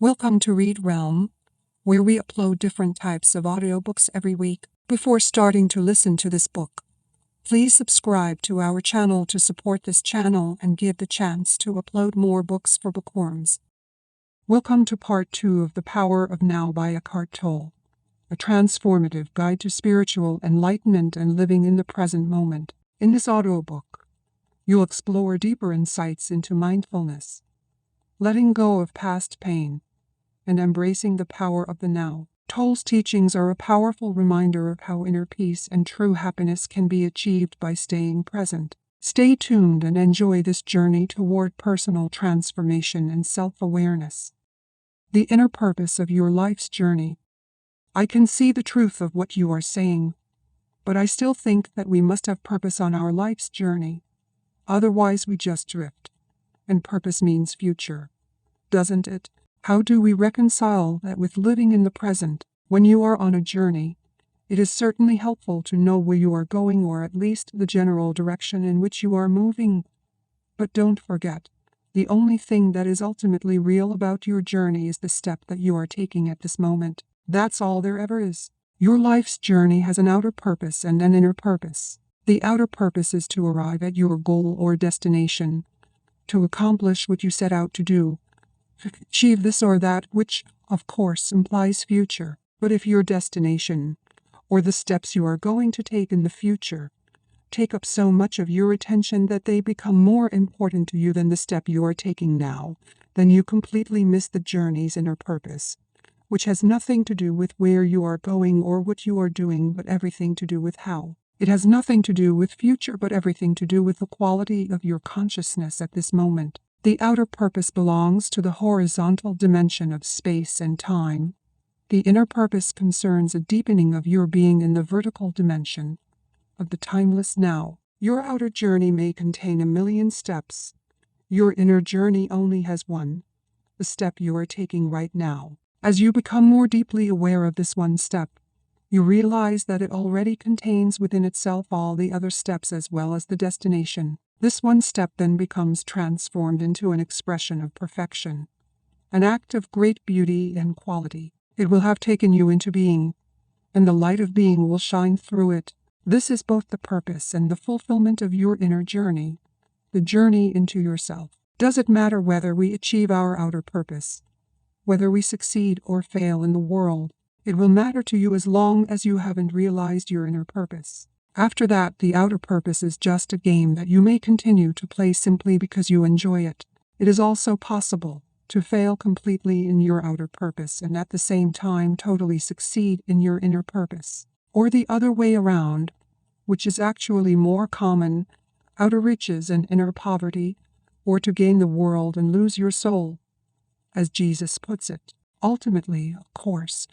Welcome to Read Realm, where we upload different types of audiobooks every week. Before starting to listen to this book, please subscribe to our channel to support this channel and give the chance to upload more books for bookworms. Welcome to Part 2 of The Power of Now by Eckhart Tolle, a transformative guide to spiritual enlightenment and living in the present moment. In this audiobook, you'll explore deeper insights into mindfulness, letting go of past pain, and embracing the power of the now. Tolle's teachings are a powerful reminder of how inner peace and true happiness can be achieved by staying present. Stay tuned and enjoy this journey toward personal transformation and self-awareness. The inner purpose of your life's journey. I can see the truth of what you are saying, but I still think that we must have purpose on our life's journey. Otherwise we just drift. And purpose means future, doesn't it? How do we reconcile that with living in the present? When you are on a journey, it is certainly helpful to know where you are going, or at least the general direction in which you are moving. But don't forget, the only thing that is ultimately real about your journey is the step that you are taking at this moment. That's all there ever is. Your life's journey has an outer purpose and an inner purpose. The outer purpose is to arrive at your goal or destination, to accomplish what you set out to do, achieve this or that, which, of course, implies future. But if your destination, or the steps you are going to take in the future, take up so much of your attention that they become more important to you than the step you are taking now, then you completely miss the journey's inner purpose, which has nothing to do with where you are going or what you are doing, but everything to do with how. It has nothing to do with future, but everything to do with the quality of your consciousness at this moment. The outer purpose belongs to the horizontal dimension of space and time. The inner purpose concerns a deepening of your being in the vertical dimension of the timeless now. Your outer journey may contain a million steps. Your inner journey only has one, the step you are taking right now. As you become more deeply aware of this one step, you realize that it already contains within itself all the other steps as well as the destination. This one step then becomes transformed into an expression of perfection, an act of great beauty and quality. It will have taken you into being, and the light of being will shine through it. This is both the purpose and the fulfillment of your inner journey, the journey into yourself. Does it matter whether we achieve our outer purpose, whether we succeed or fail in the world? It will matter to you as long as you haven't realized your inner purpose. After that, the outer purpose is just a game that you may continue to play simply because you enjoy it. It is also possible to fail completely in your outer purpose and at the same time totally succeed in your inner purpose. Or the other way around, which is actually more common, outer riches and inner poverty, or to gain the world and lose your soul, as Jesus puts it. Ultimately, of course,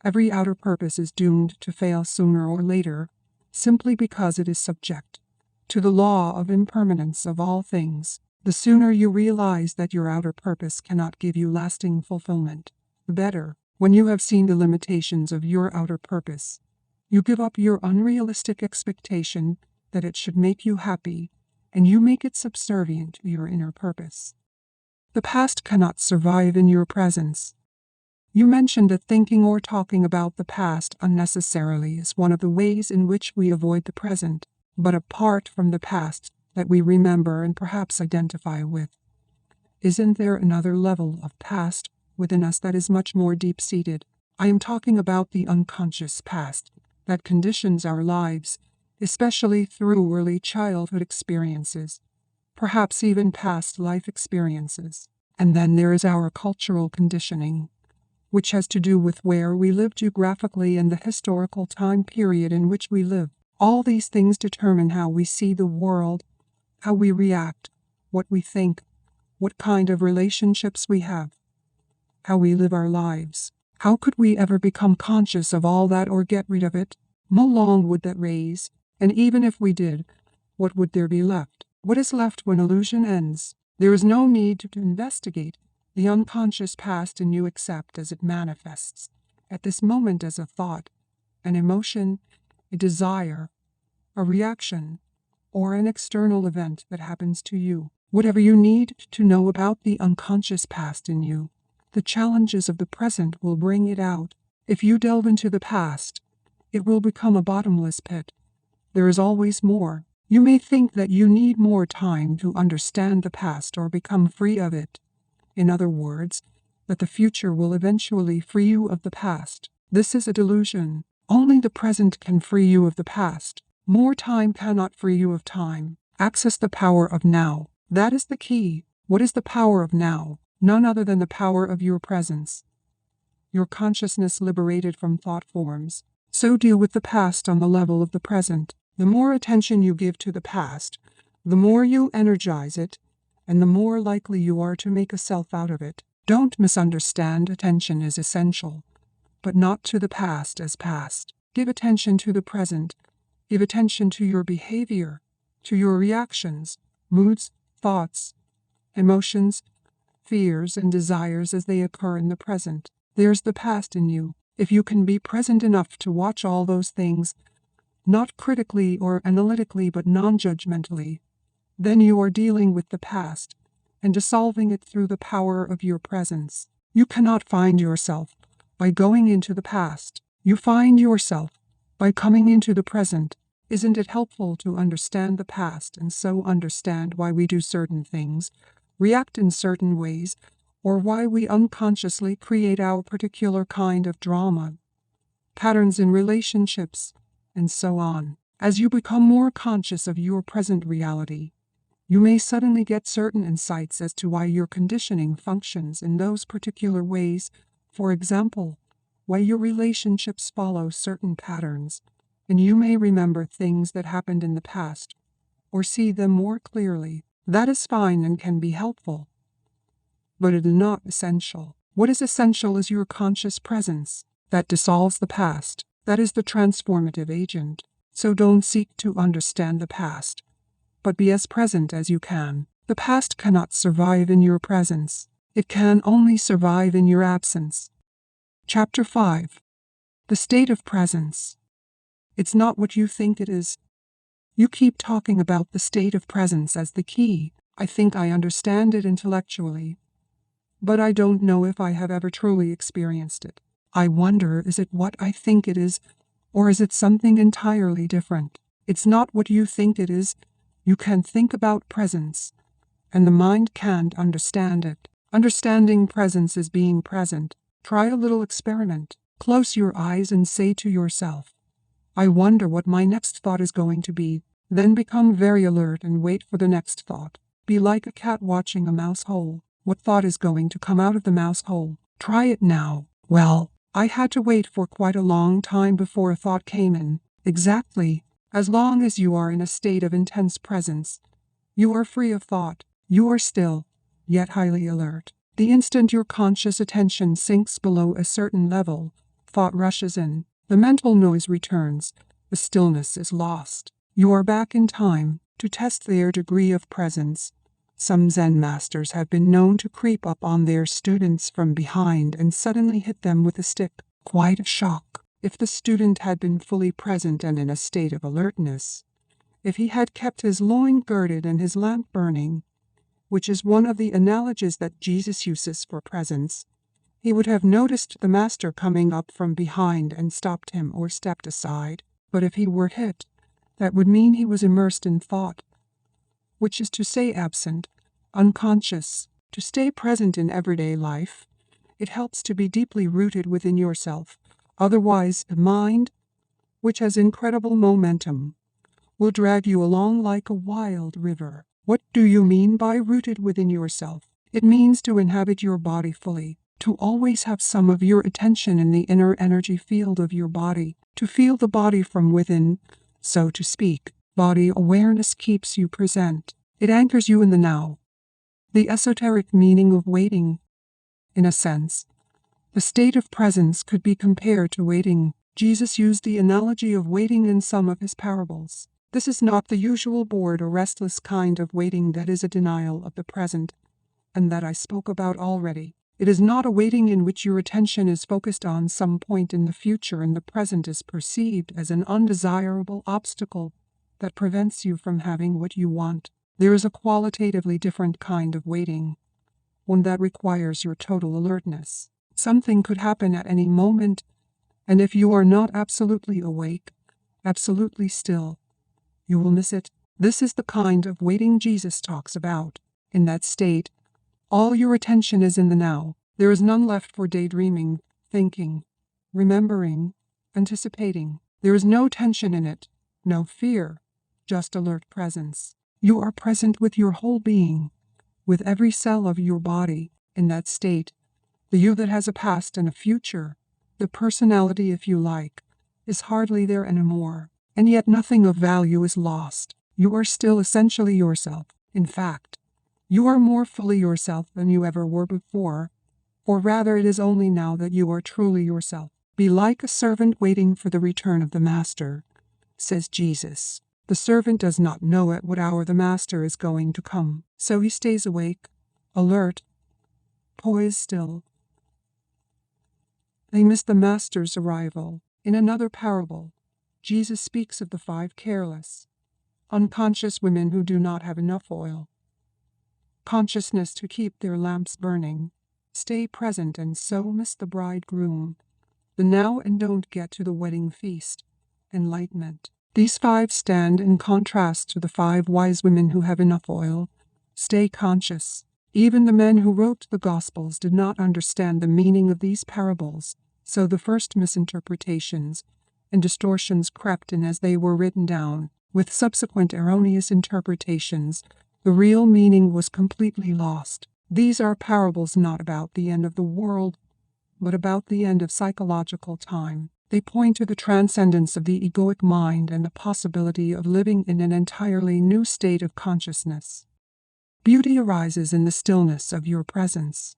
every outer purpose is doomed to fail sooner or later, simply because it is subject to the law of impermanence of all things. The sooner you realize that your outer purpose cannot give you lasting fulfillment, the better. When you have seen the limitations of your outer purpose, you give up your unrealistic expectation that it should make you happy, and you make it subservient to your inner purpose. The past cannot survive in your presence. You mentioned that thinking or talking about the past unnecessarily is one of the ways in which we avoid the present. But apart from the past that we remember and perhaps identify with, isn't there another level of past within us that is much more deep-seated? I am talking about the unconscious past that conditions our lives, especially through early childhood experiences, perhaps even past life experiences. And then there is our cultural conditioning, which has to do with where we live geographically and the historical time period in which we live. All these things determine how we see the world, how we react, what we think, what kind of relationships we have, how we live our lives. How could we ever become conscious of all that or get rid of it? How long would that raise? And even if we did, what would there be left? What is left when illusion ends? There is no need to investigate the unconscious past in you except as it manifests at this moment as a thought, an emotion, a desire, a reaction, or an external event that happens to you. Whatever you need to know about the unconscious past in you, The challenges of the present will bring it out. If you delve into the past, it will become a bottomless pit. There is always more. You may think that you need more time to understand the past or become free of it. In other words, that the future will eventually free you of the past. This is a delusion. Only the present can free you of the past. More time cannot free you of time. Access the power of now. That is the key. What is the power of now? None other than the power of your presence. Your consciousness liberated from thought forms. So deal with the past on the level of the present. The more attention you give to the past, the more you energize it, and the more likely you are to make a self out of it. Don't misunderstand. Attention is essential, but not to the past as past. Give attention to the present. Give attention to your behavior, to your reactions, moods, thoughts, emotions, fears, and desires as they occur in the present. There's the past in you. If you can be present enough to watch all those things, not critically or analytically but non-judgmentally, then you are dealing with the past and dissolving it through the power of your presence. You cannot find yourself by going into the past. You find yourself by coming into the present. Isn't it helpful to understand the past and so understand why we do certain things, react in certain ways, or why we unconsciously create our particular kind of drama, patterns in relationships, and so on? As you become more conscious of your present reality, you may suddenly get certain insights as to why your conditioning functions in those particular ways. For example, why your relationships follow certain patterns, and you may remember things that happened in the past, or see them more clearly. That is fine and can be helpful, but it is not essential. What is essential is your conscious presence that dissolves the past. That is the transformative agent. So don't seek to understand the past, but be as present as you can. The past cannot survive in your presence. It can only survive in your absence. Chapter 5. The state of presence. It's not what you think it is. You keep talking about the state of presence as the key. I think I understand it intellectually, but I don't know if I have ever truly experienced it. I wonder, is it what I think it is, or is it something entirely different? It's not what you think it is. You can think about presence, and the mind can't understand it. Understanding presence is being present. Try a little experiment. Close your eyes and say to yourself, I wonder what my next thought is going to be. Then become very alert and wait for the next thought. Be like a cat watching a mouse hole. What thought is going to come out of the mouse hole? Try it now. Well, I had to wait for quite a long time before a thought came in. Exactly. As long as you are in a state of intense presence, you are free of thought. You are still, yet highly alert. The instant your conscious attention sinks below a certain level, thought rushes in. The mental noise returns. The stillness is lost. You are back in time to test their degree of presence. Some Zen masters have been known to creep up on their students from behind and suddenly hit them with a stick. Quite a shock. If the student had been fully present and in a state of alertness, if he had kept his loin girded and his lamp burning, which is one of the analogies that Jesus uses for presence, he would have noticed the master coming up from behind and stopped him or stepped aside. But if he were hit, that would mean he was immersed in thought, which is to say absent, unconscious. To stay present in everyday life, it helps to be deeply rooted within yourself. Otherwise, the mind, which has incredible momentum, will drag you along like a wild river. What do you mean by rooted within yourself? It means to inhabit your body fully, to always have some of your attention in the inner energy field of your body, to feel the body from within, so to speak. Body awareness keeps you present. It anchors you in the now. The esoteric meaning of waiting, in a sense. The state of presence could be compared to waiting. Jesus used the analogy of waiting in some of his parables. This is not the usual bored or restless kind of waiting that is a denial of the present, and that I spoke about already. It is not a waiting in which your attention is focused on some point in the future and the present is perceived as an undesirable obstacle that prevents you from having what you want. There is a qualitatively different kind of waiting, one that requires your total alertness. Something could happen at any moment, and if you are not absolutely awake, absolutely still, you will miss it. This is the kind of waiting Jesus talks about. In that state, all your attention is in the now. There is none left for daydreaming, thinking, remembering, anticipating. There is no tension in it, no fear, just alert presence. You are present with your whole being, with every cell of your body. In that state, the you that has a past and a future, the personality if you like, is hardly there anymore, and yet nothing of value is lost. You are still essentially yourself. In fact, you are more fully yourself than you ever were before, or rather it is only now that you are truly yourself. Be like a servant waiting for the return of the master, says Jesus. The servant does not know at what hour the master is going to come, so he stays awake, alert, poised still. They miss the master's arrival. In another parable, Jesus speaks of the 5 careless, unconscious women who do not have enough oil, consciousness to keep their lamps burning, stay present and so miss the bridegroom, the now and don't get to the wedding feast, enlightenment. These 5 stand in contrast to the 5 wise women who have enough oil, stay conscious. Even the men who wrote the Gospels did not understand the meaning of these parables, so the first misinterpretations and distortions crept in as they were written down. With subsequent erroneous interpretations, the real meaning was completely lost. These are parables not about the end of the world, but about the end of psychological time. They point to the transcendence of the egoic mind and the possibility of living in an entirely new state of consciousness. Beauty arises in the stillness of your presence.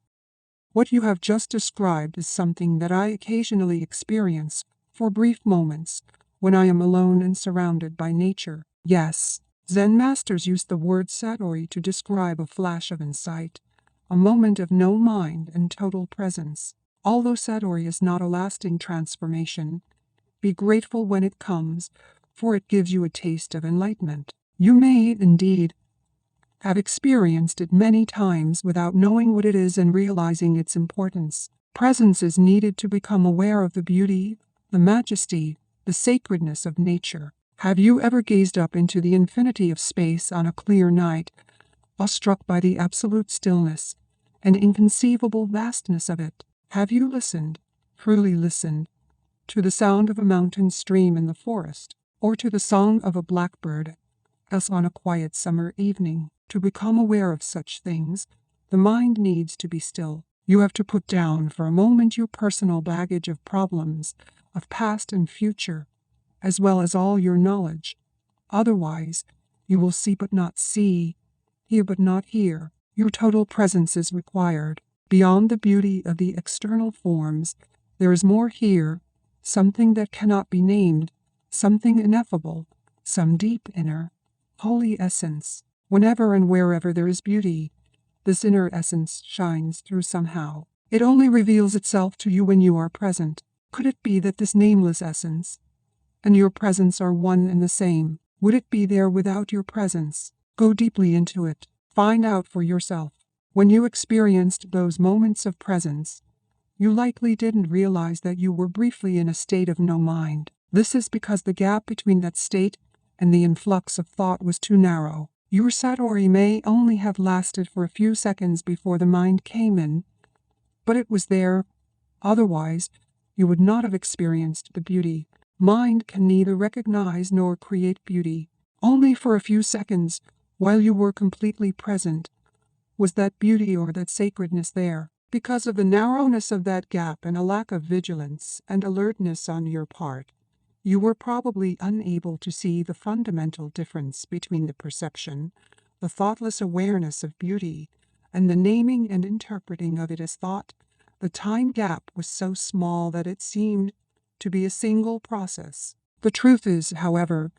What you have just described is something that I occasionally experience for brief moments when I am alone and surrounded by nature. Yes, Zen masters use the word satori to describe a flash of insight, a moment of no mind and total presence. Although satori is not a lasting transformation, be grateful when it comes, for it gives you a taste of enlightenment. You may, indeed, have experienced it many times without knowing what it is and realizing its importance. Presence is needed to become aware of the beauty, the majesty, the sacredness of nature. Have you ever gazed up into the infinity of space on a clear night, awestruck by the absolute stillness and inconceivable vastness of it? Have you listened, truly listened, to the sound of a mountain stream in the forest, or to the song of a blackbird, as on a quiet summer evening? To become aware of such things, the mind needs to be still. You have to put down for a moment your personal baggage of problems, of past and future, as well as all your knowledge. Otherwise, you will see but not see, hear but not hear. Your total presence is required. Beyond the beauty of the external forms, there is more here, something that cannot be named, something ineffable, some deep inner, holy essence. Whenever and wherever there is beauty, this inner essence shines through somehow. It only reveals itself to you when you are present. Could it be that this nameless essence and your presence are one and the same? Would it be there without your presence? Go deeply into it. Find out for yourself. When you experienced those moments of presence, you likely didn't realize that you were briefly in a state of no mind. This is because the gap between that state and the influx of thought was too narrow. Your satori may only have lasted for a few seconds before the mind came in, but it was there. Otherwise, you would not have experienced the beauty. Mind can neither recognize nor create beauty. Only for a few seconds, while you were completely present, was that beauty or that sacredness there. Because of the narrowness of that gap and a lack of vigilance and alertness on your part, you were probably unable to see the fundamental difference between the perception, the thoughtless awareness of beauty, and the naming and interpreting of it as thought. The time gap was so small that it seemed to be a single process. The truth is, however,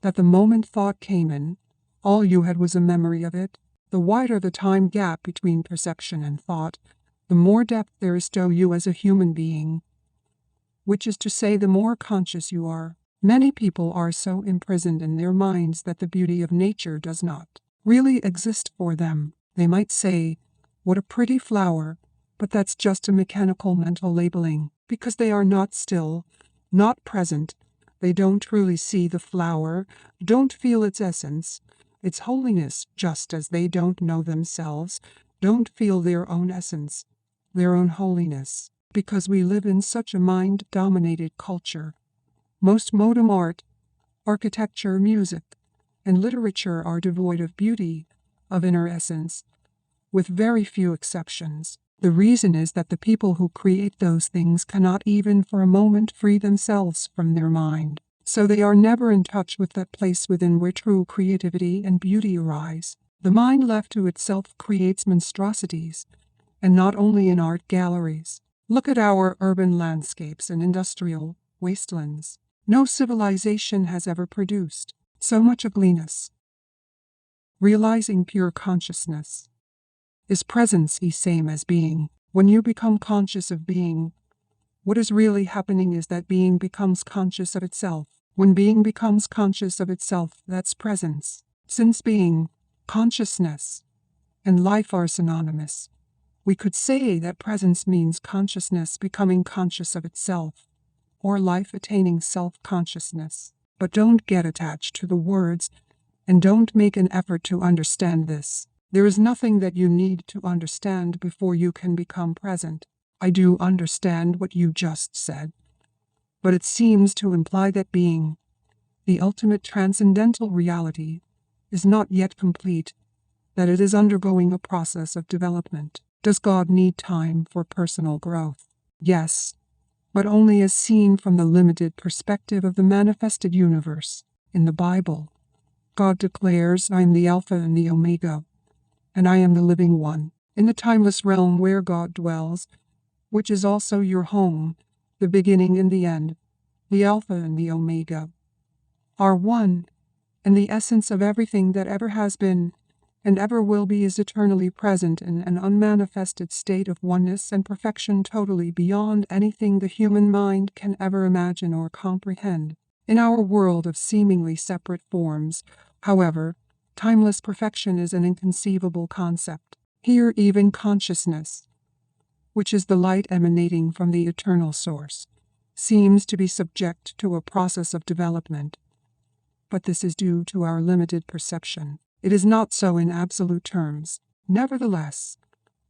that the moment thought came in, all you had was a memory of it. The wider the time gap between perception and thought, the more depth there is to you as a human being, which is to say the more conscious you are. Many people are so imprisoned in their minds that the beauty of nature does not really exist for them. They might say, What a pretty flower, but that's just a mechanical mental labeling, because they are not still, not present. They don't truly see the flower, don't feel its essence, its holiness, just as they don't know themselves, don't feel their own essence, their own holiness, because we live in such a mind-dominated culture. Most modern art, architecture, music, and literature are devoid of beauty, of inner essence, with very few exceptions. The reason is that the people who create those things cannot even for a moment free themselves from their mind. So they are never in touch with that place within where true creativity and beauty arise. The mind left to itself creates monstrosities, and not only in art galleries. Look at our urban landscapes and industrial wastelands. No civilization has ever produced so much ugliness. Realizing pure consciousness is presence the same as being. When you become conscious of being, what is really happening is that being becomes conscious of itself. When being becomes conscious of itself, that's presence. Since being, consciousness, and life are synonymous, we could say that presence means consciousness becoming conscious of itself, or life attaining self-consciousness. But don't get attached to the words, and don't make an effort to understand this. There is nothing that you need to understand before you can become present. I do understand what you just said, but it seems to imply that being, the ultimate transcendental reality, is not yet complete, that it is undergoing a process of development. Does God need time for personal growth? Yes, but only as seen from the limited perspective of the manifested universe. In the Bible, God declares, I am the Alpha and the Omega, and I am the living one. In the timeless realm where God dwells, which is also your home, the beginning and the end, the Alpha and the Omega, are one, and the essence of everything that ever has been and ever will be is eternally present in an unmanifested state of oneness and perfection totally beyond anything the human mind can ever imagine or comprehend. In our world of seemingly separate forms, however, timeless perfection is an inconceivable concept. Here even consciousness, which is the light emanating from the eternal source, seems to be subject to a process of development. But this is due to our limited perception. It is not so in absolute terms. Nevertheless,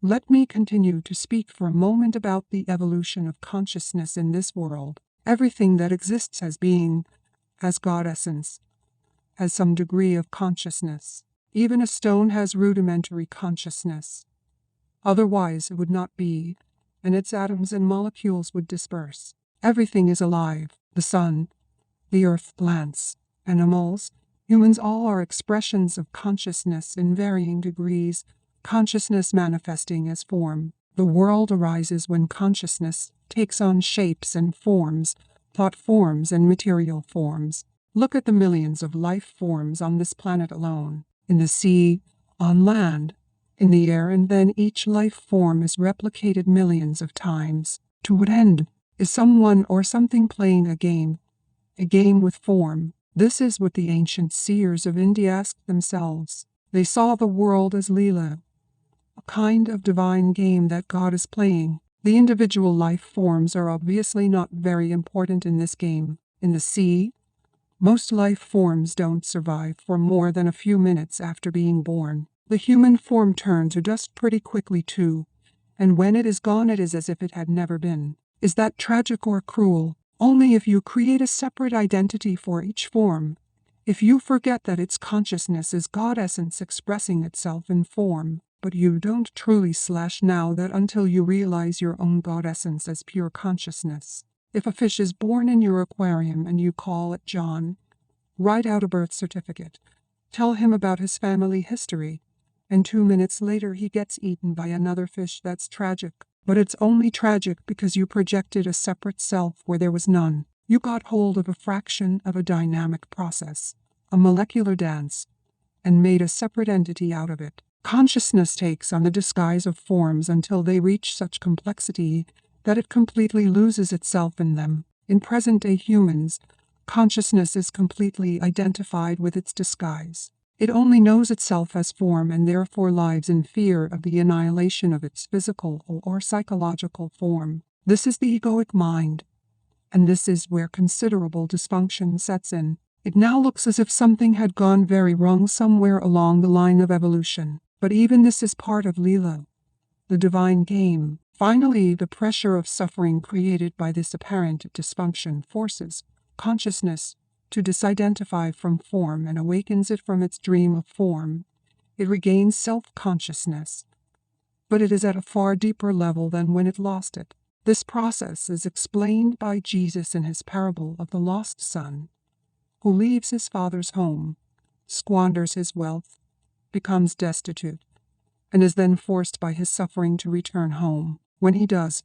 let me continue to speak for a moment about the evolution of consciousness in this world. Everything that exists as being, as God essence, has some degree of consciousness. Even a stone has rudimentary consciousness. Otherwise it would not be, and its atoms and molecules would disperse. Everything is alive. The sun, the earth, plants, animals, humans, all are expressions of consciousness in varying degrees, consciousness manifesting as form. The world arises when consciousness takes on shapes and forms, thought forms and material forms. Look at the millions of life forms on this planet alone, in the sea, on land, in the air, and then each life form is replicated millions of times. To what end? Is someone or something playing a game with form? This is what the ancient seers of India asked themselves. They saw the world as Leela, a kind of divine game that God is playing. The individual life forms are obviously not very important in this game. In the sea, most life forms don't survive for more than a few minutes after being born. The human form turns to dust pretty quickly too, and when it is gone it is as if it had never been. Is that tragic or cruel? Only if you create a separate identity for each form. If you forget that its consciousness is God essence expressing itself in form, but you don't truly now that until you realize your own God essence as pure consciousness. If a fish is born in your aquarium and you call it John, write out a birth certificate, tell him about his family history, and 2 minutes later he gets eaten by another fish. That's tragic. But it's only tragic because you projected a separate self where there was none. You got hold of a fraction of a dynamic process, a molecular dance, and made a separate entity out of it. Consciousness takes on the disguise of forms until they reach such complexity that it completely loses itself in them. In present-day humans, consciousness is completely identified with its disguise. It only knows itself as form and therefore lives in fear of the annihilation of its physical or psychological form. This is the egoic mind, and this is where considerable dysfunction sets in. It now looks as if something had gone very wrong somewhere along the line of evolution. But even this is part of Leela, the divine game. Finally, the pressure of suffering created by this apparent dysfunction forces consciousness to disidentify from form and awakens it from its dream of form. It regains self-consciousness, but it is at a far deeper level than when it lost it. This process is explained by Jesus in his parable of the lost son, who leaves his father's home, squanders his wealth, becomes destitute, and is then forced by his suffering to return home. When he does,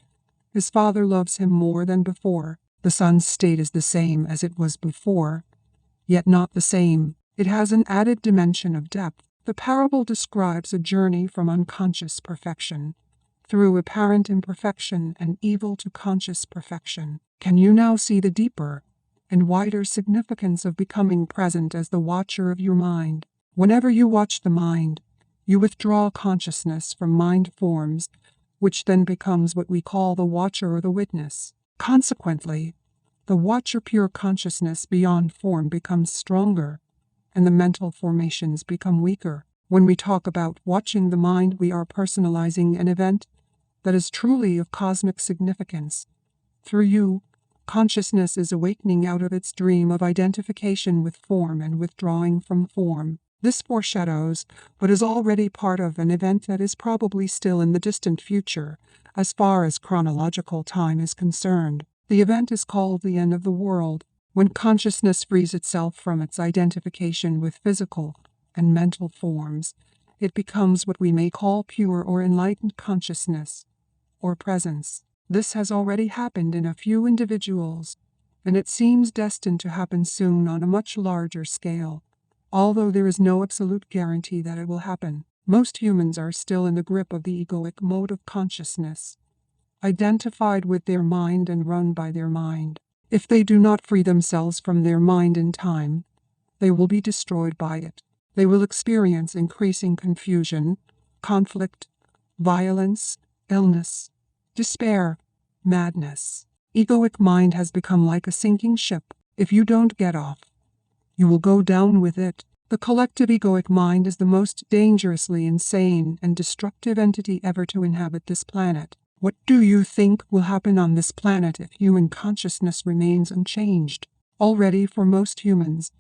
his father loves him more than before. The son's state is the same as it was before, yet not the same. It has an added dimension of depth. The parable describes a journey from unconscious perfection, through apparent imperfection and evil to conscious perfection. Can you now see the deeper and wider significance of becoming present as the watcher of your mind? Whenever you watch the mind, you withdraw consciousness from mind forms, which then becomes what we call the watcher or the witness. Consequently, the watcher pure consciousness beyond form becomes stronger, and the mental formations become weaker. When we talk about watching the mind, we are personalizing an event that is truly of cosmic significance. Through you, consciousness is awakening out of its dream of identification with form and withdrawing from form. This foreshadows what is already part of an event that is probably still in the distant future, as far as chronological time is concerned. The event is called the end of the world. When consciousness frees itself from its identification with physical and mental forms, it becomes what we may call pure or enlightened consciousness, or presence. This has already happened in a few individuals, and it seems destined to happen soon on a much larger scale. Although there is no absolute guarantee that it will happen, most humans are still in the grip of the egoic mode of consciousness, identified with their mind and run by their mind. If they do not free themselves from their mind in time, they will be destroyed by it. They will experience increasing confusion, conflict, violence, illness, despair, madness. Egoic mind has become like a sinking ship. If you don't get off, you will go down with it. The collective egoic mind is the most dangerously insane and destructive entity ever to inhabit this planet. What do you think will happen on this planet if human consciousness remains unchanged? Already, for most humans,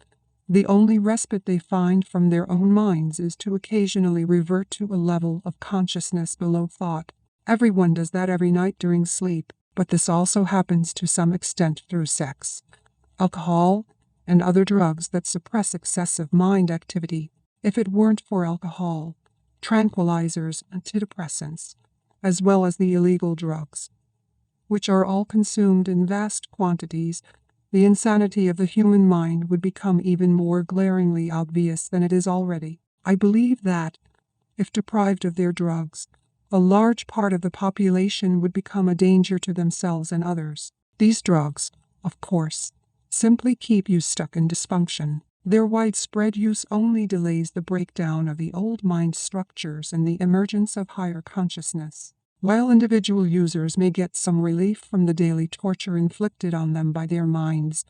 the only respite they find from their own minds is to occasionally revert to a level of consciousness below thought. Everyone does that every night during sleep, but this also happens to some extent through sex, alcohol, and other drugs that suppress excessive mind activity. If it weren't for alcohol, tranquilizers, antidepressants, as well as the illegal drugs, which are all consumed in vast quantities, the insanity of the human mind would become even more glaringly obvious than it is already. I believe that, if deprived of their drugs, a large part of the population would become a danger to themselves and others. These drugs, of course, simply keep you stuck in dysfunction. Their widespread use only delays the breakdown of the old mind structures and the emergence of higher consciousness. While individual users may get some relief from the daily torture inflicted on them by their minds,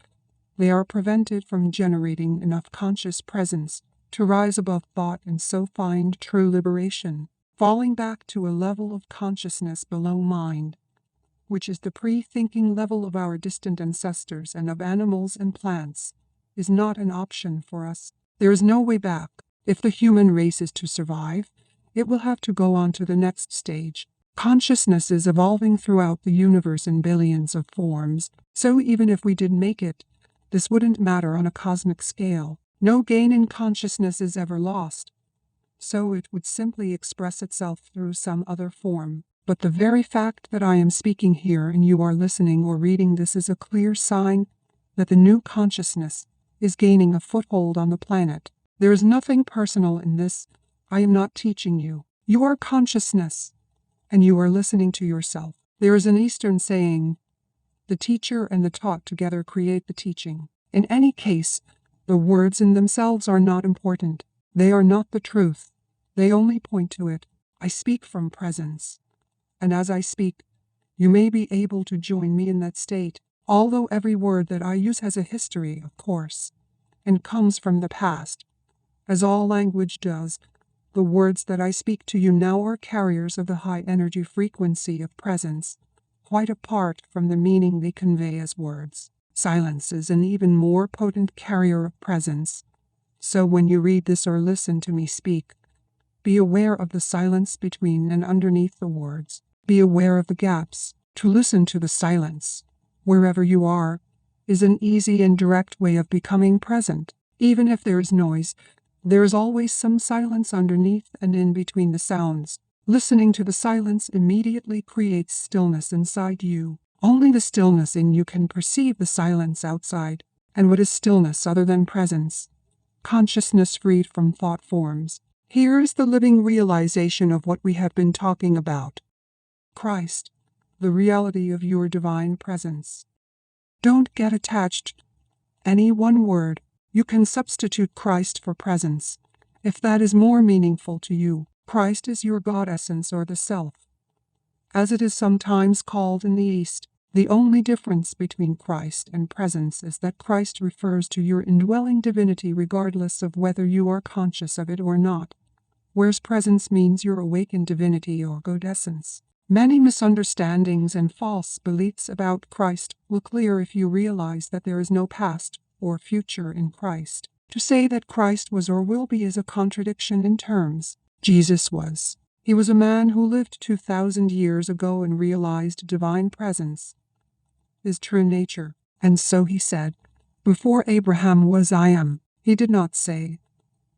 they are prevented from generating enough conscious presence to rise above thought and so find true liberation. Falling back to a level of consciousness below mind, which is the pre-thinking level of our distant ancestors and of animals and plants, is not an option for us. There is no way back. If the human race is to survive, it will have to go on to the next stage. Consciousness is evolving throughout the universe in billions of forms, so even if we did make it, this wouldn't matter on a cosmic scale. No gain in consciousness is ever lost, so it would simply express itself through some other form. But the very fact that I am speaking here and you are listening or reading this is a clear sign that the new consciousness is gaining a foothold on the planet. There is nothing personal in this. I am not teaching you. You are consciousness, and you are listening to yourself. There is an Eastern saying, the teacher and the taught together create the teaching. In any case, the words in themselves are not important. They are not the truth. They only point to it. I speak from presence. And as I speak, you may be able to join me in that state, although every word that I use has a history, of course, and comes from the past. As all language does, the words that I speak to you now are carriers of the high energy frequency of presence, quite apart from the meaning they convey as words. Silence is an even more potent carrier of presence. So when you read this or listen to me speak, be aware of the silence between and underneath the words. Be aware of the gaps. To listen to the silence, wherever you are, is an easy and direct way of becoming present. Even if there is noise, there is always some silence underneath and in between the sounds. Listening to the silence immediately creates stillness inside you. Only the stillness in you can perceive the silence outside. And what is stillness other than presence? Consciousness freed from thought forms. Here is the living realization of what we have been talking about. Christ, the reality of your divine presence. Don't get attached to any one word. You can substitute Christ for presence, if that is more meaningful to you. Christ is your God essence or the self, as it is sometimes called in the East. The only difference between Christ and presence is that Christ refers to your indwelling divinity regardless of whether you are conscious of it or not, whereas presence means your awakened divinity or God essence. Many misunderstandings and false beliefs about Christ will clear if you realize that there is no past or future in Christ. To say that Christ was or will be is a contradiction in terms. Jesus was. He was a man who lived 2,000 years ago and realized divine presence, his true nature. And so he said, "Before Abraham was I am." He did not say,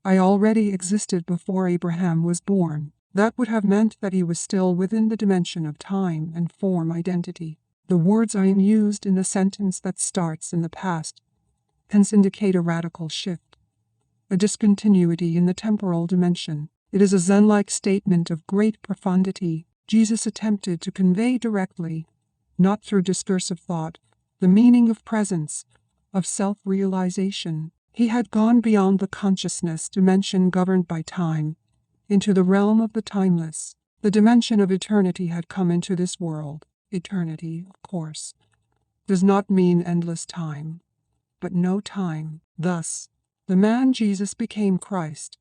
"I already existed before Abraham was born." That would have meant that he was still within the dimension of time and form identity. The words I am used in the sentence that starts in the past can indicate a radical shift, a discontinuity in the temporal dimension. It is a Zen-like statement of great profundity. Jesus attempted to convey directly, not through discursive thought, the meaning of presence, of self-realization. He had gone beyond the consciousness dimension governed by time, into the realm of the timeless. The dimension of eternity had come into this world. Eternity, of course, does not mean endless time, but no time. Thus, the man Jesus became Christ,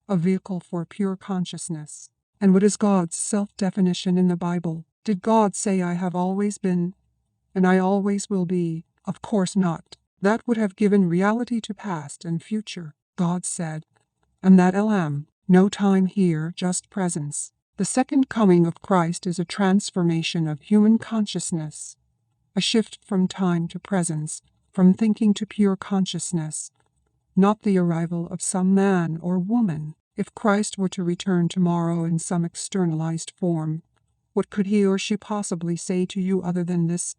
a vehicle for pure consciousness. And what is God's self-definition in the Bible? Did God say, "I have always been, and I always will be"? Of course not. That would have given reality to past and future. God said, "I'm that I am." No time here, just presence. The second coming of Christ is a transformation of human consciousness, a shift from time to presence, from thinking to pure consciousness, not the arrival of some man or woman. If Christ were to return tomorrow in some externalized form, what could he or she possibly say to you other than this?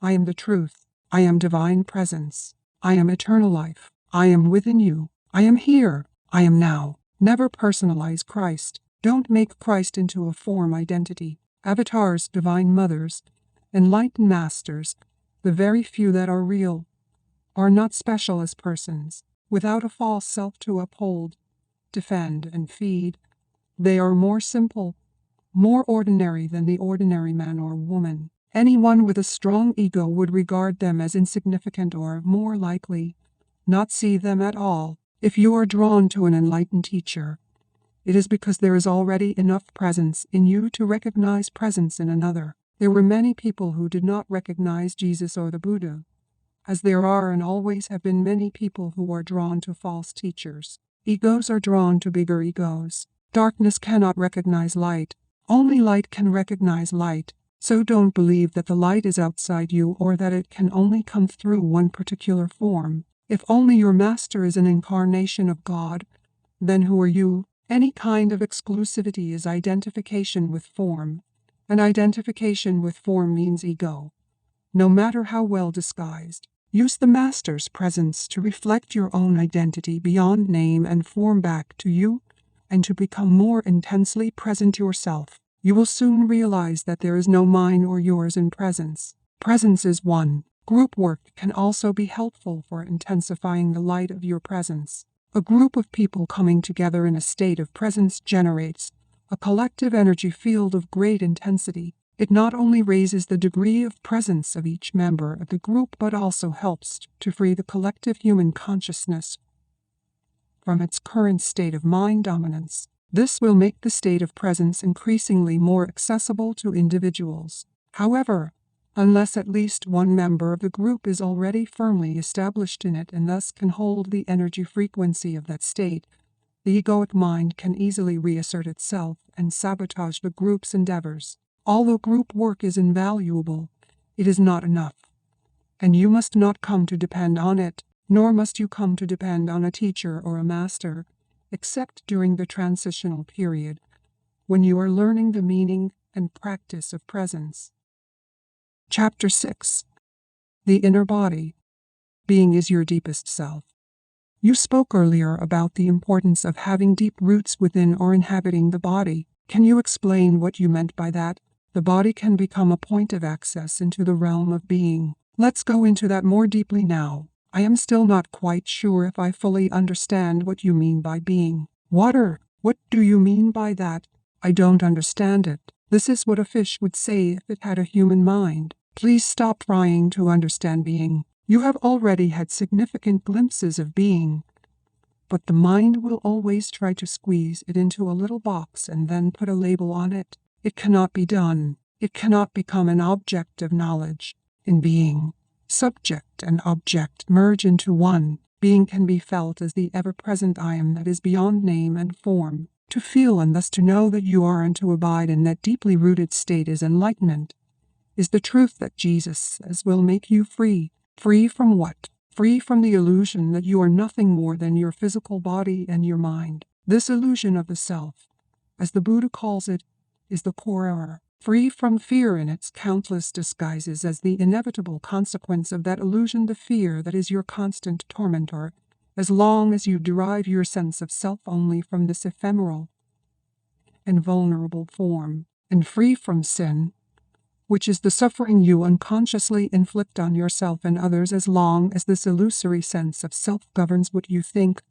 "I am the truth. I am divine presence. I am eternal life. I am within you. I am here. I am now." Never personalize Christ. Don't make Christ into a form identity. Avatars, divine mothers, enlightened masters, the very few that are real, are not special as persons, without a false self to uphold, defend, and feed. They are more simple, more ordinary than the ordinary man or woman. Anyone with a strong ego would regard them as insignificant or, more likely, not see them at all. If you are drawn to an enlightened teacher, it is because there is already enough presence in you to recognize presence in another. There were many people who did not recognize Jesus or the Buddha, as there are and always have been many people who are drawn to false teachers. Egos are drawn to bigger egos. Darkness cannot recognize light. Only light can recognize light. So don't believe that the light is outside you or that it can only come through one particular form. If only your master is an incarnation of God, then who are you? Any kind of exclusivity is identification with form, and identification with form means ego, no matter how well disguised. Use the master's presence to reflect your own identity beyond name and form back to you, and to become more intensely present yourself. You will soon realize that there is no mine or yours in presence. Presence is one. Group work can also be helpful for intensifying the light of your presence. A group of people coming together in a state of presence generates a collective energy field of great intensity. It not only raises the degree of presence of each member of the group but also helps to free the collective human consciousness from its current state of mind dominance. This will make the state of presence increasingly more accessible to individuals. However, unless at least one member of the group is already firmly established in it and thus can hold the energy frequency of that state, the egoic mind can easily reassert itself and sabotage the group's endeavors. Although group work is invaluable, it is not enough, and you must not come to depend on it, nor must you come to depend on a teacher or a master, except during the transitional period, when you are learning the meaning and practice of presence. Chapter 6. The Inner Body. Being is your deepest self. You spoke earlier about the importance of having deep roots within or inhabiting the body. Can you explain what you meant by that? The body can become a point of access into the realm of being. Let's go into that more deeply now. I am still not quite sure if I fully understand what you mean by being. What do you mean by that? I don't understand it. This is what a fish would say if it had a human mind. Please stop trying to understand being. You have already had significant glimpses of being, but the mind will always try to squeeze it into a little box and then put a label on it. It cannot be done. It cannot become an object of knowledge. In being, subject and object merge into one. Being can be felt as the ever-present I am that is beyond name and form. To feel and thus to know that you are and to abide in that deeply rooted state is enlightenment, is the truth that Jesus says will make you free. Free from what? Free from the illusion that you are nothing more than your physical body and your mind. This illusion of the self, as the Buddha calls it, is the core error. Free from fear in its countless disguises as the inevitable consequence of that illusion, the fear that is your constant tormentor, as long as you derive your sense of self only from this ephemeral and vulnerable form. And free from sin, which is the suffering you unconsciously inflict on yourself and others as long as this illusory sense of self governs what you think,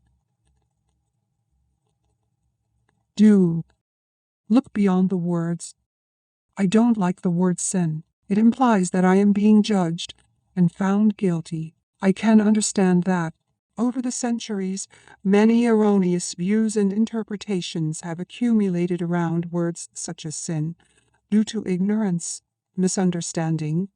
do. Look beyond the words. I don't like the word sin. It implies that I am being judged and found guilty. I can understand that. Over the centuries, many erroneous views and interpretations have accumulated around words such as sin, due to ignorance, misunderstanding,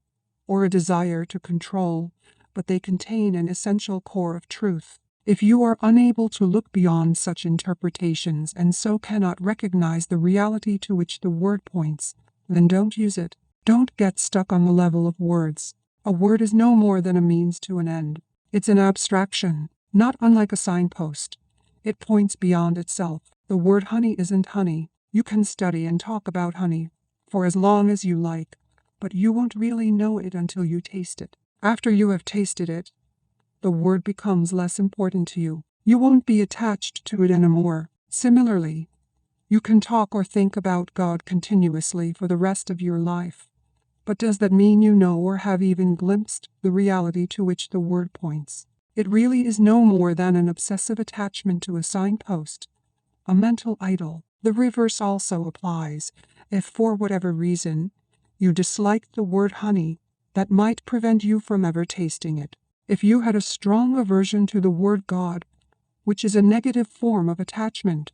or a desire to control, but they contain an essential core of truth. If you are unable to look beyond such interpretations and so cannot recognize the reality to which the word points, then don't use it. Don't get stuck on the level of words. A word is no more than a means to an end. It's an abstraction, not unlike a signpost. It points beyond itself. The word honey isn't honey. You can study and talk about honey for as long as you like, but you won't really know it until you taste it. After you have tasted it, the word becomes less important to you. You won't be attached to it anymore. Similarly, you can talk or think about God continuously for the rest of your life. But does that mean you know or have even glimpsed the reality to which the word points? It really is no more than an obsessive attachment to a signpost, a mental idol. The reverse also applies. If for whatever reason you disliked the word honey, that might prevent you from ever tasting it. If you had a strong aversion to the word God, which is a negative form of attachment,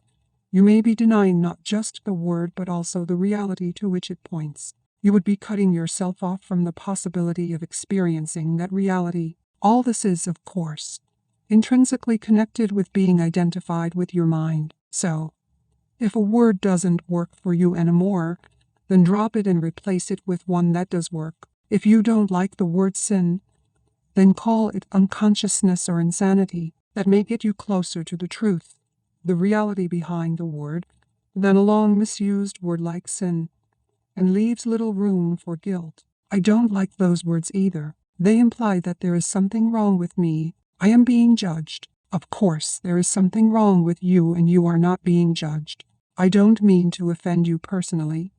you may be denying not just the word but also the reality to which it points. You would be cutting yourself off from the possibility of experiencing that reality. All this is, of course, intrinsically connected with being identified with your mind. So, if a word doesn't work for you anymore, then drop it and replace it with one that does work. If you don't like the word sin, then call it unconsciousness or insanity. That may get you closer to the truth, the reality behind the word, than a long misused word like sin, and leaves little room for guilt. I don't like those words either. They imply that there is something wrong with me. I am being judged. Of course, there is something wrong with you and you are not being judged. I don't mean to offend you personally,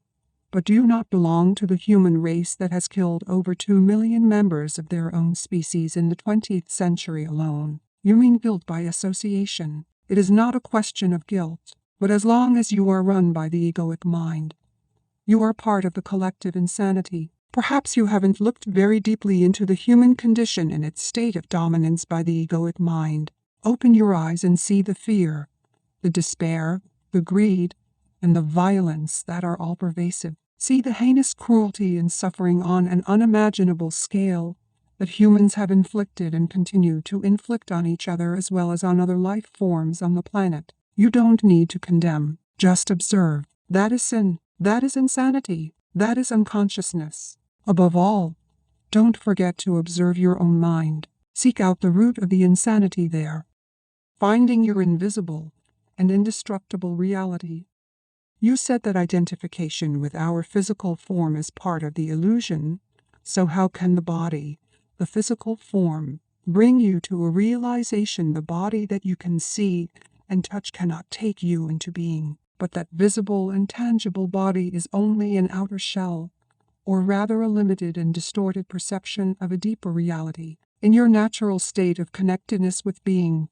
but do you not belong to the human race that has killed over 2 million members of their own species in the 20th century alone? You mean guilt by association. It is not a question of guilt, but as long as you are run by the egoic mind, you are part of the collective insanity. Perhaps you haven't looked very deeply into the human condition in its state of dominance by the egoic mind. Open your eyes and see the fear, the despair, the greed, and the violence that are all pervasive. See the heinous cruelty and suffering on an unimaginable scale that humans have inflicted and continue to inflict on each other as well as on other life forms on the planet. You don't need to condemn, just observe. That is sin. That is insanity. That is unconsciousness. Above all, don't forget to observe your own mind. Seek out the root of the insanity there, finding your invisible and indestructible reality. You said that identification with our physical form is part of the illusion, so how can the body, the physical form, bring you to a realization the body that you can see and touch cannot take you into being, but that visible and tangible body is only an outer shell, or rather a limited and distorted perception of a deeper reality. In your natural state of connectedness with being,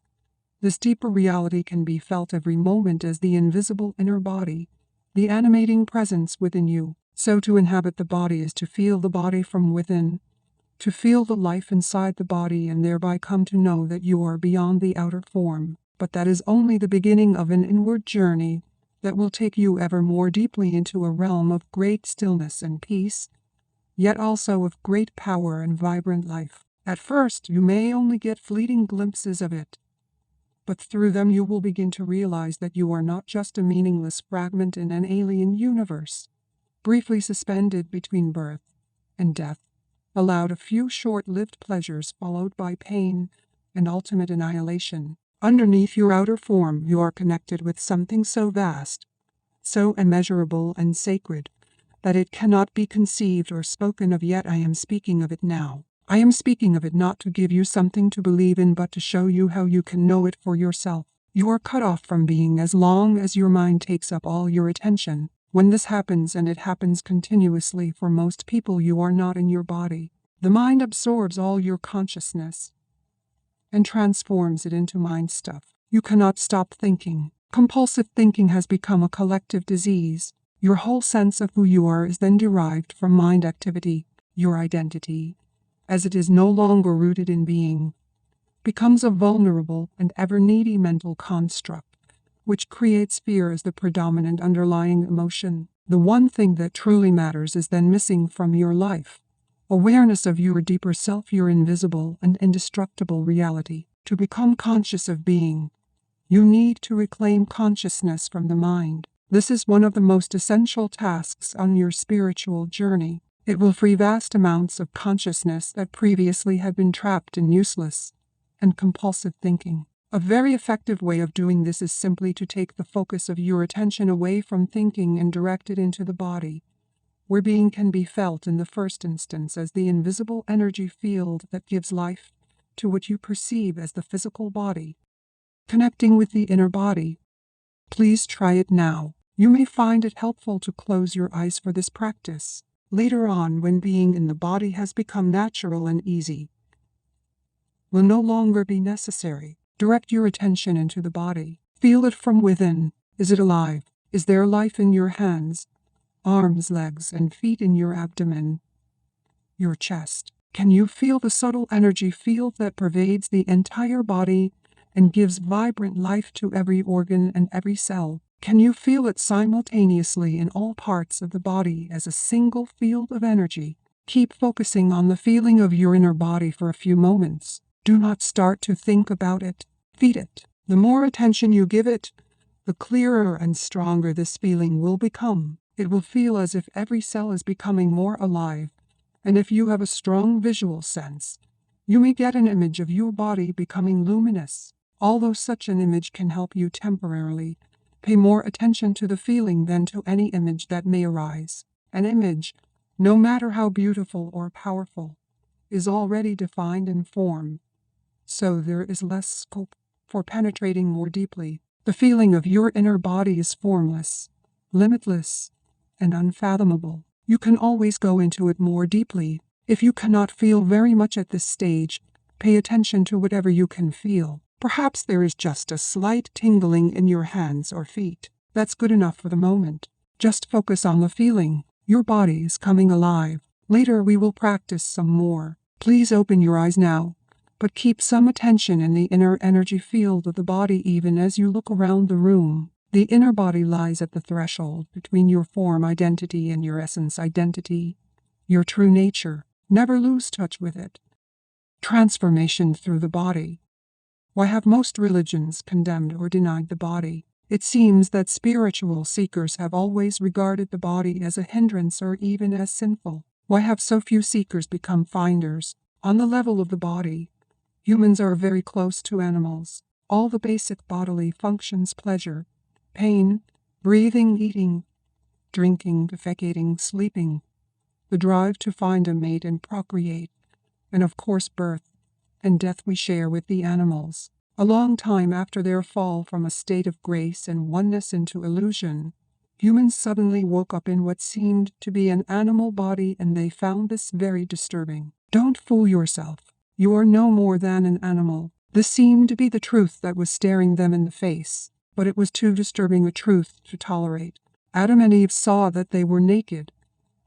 this deeper reality can be felt every moment as the invisible inner body, the animating presence within you. So to inhabit the body is to feel the body from within, to feel the life inside the body and thereby come to know that you are beyond the outer form. But that is only the beginning of an inward journey that will take you ever more deeply into a realm of great stillness and peace, yet also of great power and vibrant life. At first, you may only get fleeting glimpses of it, but through them you will begin to realize that you are not just a meaningless fragment in an alien universe, briefly suspended between birth and death, allowed a few short-lived pleasures followed by pain and ultimate annihilation. Underneath your outer form, you are connected with something so vast, so immeasurable and sacred, that it cannot be conceived or spoken of, yet I am speaking of it now. I am speaking of it not to give you something to believe in, but to show you how you can know it for yourself. You are cut off from being as long as your mind takes up all your attention. When this happens, and it happens continuously for most people, you are not in your body. The mind absorbs all your consciousness and transforms it into mind stuff. You cannot stop thinking. Compulsive thinking has become a collective disease. Your whole sense of who you are is then derived from mind activity. Your identity, as it is no longer rooted in being, becomes a vulnerable and ever-needy mental construct, which creates fear as the predominant underlying emotion. The one thing that truly matters is then missing from your life. Awareness of your deeper self, your invisible and indestructible reality. To become conscious of being, you need to reclaim consciousness from the mind. This is one of the most essential tasks on your spiritual journey. It will free vast amounts of consciousness that previously had been trapped in useless and compulsive thinking. A very effective way of doing this is simply to take the focus of your attention away from thinking and direct it into the body, where being can be felt in the first instance as the invisible energy field that gives life to what you perceive as the physical body. Connecting with the inner body. Please try it now. You may find it helpful to close your eyes for this practice. Later on, when being in the body has become natural and easy, will no longer be necessary. Direct your attention into the body. Feel it from within. Is it alive? Is there life in your hands, arms, legs, and feet, in your abdomen, your chest? Can you feel the subtle energy field that pervades the entire body and gives vibrant life to every organ and every cell? Can you feel it simultaneously in all parts of the body as a single field of energy? Keep focusing on the feeling of your inner body for a few moments. Do not start to think about it. Feed it. The more attention you give it, the clearer and stronger this feeling will become. It will feel as if every cell is becoming more alive, and if you have a strong visual sense, you may get an image of your body becoming luminous. Although such an image can help you temporarily, pay more attention to the feeling than to any image that may arise. An image, no matter how beautiful or powerful, is already defined in form, so there is less scope for penetrating more deeply. The feeling of your inner body is formless, limitless, and unfathomable. You can always go into it more deeply. If you cannot feel very much at this stage, Pay attention to whatever you can feel. Perhaps there is just a slight tingling in your hands or feet. That's good enough for the moment. Just focus on the feeling. Your body is coming alive. Later we will practice some more. Please open your eyes now, but keep some attention in the inner energy field of the body even as you look around the room. The inner body lies at the threshold between your form identity and your essence identity, your true nature. Never lose touch with it. Transformation through the body. Why have most religions condemned or denied the body? It seems that spiritual seekers have always regarded the body as a hindrance or even as sinful. Why have so few seekers become finders? On the level of the body, humans are very close to animals. All the basic bodily functions, pleasure, pain, breathing, eating, drinking, defecating, sleeping, the drive to find a mate and procreate, and of course birth and death we share with the animals. A long time after their fall from a state of grace and oneness into illusion, humans suddenly woke up in what seemed to be an animal body, and they found this very disturbing. Don't fool yourself. You are no more than an animal. This seemed to be the truth that was staring them in the face, but it was too disturbing a truth to tolerate. Adam and Eve saw that they were naked,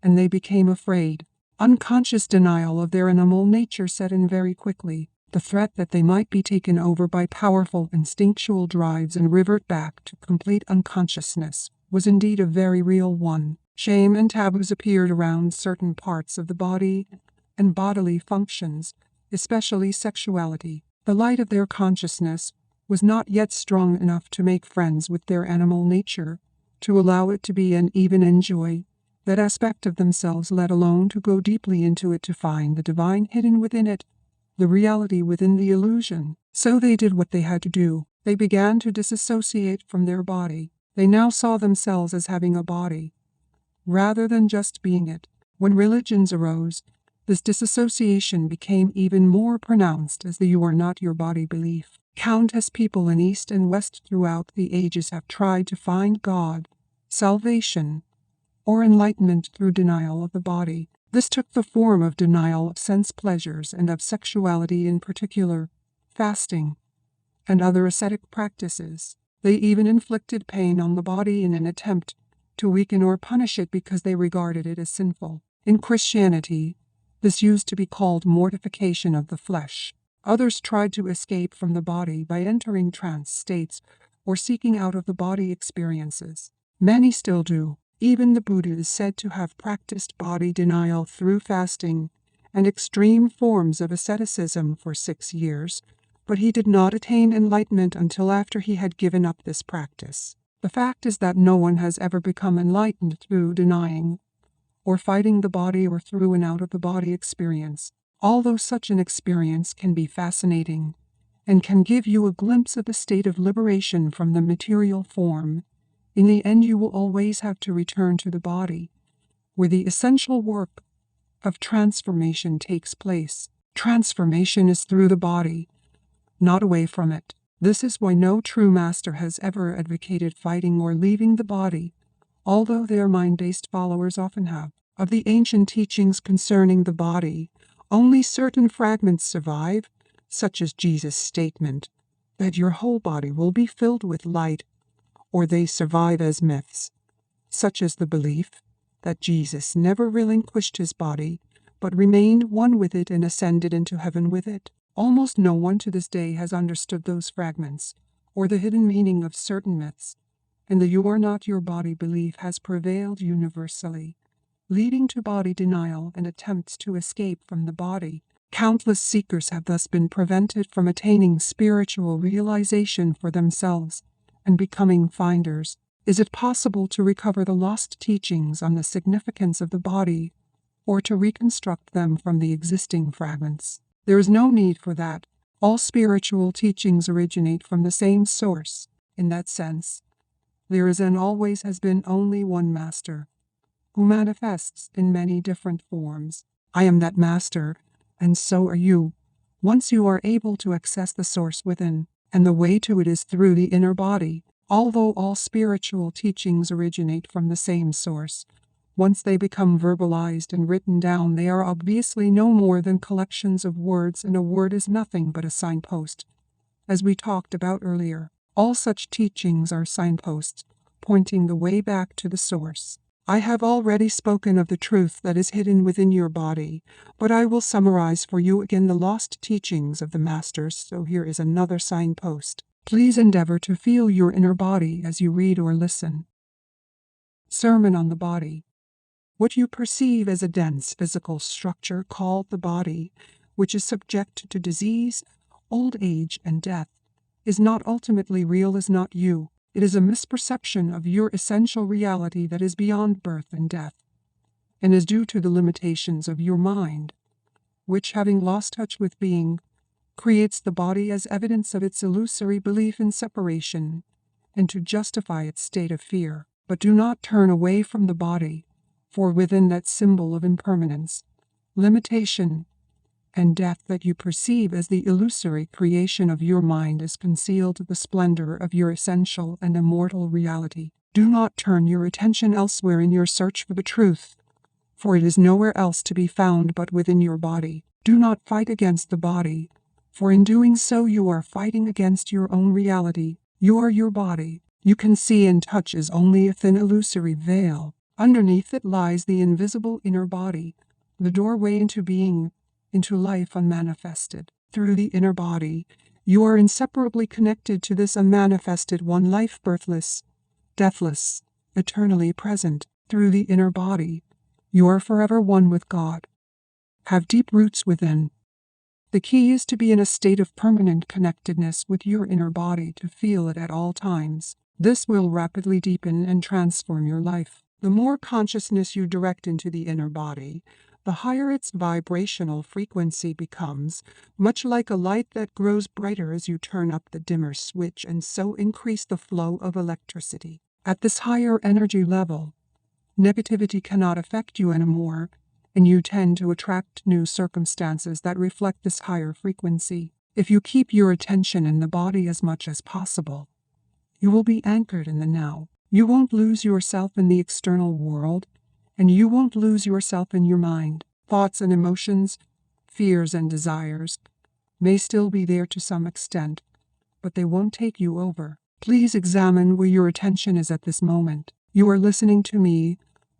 and they became afraid. Unconscious denial of their animal nature set in very quickly. The threat that they might be taken over by powerful instinctual drives and revert back to complete unconsciousness was indeed a very real one. Shame and taboos appeared around certain parts of the body and bodily functions, especially sexuality. The light of their consciousness was not yet strong enough to make friends with their animal nature, to allow it to be and even enjoy that aspect of themselves, let alone to go deeply into it to find the divine hidden within it, the reality within the illusion. So they did what they had to do. They began to disassociate from their body. They now saw themselves as having a body, rather than just being it. When religions arose, this disassociation became even more pronounced as the "you are not your body" belief. Countless people in East and West throughout the ages have tried to find God, salvation, or enlightenment through denial of the body. This took the form of denial of sense pleasures and of sexuality in particular, fasting, and other ascetic practices. They even inflicted pain on the body in an attempt to weaken or punish it because they regarded it as sinful. In Christianity, this used to be called mortification of the flesh. Others tried to escape from the body by entering trance states or seeking out of the body experiences. Many still do. Even the Buddha is said to have practiced body denial through fasting and extreme forms of asceticism for 6 years, but he did not attain enlightenment until after he had given up this practice. The fact is that no one has ever become enlightened through denying or fighting the body or through an out-of-the-body experience. Although such an experience can be fascinating and can give you a glimpse of the state of liberation from the material form, in the end you will always have to return to the body, where the essential work of transformation takes place. Transformation is through the body, not away from it. This is why no true master has ever advocated fighting or leaving the body, although their mind-based followers often have. Of the ancient teachings concerning the body, only certain fragments survive, such as Jesus' statement that your whole body will be filled with light, or they survive as myths, such as the belief that Jesus never relinquished his body, but remained one with it and ascended into heaven with it. Almost no one to this day has understood those fragments, or the hidden meaning of certain myths, and the "you are not your body" belief has prevailed universally, leading to body denial and attempts to escape from the body. Countless seekers have thus been prevented from attaining spiritual realization for themselves and becoming finders. Is it possible to recover the lost teachings on the significance of the body, or to reconstruct them from the existing fragments? There is no need for that. All spiritual teachings originate from the same source. In that sense, there is and always has been only one master, who manifests in many different forms. I am that master, and so are you, once you are able to access the source within, and the way to it is through the inner body. Although all spiritual teachings originate from the same source, Once they become verbalized and written down, they are obviously no more than collections of words, and a word is nothing but a signpost. As we talked about earlier, all such teachings are signposts, pointing the way back to the source. I have already spoken of the truth that is hidden within your body, but I will summarize for you again the lost teachings of the Masters, so here is another signpost. Please endeavor to feel your inner body as you read or listen. Sermon on the Body. What you perceive as a dense physical structure called the body, which is subject to disease, old age, and death, is not ultimately real, is not you. It is a misperception of your essential reality that is beyond birth and death, and is due to the limitations of your mind, which, having lost touch with being, creates the body as evidence of its illusory belief in separation, and to justify its state of fear. But do not turn away from the body, for within that symbol of impermanence, limitation, and death that you perceive as the illusory creation of your mind is concealed the splendor of your essential and immortal reality. Do not turn your attention elsewhere in your search for the truth, for it is nowhere else to be found but within your body. Do not fight against the body, for in doing so you are fighting against your own reality. You are your body. You can see and touch is only a thin illusory veil. Underneath it lies the invisible inner body, the doorway into being, into life unmanifested. Through the inner body, you are inseparably connected to this unmanifested one life, birthless, deathless, eternally present. Through the inner body, you are forever one with God. Have deep roots within. The key is to be in a state of permanent connectedness with your inner body, to feel it at all times. This will rapidly deepen and transform your life. The more consciousness you direct into the inner body, the higher its vibrational frequency becomes, much like a light that grows brighter as you turn up the dimmer switch and so increase the flow of electricity. At this higher energy level, negativity cannot affect you anymore, and you tend to attract new circumstances that reflect this higher frequency. If you keep your attention in the body as much as possible, you will be anchored in the now. You won't lose yourself in the external world, and you won't lose yourself in your mind. Thoughts and emotions, fears and desires may still be there to some extent, but they won't take you over. Please examine where your attention is at this moment. You are listening to me,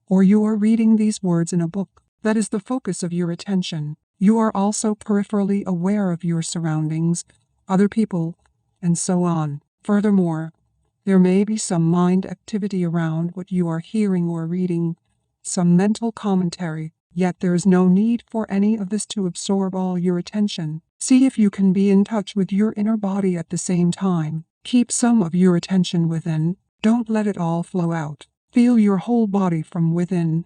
or you are reading these words in a book. That is the focus of your attention. You are also peripherally aware of your surroundings, other people, and so on. Furthermore, there may be some mind activity around what you are hearing or reading, some mental commentary, yet there is no need for any of this to absorb all your attention. See if you can be in touch with your inner body at the same time. Keep some of your attention within. Don't let it all flow out. Feel your whole body from within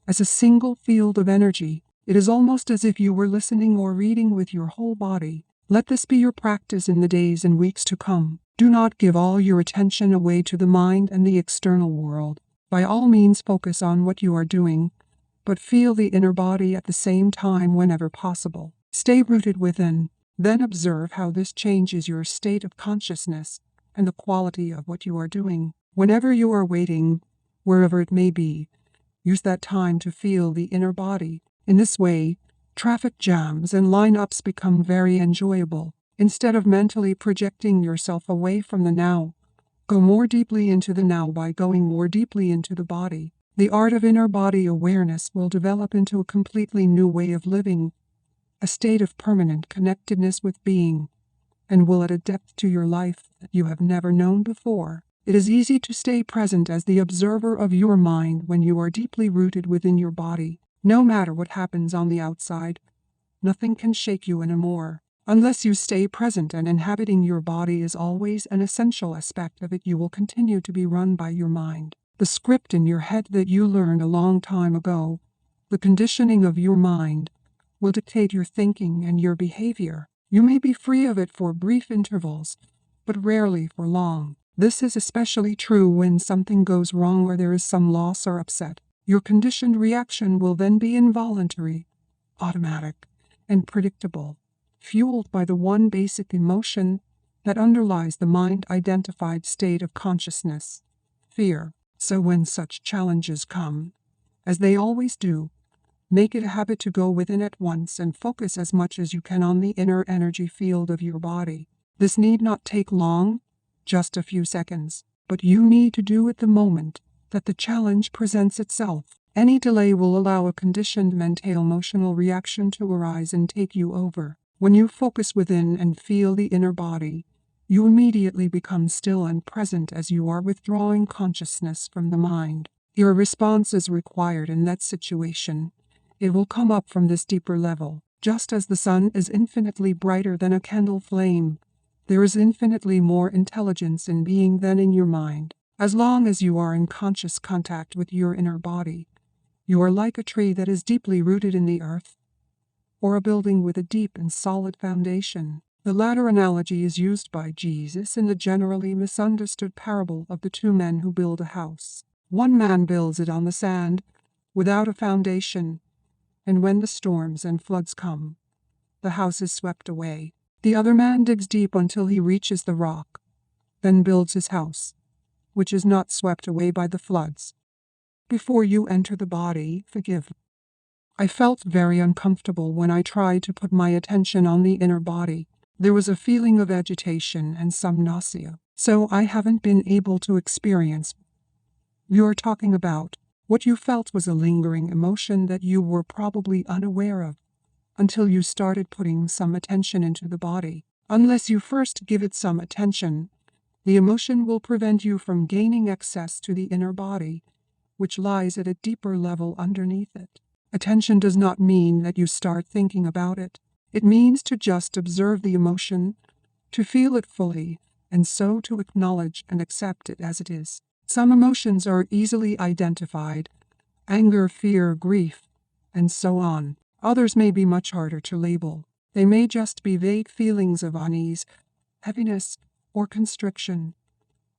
as a single field of energy. It is almost as if you were listening or reading with your whole body. Let this be your practice in the days and weeks to come. Do not give all your attention away to the mind and the external world. By all means focus on what you are doing, but feel the inner body at the same time whenever possible. Stay rooted within. Then observe how this changes your state of consciousness and the quality of what you are doing. Whenever you are waiting, wherever it may be, use that time to feel the inner body. In this way, traffic jams and lineups become very enjoyable. Instead of mentally projecting yourself away from the now, go more deeply into the now by going more deeply into the body. The art of inner body awareness will develop into a completely new way of living, a state of permanent connectedness with being, and will add a depth to your life that you have never known before. It is easy to stay present as the observer of your mind when you are deeply rooted within your body. No matter what happens on the outside, nothing can shake you anymore. Unless you stay present and inhabiting your body is always an essential aspect of it, you will continue to be run by your mind. The script in your head that you learned a long time ago, the conditioning of your mind, will dictate your thinking and your behavior. You may be free of it for brief intervals, but rarely for long. This is especially true when something goes wrong or there is some loss or upset. Your conditioned reaction will then be involuntary, automatic, and predictable, fueled by the one basic emotion that underlies the mind-identified state of consciousness, fear. So when such challenges come, as they always do. Make it a habit to go within at once and focus as much as you can on the inner energy field of your body. This need not take long, just a few seconds, but you need to do it the moment that the challenge presents itself. Any delay will allow a conditioned mental-emotional reaction to arise and take you over. When you focus within and feel the inner body, you immediately become still and present as you are withdrawing consciousness from the mind. Your response is required in that situation. It will come up from this deeper level. Just as the sun is infinitely brighter than a candle flame, there is infinitely more intelligence in being than in your mind. As long as you are in conscious contact with your inner body, you are like a tree that is deeply rooted in the earth, or a building with a deep and solid foundation. The latter analogy is used by Jesus in the generally misunderstood parable of the two men who build a house. One man builds it on the sand, without a foundation, and when the storms and floods come, the house is swept away. The other man digs deep until he reaches the rock, then builds his house, which is not swept away by the floods. Before you enter the body, forgive. I felt very uncomfortable when I tried to put my attention on the inner body. There was a feeling of agitation and some nausea. So I haven't been able to experience. You're talking about what you felt was a lingering emotion that you were probably unaware of until you started putting some attention into the body. Unless you first give it some attention, the emotion will prevent you from gaining access to the inner body, which lies at a deeper level underneath it. Attention does not mean that you start thinking about it. It means to just observe the emotion, to feel it fully, and so to acknowledge and accept it as it is. Some emotions are easily identified: anger, fear, grief, and so on. Others may be much harder to label. They may just be vague feelings of unease, heaviness, or constriction,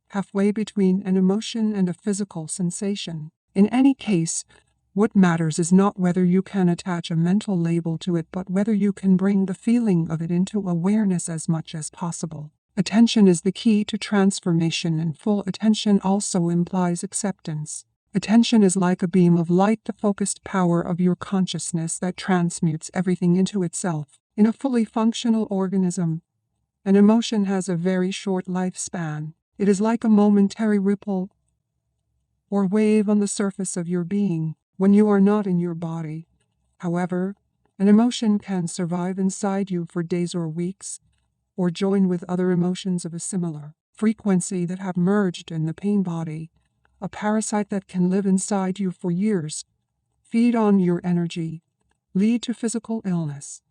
halfway between an emotion and a physical sensation. In any case, what matters is not whether you can attach a mental label to it, but whether you can bring the feeling of it into awareness as much as possible. Attention is the key to transformation, and full attention also implies acceptance. Attention is like a beam of light, the focused power of your consciousness that transmutes everything into itself. In a fully functional organism, an emotion has a very short lifespan. It is like a momentary ripple or wave on the surface of your being. When you are not in your body, however, an emotion can survive inside you for days or weeks, or join with other emotions of a similar frequency that have merged in the pain body, a parasite that can live inside you for years, feed on your energy, lead to physical illness,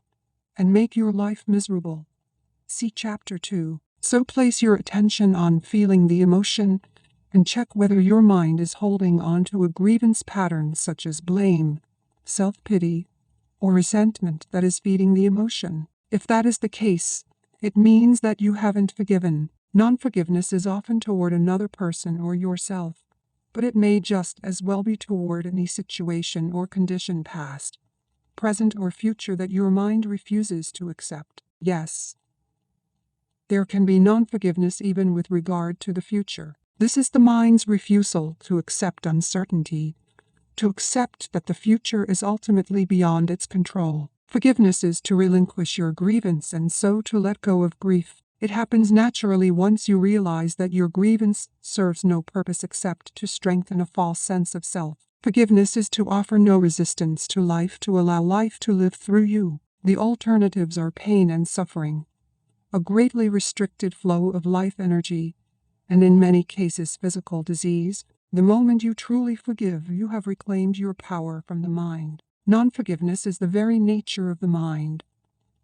and make your life miserable. See Chapter 2. So place your attention on feeling the emotion and check whether your mind is holding on to a grievance pattern such as blame, self-pity, or resentment that is feeding the emotion. If that is the case, it means that you haven't forgiven. Non-forgiveness is often toward another person or yourself, but it may just as well be toward any situation or condition, past, present, or future, that your mind refuses to accept. Yes, there can be non-forgiveness even with regard to the future. This is the mind's refusal to accept uncertainty, to accept that the future is ultimately beyond its control. Forgiveness is to relinquish your grievance and so to let go of grief. It happens naturally once you realize that your grievance serves no purpose except to strengthen a false sense of self. Forgiveness is to offer no resistance to life, to allow life to live through you. The alternatives are pain and suffering, a greatly restricted flow of life energy, and in many cases physical disease. The moment you truly forgive, you have reclaimed your power from the mind. Non-forgiveness is the very nature of the mind.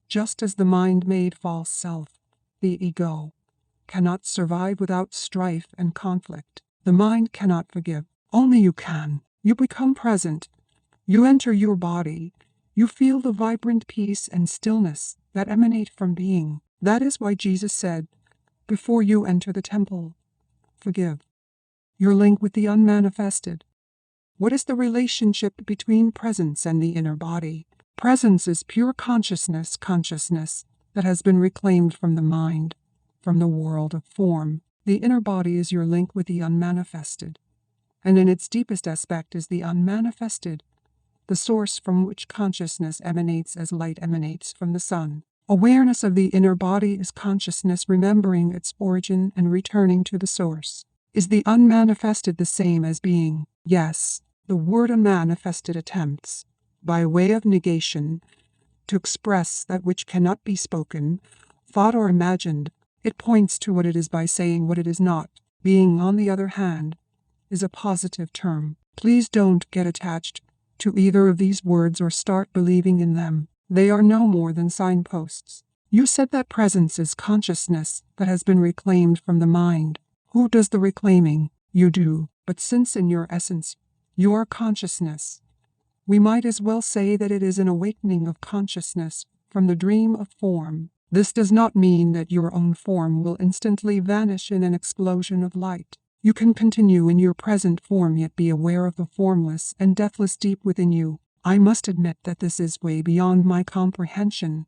Just as the mind-made false self, the ego, cannot survive without strife and conflict, the mind cannot forgive. Only you can. You become present. You enter your body. You feel the vibrant peace and stillness that emanate from being. That is why Jesus said, before you enter the temple, forgive. Your link with the unmanifested. What is the relationship between presence and the inner body? Presence is pure consciousness, consciousness that has been reclaimed from the mind, from the world of form. The inner body is your link with the unmanifested, and in its deepest aspect is the unmanifested, the source from which consciousness emanates as light emanates from the sun. Awareness of the inner body is consciousness remembering its origin and returning to the source. Is the unmanifested the same as being? Yes. The word unmanifested attempts, by way of negation, to express that which cannot be spoken, thought or imagined. It points to what it is by saying what it is not. Being, on the other hand, is a positive term. Please don't get attached to either of these words or start believing in them. They are no more than signposts. You said that presence is consciousness that has been reclaimed from the mind. Who does the reclaiming? You do. But since in your essence, you are consciousness, we might as well say that it is an awakening of consciousness from the dream of form. This does not mean that your own form will instantly vanish in an explosion of light. You can continue in your present form yet be aware of the formless and deathless deep within you. I must admit that this is way beyond my comprehension,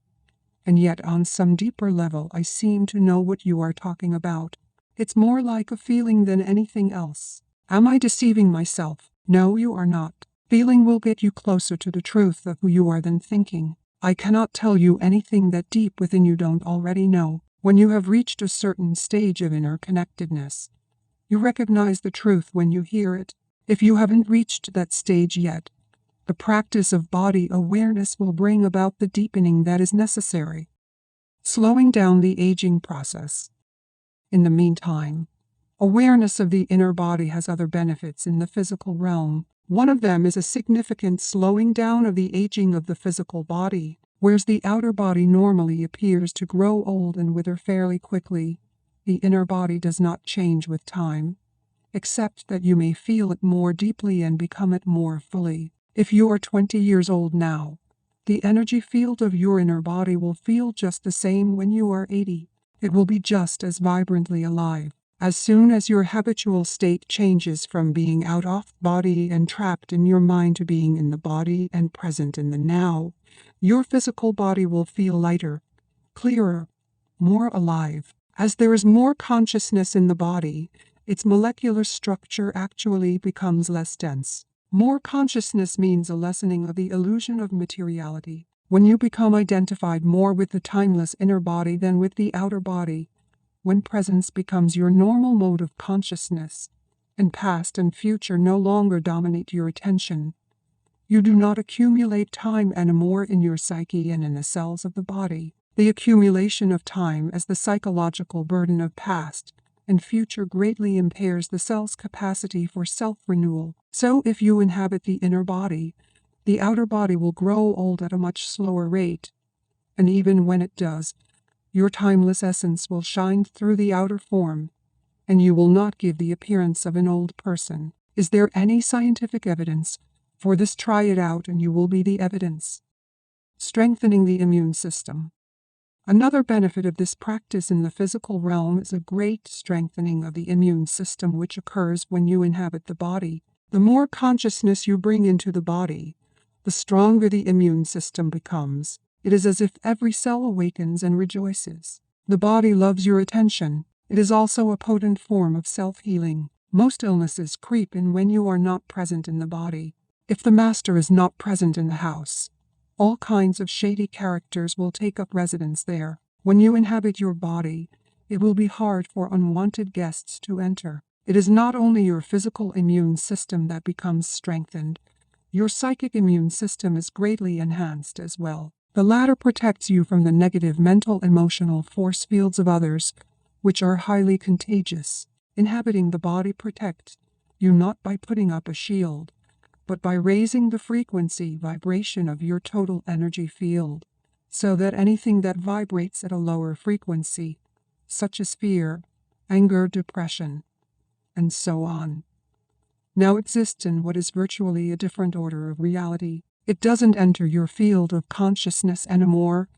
and yet on some deeper level I seem to know what you are talking about. It's more like a feeling than anything else. Am I deceiving myself? No, you are not. Feeling will get you closer to the truth of who you are than thinking. I cannot tell you anything that deep within you don't already know. When you have reached a certain stage of inner connectedness, you recognize the truth when you hear it. If you haven't reached that stage yet, the practice of body awareness will bring about the deepening that is necessary, slowing down the aging process. In the meantime, awareness of the inner body has other benefits in the physical realm. One of them is a significant slowing down of the aging of the physical body, whereas the outer body normally appears to grow old and wither fairly quickly. The inner body does not change with time, except that you may feel it more deeply and become it more fully. If you are 20 years old now, the energy field of your inner body will feel just the same when you are 80. It will be just as vibrantly alive. As soon as your habitual state changes from being out of body and trapped in your mind to being in the body and present in the now, your physical body will feel lighter, clearer, more alive. As there is more consciousness in the body, its molecular structure actually becomes less dense. More consciousness means a lessening of the illusion of materiality. When you become identified more with the timeless inner body than with the outer body, when presence becomes your normal mode of consciousness, and past and future no longer dominate your attention, you do not accumulate time anymore in your psyche and in the cells of the body. The accumulation of time as the psychological burden of past and future greatly impairs the cell's capacity for self-renewal. So if you inhabit the inner body, the outer body will grow old at a much slower rate, and even when it does, your timeless essence will shine through the outer form, and you will not give the appearance of an old person. Is there any scientific evidence for this? Try it out and you will be the evidence. Strengthening the immune system. Another benefit of this practice in the physical realm is a great strengthening of the immune system which occurs when you inhabit the body. The more consciousness you bring into the body, the stronger the immune system becomes. It is as if every cell awakens and rejoices. The body loves your attention. It is also a potent form of self-healing. Most illnesses creep in when you are not present in the body. If the master is not present in the house, all kinds of shady characters will take up residence there. When you inhabit your body, it will be hard for unwanted guests to enter. It is not only your physical immune system that becomes strengthened, your psychic immune system is greatly enhanced as well. The latter protects you from the negative mental emotional force fields of others, which are highly contagious. Inhabiting the body protects you not by putting up a shield, but by raising the frequency vibration of your total energy field, so that anything that vibrates at a lower frequency, such as fear, anger, depression, and so on, now exists in what is virtually a different order of reality. It doesn't enter your field of consciousness anymore,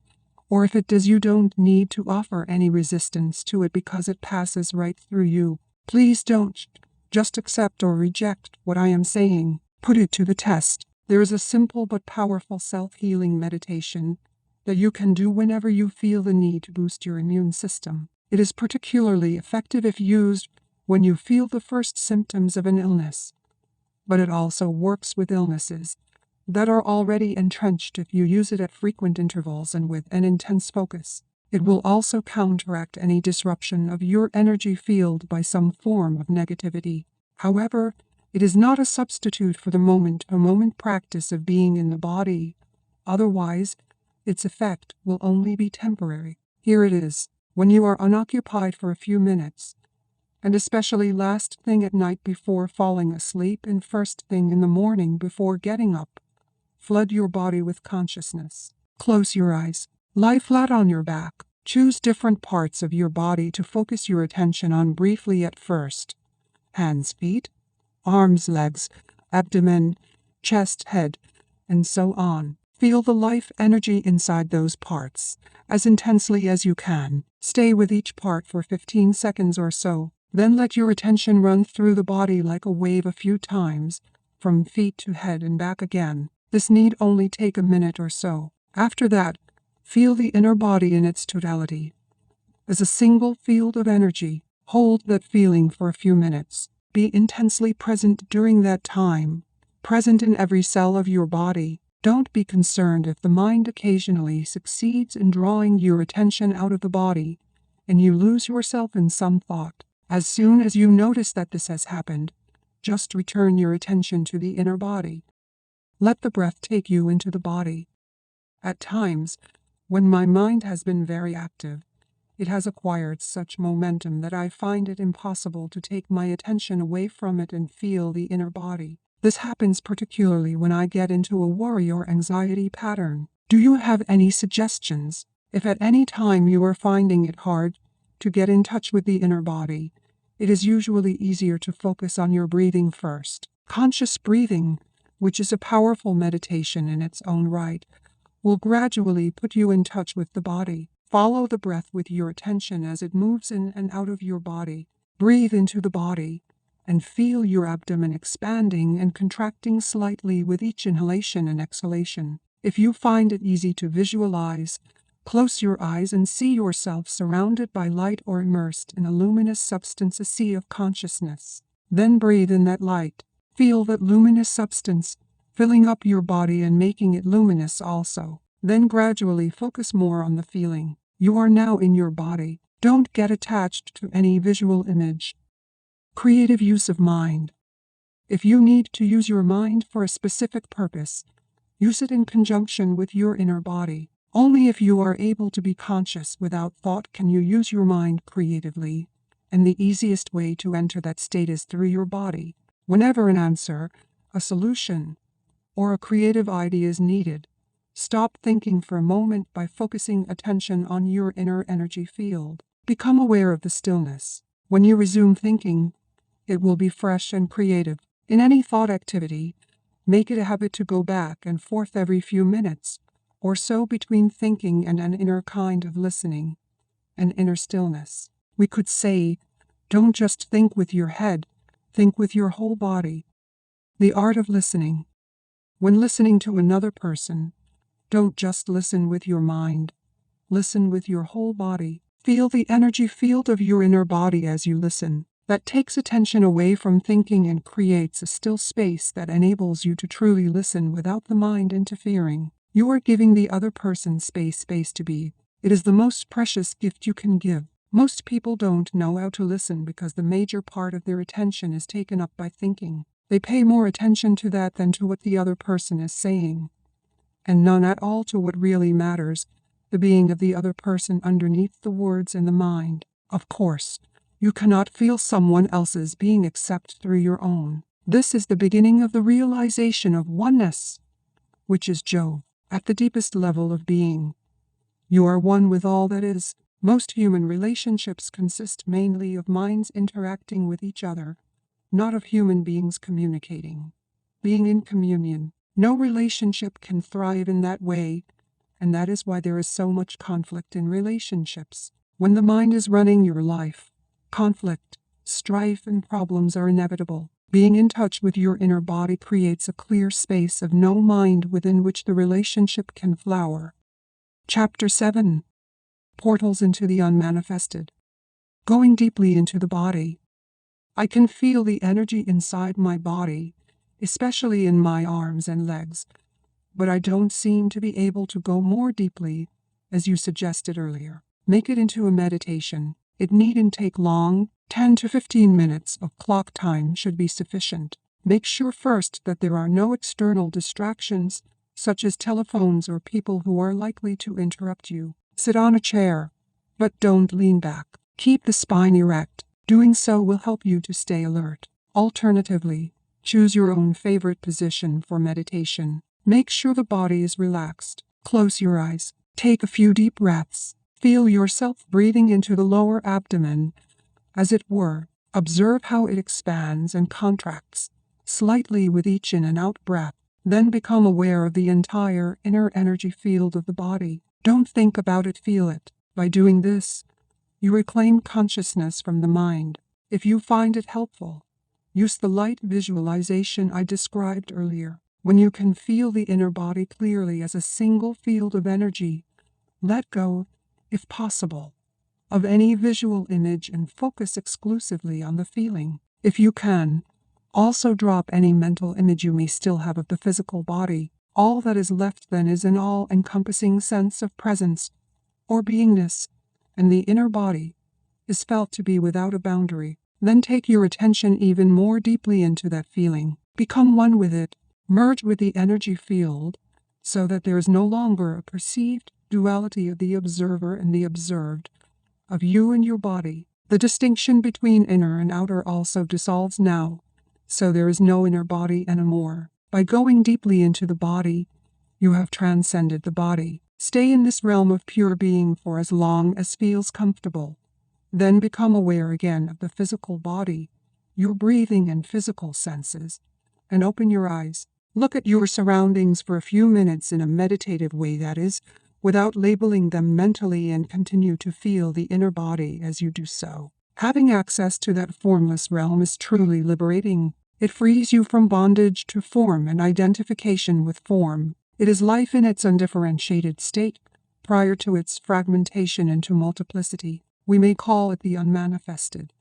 or if it does, you don't need to offer any resistance to it because it passes right through you. Please don't just accept or reject what I am saying. Put it to the test. There is a simple but powerful self-healing meditation that you can do whenever you feel the need to boost your immune system. It is particularly effective if used when you feel the first symptoms of an illness, but it also works with illnesses that are already entrenched if you use it at frequent intervals and with an intense focus. It will also counteract any disruption of your energy field by some form of negativity. However, it is not a substitute for the moment-to-moment practice of being in the body. Otherwise, its effect will only be temporary. Here it is. When you are unoccupied for a few minutes, and especially last thing at night before falling asleep and first thing in the morning before getting up, flood your body with consciousness. Close your eyes. Lie flat on your back. Choose different parts of your body to focus your attention on briefly at first. Hands, feet, arms, legs, abdomen, chest, head, and so on. Feel the life energy inside those parts, as intensely as you can. Stay with each part for 15 seconds or so. Then let your attention run through the body like a wave a few times, from feet to head and back again. This need only take a minute or so. After that, feel the inner body in its totality. As a single field of energy, hold that feeling for a few minutes. Be intensely present during that time, present in every cell of your body. Don't be concerned if the mind occasionally succeeds in drawing your attention out of the body, and you lose yourself in some thought. As soon as you notice that this has happened, just return your attention to the inner body. Let the breath take you into the body. At times, when my mind has been very active, it has acquired such momentum that I find it impossible to take my attention away from it and feel the inner body. This happens particularly when I get into a worry or anxiety pattern. Do you have any suggestions? If at any time you are finding it hard to get in touch with the inner body, it is usually easier to focus on your breathing first. Conscious breathing, which is a powerful meditation in its own right, will gradually put you in touch with the body. Follow the breath with your attention as it moves in and out of your body. Breathe into the body and feel your abdomen expanding and contracting slightly with each inhalation and exhalation. If you find it easy to visualize, close your eyes and see yourself surrounded by light or immersed in a luminous substance, a sea of consciousness. Then breathe in that light. Feel that luminous substance filling up your body and making it luminous also. Then gradually focus more on the feeling. You are now in your body. Don't get attached to any visual image. Creative use of mind. If you need to use your mind for a specific purpose, use it in conjunction with your inner body. Only if you are able to be conscious without thought can you use your mind creatively, and the easiest way to enter that state is through your body. Whenever an answer, a solution, or a creative idea is needed, stop thinking for a moment by focusing attention on your inner energy field. Become aware of the stillness. When you resume thinking, it will be fresh and creative. In any thought activity, make it a habit to go back and forth every few minutes or so between thinking and an inner kind of listening, an inner stillness. We could say, don't just think with your head, think with your whole body. The art of listening. When listening to another person, don't just listen with your mind. Listen with your whole body. Feel the energy field of your inner body as you listen. That takes attention away from thinking and creates a still space that enables you to truly listen without the mind interfering. You are giving the other person space to be. It is the most precious gift you can give. Most people don't know how to listen because the major part of their attention is taken up by thinking. They pay more attention to that than to what the other person is saying, and none at all to what really matters, the being of the other person underneath the words in the mind. Of course, you cannot feel someone else's being except through your own. This is the beginning of the realization of oneness, which is Jove, at the deepest level of being. You are one with all that is. Most human relationships consist mainly of minds interacting with each other, not of human beings communicating. Being in communion, no relationship can thrive in that way, and that is why there is so much conflict in relationships. When the mind is running your life, conflict, strife, and problems are inevitable. Being in touch with your inner body creates a clear space of no mind within which the relationship can flower. Chapter 7. Portals into the unmanifested. Going deeply into the body. I can feel the energy inside my body, especially in my arms and legs, but I don't seem to be able to go more deeply, as you suggested earlier. Make it into a meditation. It needn't take long. 10 to 15 minutes of clock time should be sufficient. Make sure first that there are no external distractions, such as telephones or people who are likely to interrupt you. Sit on a chair, but don't lean back. Keep the spine erect. Doing so will help you to stay alert. Alternatively, choose your own favorite position for meditation. Make sure the body is relaxed. Close your eyes. Take a few deep breaths. Feel yourself breathing into the lower abdomen, as it were. Observe how it expands and contracts slightly with each in and out breath. Then become aware of the entire inner energy field of the body. Don't think about it, feel it. By doing this, you reclaim consciousness from the mind. If you find it helpful, use the light visualization I described earlier. When you can feel the inner body clearly as a single field of energy, let go, if possible, of any visual image and focus exclusively on the feeling. If you can, also drop any mental image you may still have of the physical body. All that is left then is an all-encompassing sense of presence or beingness, and the inner body is felt to be without a boundary. Then take your attention even more deeply into that feeling. Become one with it. Merge with the energy field so that there is no longer a perceived duality of the observer and the observed, of you and your body. The distinction between inner and outer also dissolves now, so there is no inner body anymore. By going deeply into the body, you have transcended the body. Stay in this realm of pure being for as long as feels comfortable. Then become aware again of the physical body, your breathing and physical senses, and open your eyes. Look at your surroundings for a few minutes in a meditative way, that is, without labeling them mentally, and continue to feel the inner body as you do so. Having access to that formless realm is truly liberating. It frees you from bondage to form and identification with form. It is life in its undifferentiated state, prior to its fragmentation into multiplicity. We may call it the unmanifested,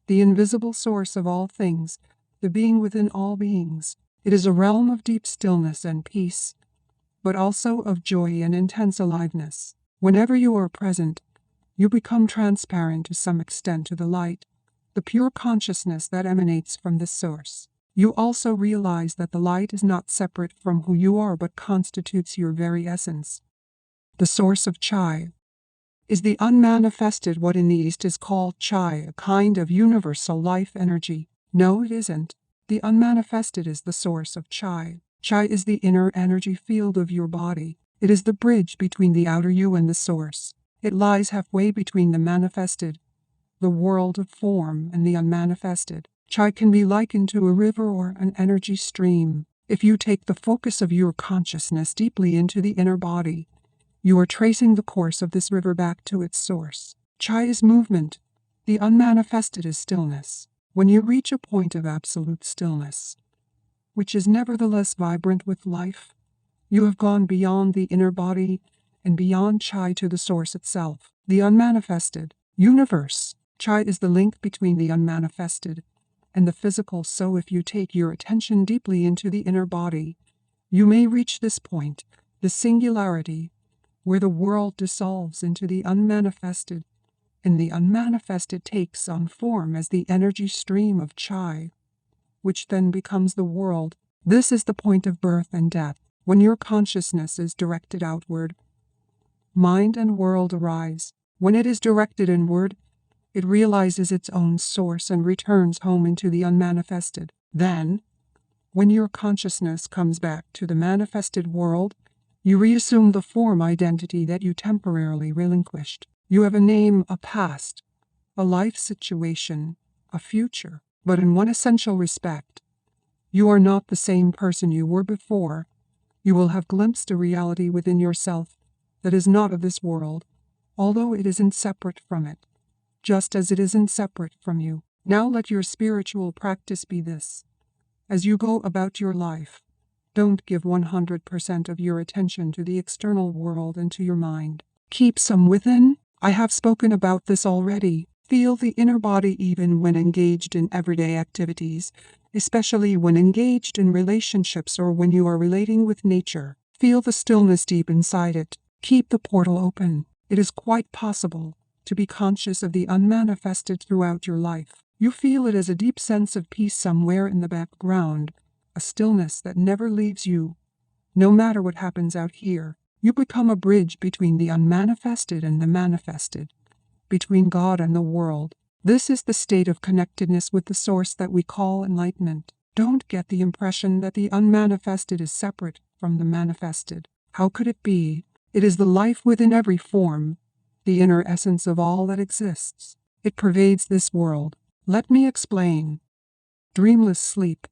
the invisible source of all things, the being within all beings. It is a realm of deep stillness and peace, but also of joy and intense aliveness. Whenever you are present, you become transparent to some extent to the light, the pure consciousness that emanates from this source. You also realize that the light is not separate from who you are but constitutes your very essence. The source of Chai is the unmanifested, what in the East is called Chai, a kind of universal life energy. No, it isn't. The unmanifested is the source of Chai. Chai is the inner energy field of your body. It is the bridge between the outer you and the source. It lies halfway between the manifested, the world of form, and the unmanifested. Chai can be likened to a river or an energy stream. If you take the focus of your consciousness deeply into the inner body, you are tracing the course of this river back to its source. Chai is movement. The unmanifested is stillness. When you reach a point of absolute stillness, which is nevertheless vibrant with life, you have gone beyond the inner body and beyond Chai to the source itself, the unmanifested universe. Chai is the link between the unmanifested and the physical, so if you take your attention deeply into the inner body, you may reach this point, the singularity, where the world dissolves into the unmanifested, and the unmanifested takes on form as the energy stream of Chai, which then becomes the world. This is the point of birth and death. When your consciousness is directed outward, mind and world arise. When it is directed inward, it realizes its own source and returns home into the unmanifested. Then, when your consciousness comes back to the manifested world, you reassume the form identity that you temporarily relinquished. You have a name, a past, a life situation, a future, but in one essential respect, you are not the same person you were before. You will have glimpsed a reality within yourself that is not of this world, although it isn't separate from it, just as it isn't separate from you. Now let your spiritual practice be this. As you go about your life, don't give 100% of your attention to the external world and to your mind. Keep some within. I have spoken about this already. Feel the inner body even when engaged in everyday activities, especially when engaged in relationships or when you are relating with nature. Feel the stillness deep inside it. Keep the portal open. It is quite possible to be conscious of the unmanifested throughout your life. You feel it as a deep sense of peace somewhere in the background, a stillness that never leaves you. No matter what happens out here, you become a bridge between the unmanifested and the manifested, between God and the world. This is the state of connectedness with the source that we call enlightenment. Don't get the impression that the unmanifested is separate from the manifested. How could it be? It is the life within every form, the inner essence of all that exists. It pervades this world. Let me explain. Dreamless sleep.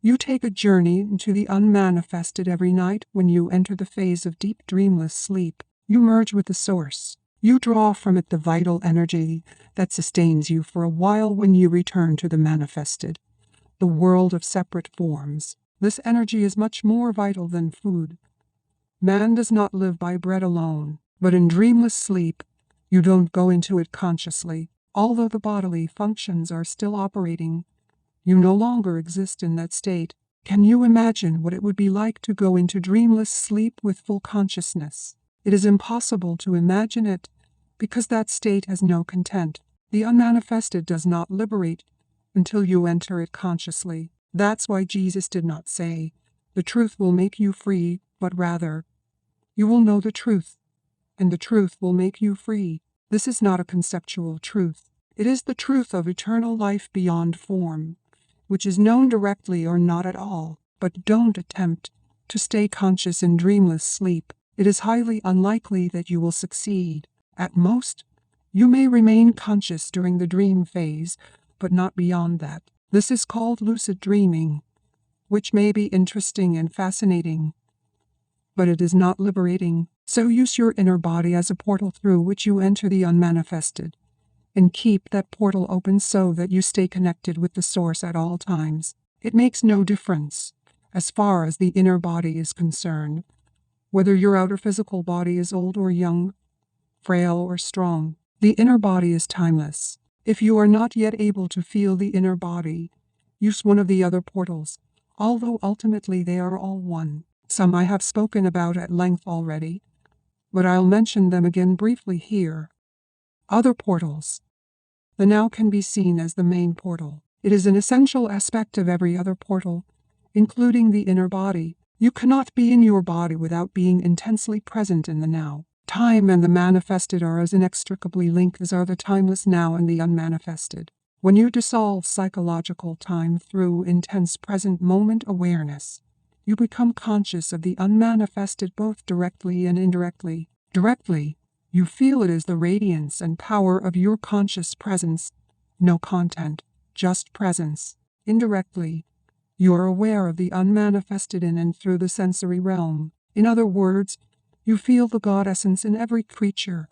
You take a journey into the unmanifested every night when you enter the phase of deep dreamless sleep. You merge with the source. You draw from it the vital energy that sustains you for a while when you return to the manifested, the world of separate forms. This energy is much more vital than food. Man does not live by bread alone, but in dreamless sleep, you don't go into it consciously. Although the bodily functions are still operating, you no longer exist in that state. Can you imagine what it would be like to go into dreamless sleep with full consciousness? It is impossible to imagine it, because that state has no content. The unmanifested does not liberate until you enter it consciously. That's why Jesus did not say, "The truth will make you free," but rather, "You will know the truth, and the truth will make you free." This is not a conceptual truth. It is the truth of eternal life beyond form, which is known directly or not at all. But don't attempt to stay conscious in dreamless sleep. It is highly unlikely that you will succeed. At most, you may remain conscious during the dream phase, but not beyond that. This is called lucid dreaming, which may be interesting and fascinating, but it is not liberating. So use your inner body as a portal through which you enter the unmanifested, and keep that portal open so that you stay connected with the source at all times. It makes no difference, as far as the inner body is concerned, whether your outer physical body is old or young, frail or strong. The inner body is timeless. If you are not yet able to feel the inner body, use one of the other portals, although ultimately they are all one. Some I have spoken about at length already, but I'll mention them again briefly here. Other portals. The now can be seen as the main portal. It is an essential aspect of every other portal, including the inner body. You cannot be in your body without being intensely present in the now. Time and the manifested are as inextricably linked as are the timeless now and the unmanifested. When you dissolve psychological time through intense present moment awareness, you become conscious of the unmanifested both directly and indirectly. Directly, you feel it as the radiance and power of your conscious presence, no content, just presence. Indirectly, you are aware of the unmanifested in and through the sensory realm. In other words, you feel the God essence in every creature,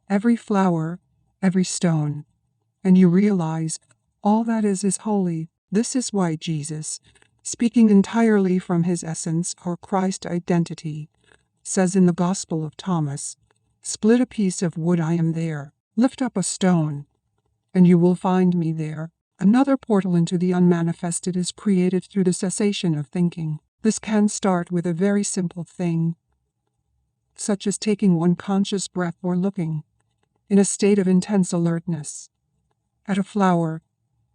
every flower, every stone, and you realize all that is holy. This is why Jesus, speaking entirely from his essence or Christ identity, says in the Gospel of Thomas, "Split a piece of wood, I am there. Lift up a stone, and you will find me there." Another portal into the unmanifested is created through the cessation of thinking. This can start with a very simple thing, such as taking one conscious breath or looking, in a state of intense alertness, at a flower,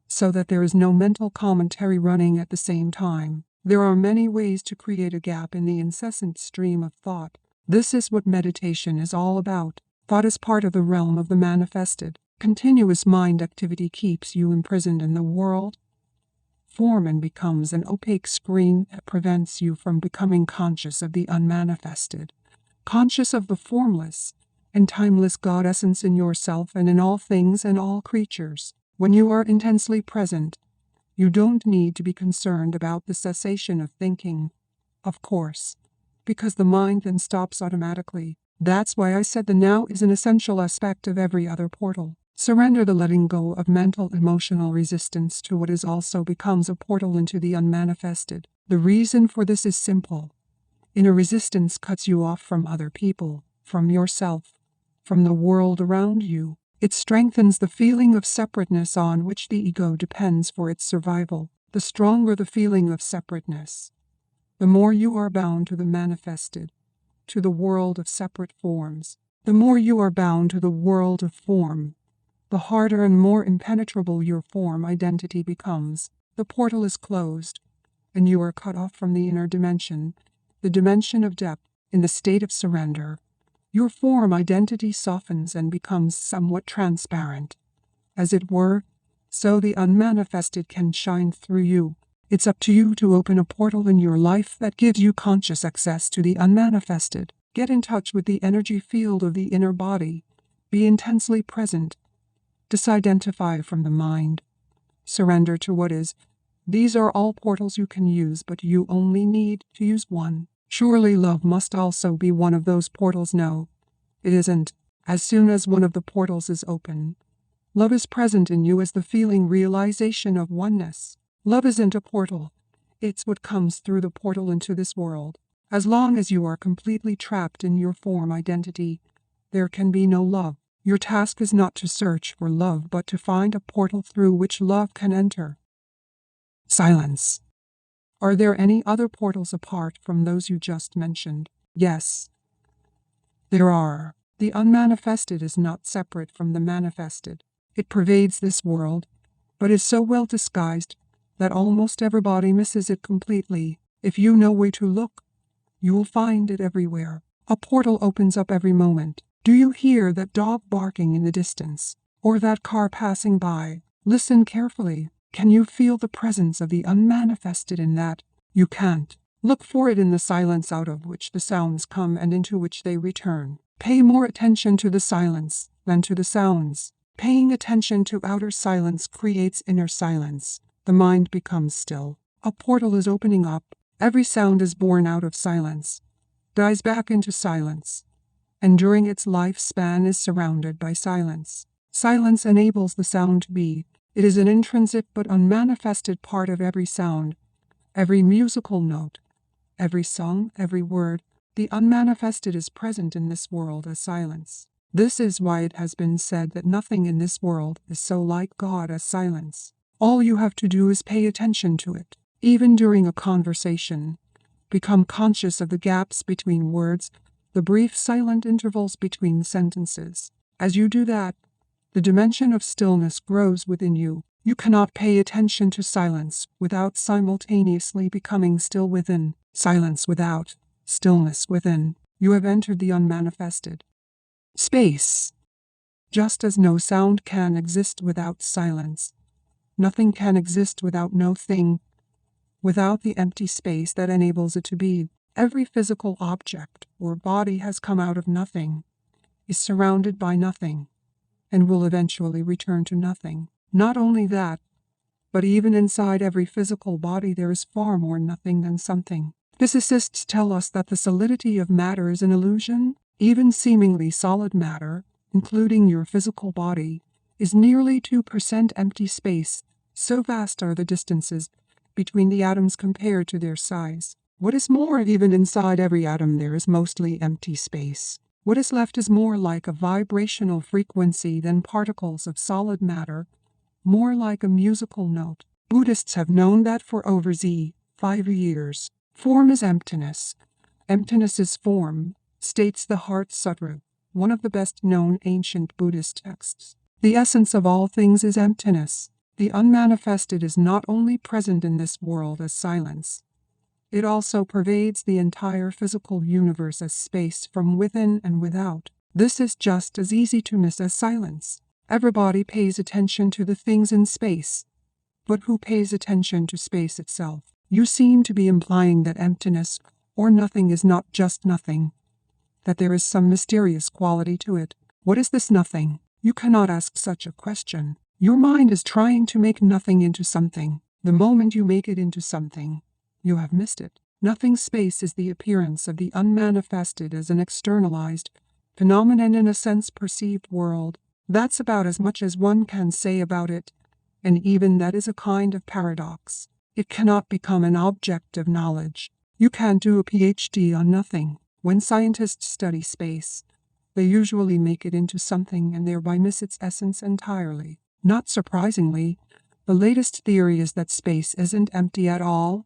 so that there is no mental commentary running at the same time. There are many ways to create a gap in the incessant stream of thought. This is what meditation is all about. Thought is part of the realm of the manifested. Continuous mind activity keeps you imprisoned in the world form and becomes an opaque screen that prevents you from becoming conscious of the unmanifested, conscious of the formless and timeless God essence in yourself and in all things and all creatures. When you are intensely present, you don't need to be concerned about the cessation of thinking, of course, because the mind then stops automatically. That's why I said the now is an essential aspect of every other portal. Surrender the letting go of mental emotional resistance to what is also becomes a portal into the unmanifested. The reason for this is simple. Inner resistance cuts you off from other people, from yourself, from the world around you. It strengthens the feeling of separateness on which the ego depends for its survival. the stronger the feeling of separateness. The more you are bound to the manifested, to the world of separate forms, the more you are bound to the world of form, the harder and more impenetrable your form identity becomes. The portal is closed, and you are cut off from the inner dimension, the dimension of depth. In the state of surrender, your form identity softens and becomes somewhat transparent. As it were, so the unmanifested can shine through you. It's up to you to open a portal in your life that gives you conscious access to the unmanifested. Get in touch with the energy field of the inner body. Be intensely present. Disidentify from the mind. Surrender to what is. These are all portals you can use, but you only need to use one. Surely love must also be one of those portals. No, it isn't. As soon as one of the portals is open, love is present in you as the feeling realization of oneness. Love isn't a portal. It's what comes through the portal into this world. As long as you are completely trapped in your form identity, there can be no love. Your task is not to search for love, but to find a portal through which love can enter. Silence. Are there any other portals apart from those you just mentioned? Yes, there are. The unmanifested is not separate from the manifested. It pervades this world, but is so well disguised that almost everybody misses it completely. If you know where to look, you will find it everywhere. A portal opens up every moment. Do you hear that dog barking in the distance, or that car passing by? Listen carefully. Can you feel the presence of the unmanifested in that? You can't. Look for it in the silence out of which the sounds come and into which they return. Pay more attention to the silence than to the sounds. Paying attention to outer silence creates inner silence. The mind becomes still. A portal is opening up. Every sound is born out of silence, dies back into silence, and during its lifespan is surrounded by silence. Silence enables the sound to be. It is an intrinsic but unmanifested part of every sound, every musical note, every song, every word. The unmanifested is present in this world as silence. This is why it has been said that nothing in this world is so like God as silence. All you have to do is pay attention to it. Even during a conversation, become conscious of the gaps between words, the brief silent intervals between sentences. As you do that, the dimension of stillness grows within you. You cannot pay attention to silence without simultaneously becoming still within. Silence without, stillness within. You have entered the unmanifested. Space. Just as no sound can exist without silence, nothing can exist without no thing, without the empty space that enables it to be. Every physical object or body has come out of nothing, is surrounded by nothing, and will eventually return to nothing. Not only that, but even inside every physical body there is far more nothing than something. Physicists tell us that the solidity of matter is an illusion. Even seemingly solid matter, including your physical body, is nearly 2% empty space. So vast are the distances between the atoms compared to their size. What is more, even inside every atom there is mostly empty space. What is left is more like a vibrational frequency than particles of solid matter, more like a musical note. Buddhists have known that for over 5 years. Form is emptiness. Emptiness is form, states the Heart Sutra, one of the best-known ancient Buddhist texts. The essence of all things is emptiness. The unmanifested is not only present in this world as silence, it also pervades the entire physical universe as space from within and without. This is just as easy to miss as silence. Everybody pays attention to the things in space, but who pays attention to space itself? You seem to be implying that emptiness or nothing is not just nothing, that there is some mysterious quality to it. What is this nothing? You cannot ask such a question. Your mind is trying to make nothing into something. The moment you make it into something, you have missed it. Nothing space is the appearance of the unmanifested as an externalized phenomenon in a sense-perceived world. That's about as much as one can say about it, and even that is a kind of paradox. It cannot become an object of knowledge. You can't do a PhD on nothing. When scientists study space, they usually make it into something and thereby miss its essence entirely. Not surprisingly, The latest theory is that space isn't empty at all,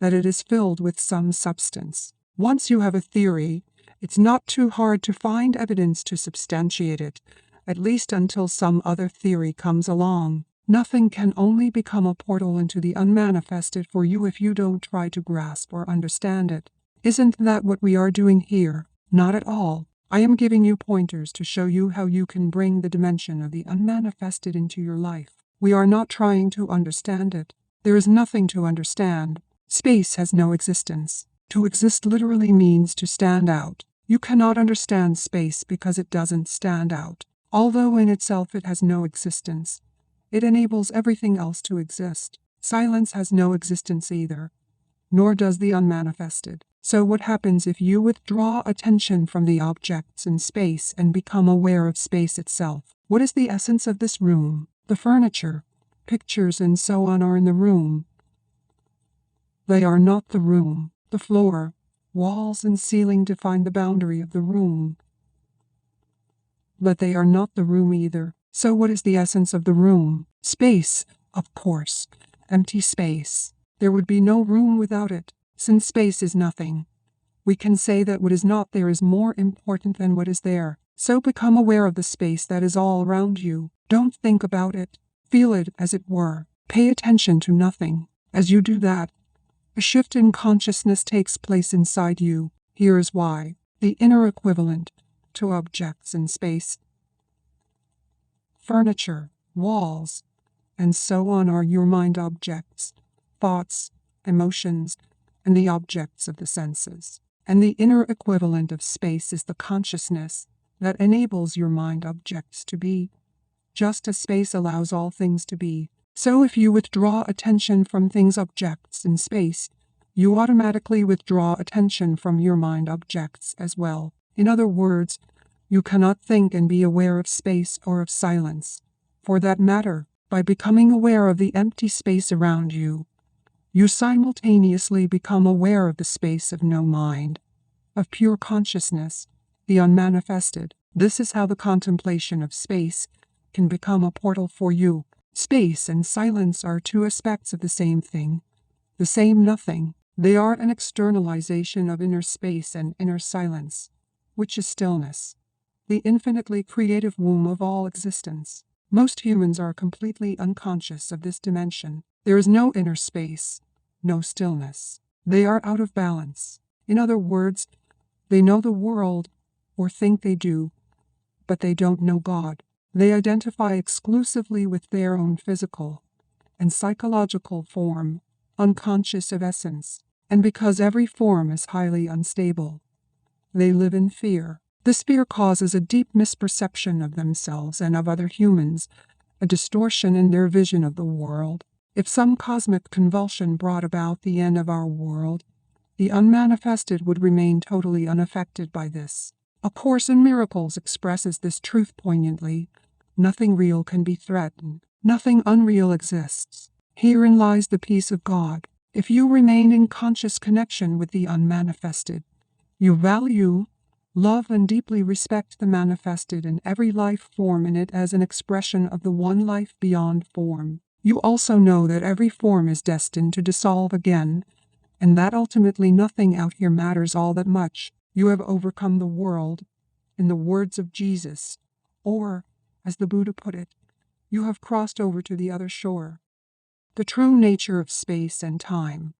that it is filled with some substance. Once you have a theory, it's not too hard to find evidence to substantiate it, at least until some other theory comes along. Nothing can only become a portal into the unmanifested for you if you don't try to grasp or understand it. Isn't that what we are doing here? Not at all. I am giving you pointers to show you how you can bring the dimension of the unmanifested into your life. We are not trying to understand it. There is nothing to understand. Space has no existence. To exist literally means to stand out. You cannot understand space because it doesn't stand out. Although in itself it has no existence, it enables everything else to exist. Silence has no existence either, nor does the unmanifested. So what happens if you withdraw attention from the objects in space and become aware of space itself? What is the essence of this room? The furniture, pictures, and so on are in the room. They are not the room. The floor, walls, and ceiling define the boundary of the room, but they are not the room either. So what is the essence of the room? Space, of course. Empty space. There would be no room without it. Since space is nothing, we can say that what is not there is more important than what is there. So become aware of the space that is all around you. Don't think about it. Feel it as it were. Pay attention to nothing. As you do that, a shift in consciousness takes place inside you. Here is why. The inner equivalent to objects in space, furniture, walls, and so on are your mind objects, thoughts, emotions, and the objects of the senses. And the inner equivalent of space is the consciousness that enables your mind objects to be, just as space allows all things to be. So if you withdraw attention from things objects in space, you automatically withdraw attention from your mind objects as well. In other words, you cannot think and be aware of space or of silence. For that matter, by becoming aware of the empty space around you, you simultaneously become aware of the space of no mind, of pure consciousness, the unmanifested. This is how the contemplation of space can become a portal for you. Space and silence are two aspects of the same thing, the same nothing. They are an externalization of inner space and inner silence, which is stillness, the infinitely creative womb of all existence. Most humans are completely unconscious of this dimension. There is no inner space, no stillness. They are out of balance. In other words, they know the world, or think they do, but they don't know God. They identify exclusively with their own physical and psychological form, unconscious of essence. And because every form is highly unstable, they live in fear. This fear causes a deep misperception of themselves and of other humans, a distortion in their vision of the world. If some cosmic convulsion brought about the end of our world, the unmanifested would remain totally unaffected by this. A Course in Miracles expresses this truth poignantly. Nothing real can be threatened. Nothing unreal exists. Herein lies the peace of God. If you remain in conscious connection with the unmanifested, you value, love, and deeply respect the manifested and every life form in it as an expression of the one life beyond form. You also know that every form is destined to dissolve again, and that ultimately nothing out here matters all that much. You have overcome the world, in the words of Jesus, or, as the Buddha put it, you have crossed over to the other shore. The true nature of space and time.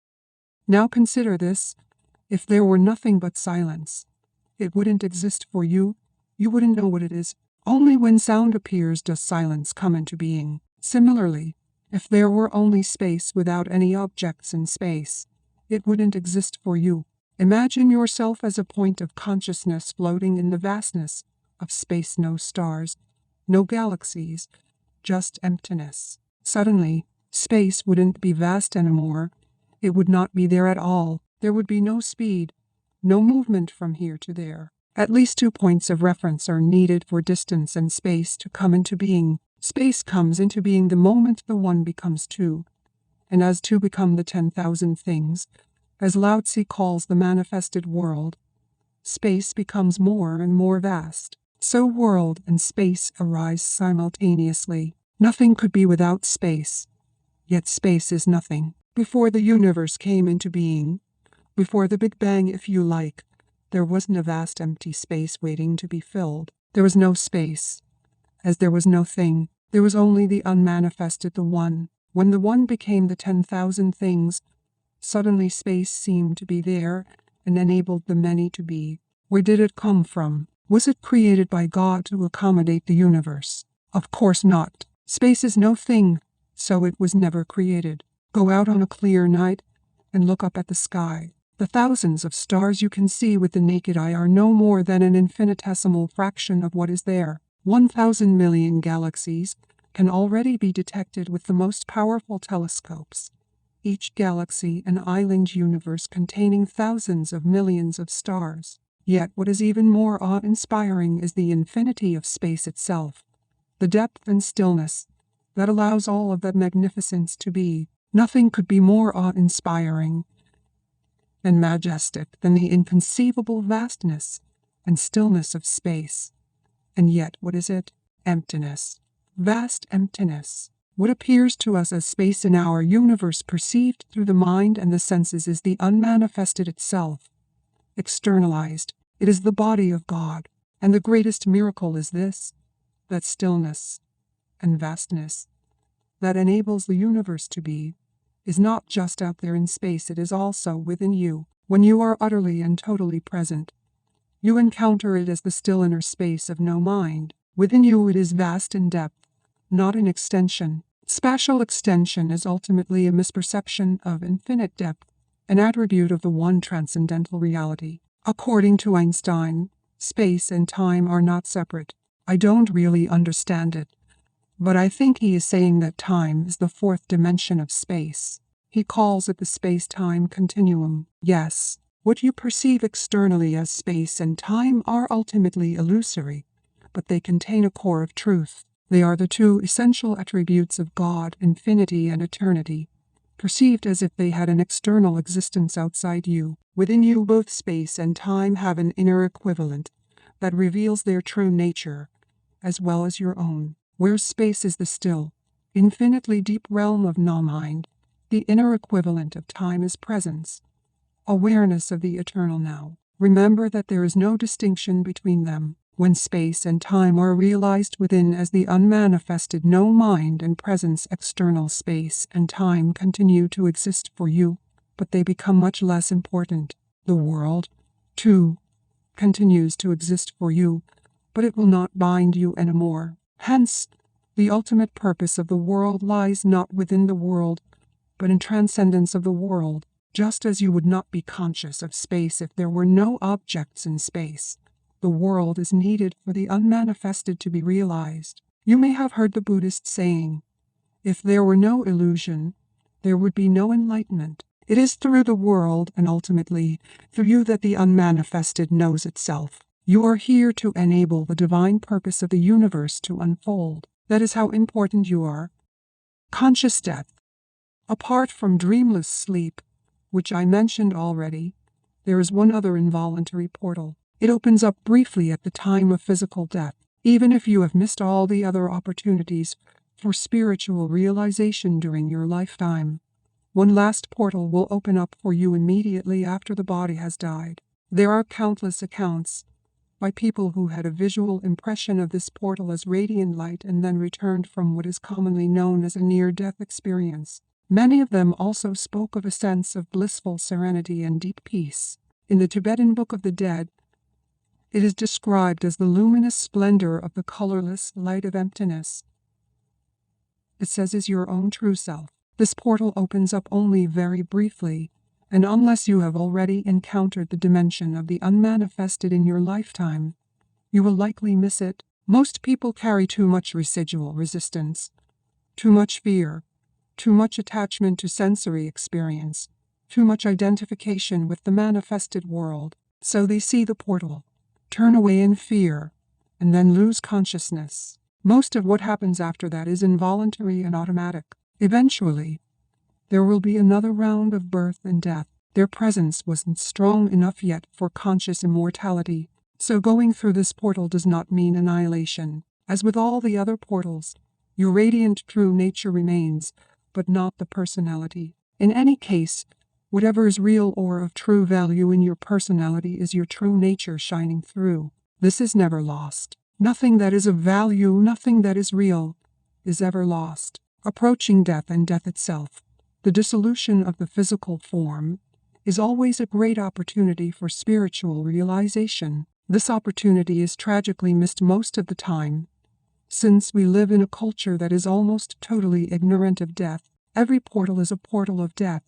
Now consider this. If there were nothing but silence, it wouldn't exist for you. You wouldn't know what it is. Only when sound appears does silence come into being. Similarly, if there were only space without any objects in space, it wouldn't exist for you. Imagine yourself as a point of consciousness floating in the vastness of space. No stars, no galaxies, just emptiness. Suddenly, space wouldn't be vast anymore. It would not be there at all. There would be no speed, no movement from here to there. At least 2 points of reference are needed for distance and space to come into being. Space comes into being the moment the one becomes two, and as two become the 10,000 things, as Lao Tzu calls the manifested world, space becomes more and more vast. So world and space arise simultaneously. Nothing could be without space. Yet space is nothing. Before the universe came into being, before the Big Bang if you like, there wasn't a vast empty space waiting to be filled. There was no space, as there was no thing. There was only the unmanifested, the One. When the One became the 10,000 things, suddenly space seemed to be there and enabled the many to be. Where did it come from? Was it created by God to accommodate the universe? Of course not. Space is no thing, so it was never created. Go out on a clear night and look up at the sky. The thousands of stars you can see with the naked eye are no more than an infinitesimal fraction of what is there. 1,000 million galaxies can already be detected with the most powerful telescopes. Each galaxy an island universe containing thousands of millions of stars. Yet what is even more awe-inspiring is the infinity of space itself, the depth and stillness that allows all of that magnificence to be. Nothing could be more awe-inspiring and majestic than the inconceivable vastness and stillness of space. And yet, what is it? Emptiness. Vast emptiness. What appears to us as space in our universe perceived through the mind and the senses is the unmanifested itself, externalized. It is the body of God. And the greatest miracle is this, that stillness and vastness that enables the universe to be, is not just out there in space, it is also within you. When you are utterly and totally present, you encounter it as the still inner space of no mind. Within you it is vast in depth, not in extension. Spatial extension is ultimately a misperception of infinite depth, an attribute of the one transcendental reality. According to Einstein, space and time are not separate. I don't really understand it, but I think he is saying that time is the fourth dimension of space. He calls it the space-time continuum. Yes, what you perceive externally as space and time are ultimately illusory, but they contain a core of truth. They are the two essential attributes of God, infinity and eternity, perceived as if they had an external existence outside you. Within you both space and time have an inner equivalent that reveals their true nature, as well as your own. Where space is the still, infinitely deep realm of no-mind, the inner equivalent of time is presence, awareness of the eternal now. Remember that there is no distinction between them. When space and time are realized within as the unmanifested no mind and presence, external space and time continue to exist for you, but they become much less important. The world, too, continues to exist for you, but it will not bind you anymore. Hence, the ultimate purpose of the world lies not within the world, but in transcendence of the world. Just as you would not be conscious of space if there were no objects in space, the world is needed for the unmanifested to be realized. You may have heard the Buddhist saying, if there were no illusion, there would be no enlightenment. It is through the world and ultimately through you that the unmanifested knows itself. You are here to enable the divine purpose of the universe to unfold. That is how important you are. Conscious death. Apart from dreamless sleep, which I mentioned already, there is one other involuntary portal. It opens up briefly at the time of physical death. Even if you have missed all the other opportunities for spiritual realization during your lifetime, one last portal will open up for you immediately after the body has died. There are countless accounts by people who had a visual impression of this portal as radiant light and then returned from what is commonly known as a near-death experience. Many of them also spoke of a sense of blissful serenity and deep peace. In the Tibetan Book of the Dead, it is described as the luminous splendor of the colorless light of emptiness. It says is your own true self. This portal opens up only very briefly, and unless you have already encountered the dimension of the unmanifested in your lifetime, you will likely miss it. Most people carry too much residual resistance, too much fear, too much attachment to sensory experience, too much identification with the manifested world. So they see the portal, turn away in fear, and then lose consciousness. Most of what happens after that is involuntary and automatic. Eventually, there will be another round of birth and death. Their presence wasn't strong enough yet for conscious immortality, so going through this portal does not mean annihilation. As with all the other portals, your radiant true nature remains, but not the personality. In any case, whatever is real or of true value in your personality is your true nature shining through. This is never lost. Nothing that is of value, nothing that is real, is ever lost. Approaching death and death itself, the dissolution of the physical form, is always a great opportunity for spiritual realization. This opportunity is tragically missed most of the time, since we live in a culture that is almost totally ignorant of death. Every portal is a portal of death,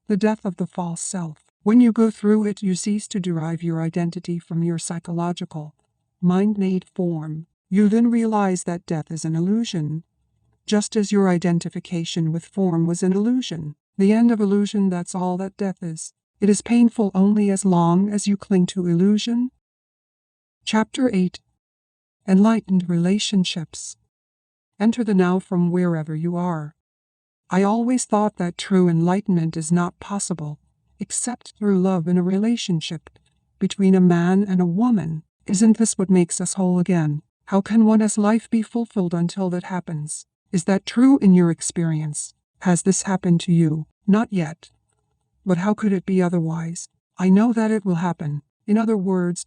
the death of the false self. When you go through it, you cease to derive your identity from your psychological, mind-made form. You then realize that death is an illusion, just as your identification with form was an illusion. The end of illusion, that's all that death is. It is painful only as long as you cling to illusion. Chapter 8. Enlightened Relationships. Enter the now from wherever you are. I always thought that true enlightenment is not possible, except through love in a relationship between a man and a woman. Isn't this what makes us whole again? How can one's life be fulfilled until that happens? Is that true in your experience? Has this happened to you? Not yet. But how could it be otherwise? I know that it will happen. In other words,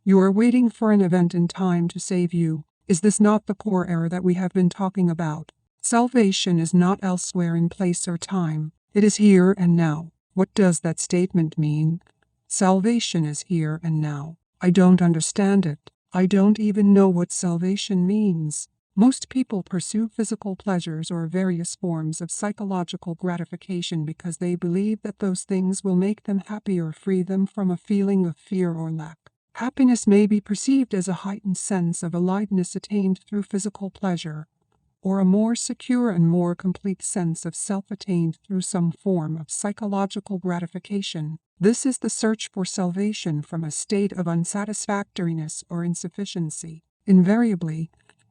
you are waiting for an event in time to save you. Is this not the core error that we have been talking about? Salvation is not elsewhere in place or time. It is here and now. What does that statement mean? Salvation is here and now. I don't understand it. I don't even know what salvation means. Most people pursue physical pleasures or various forms of psychological gratification because they believe that those things will make them happy or free them from a feeling of fear or lack. Happiness may be perceived as a heightened sense of aliveness attained through physical pleasure, or a more secure and more complete sense of self attained through some form of psychological gratification. This is the search for salvation from a state of unsatisfactoriness or insufficiency. Invariably,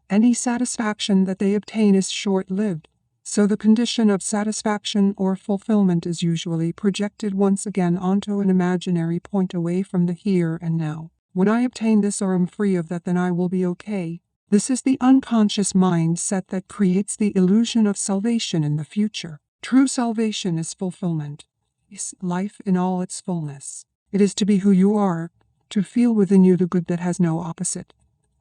any satisfaction that they obtain is short-lived, so the condition of satisfaction or fulfillment is usually projected once again onto an imaginary point away from the here and now. When I obtain this or am free of that, then I will be okay. This is the unconscious mindset that creates the illusion of salvation in the future. True salvation is fulfillment, is life in all its fullness. It is to be who you are, to feel within you the good that has no opposite,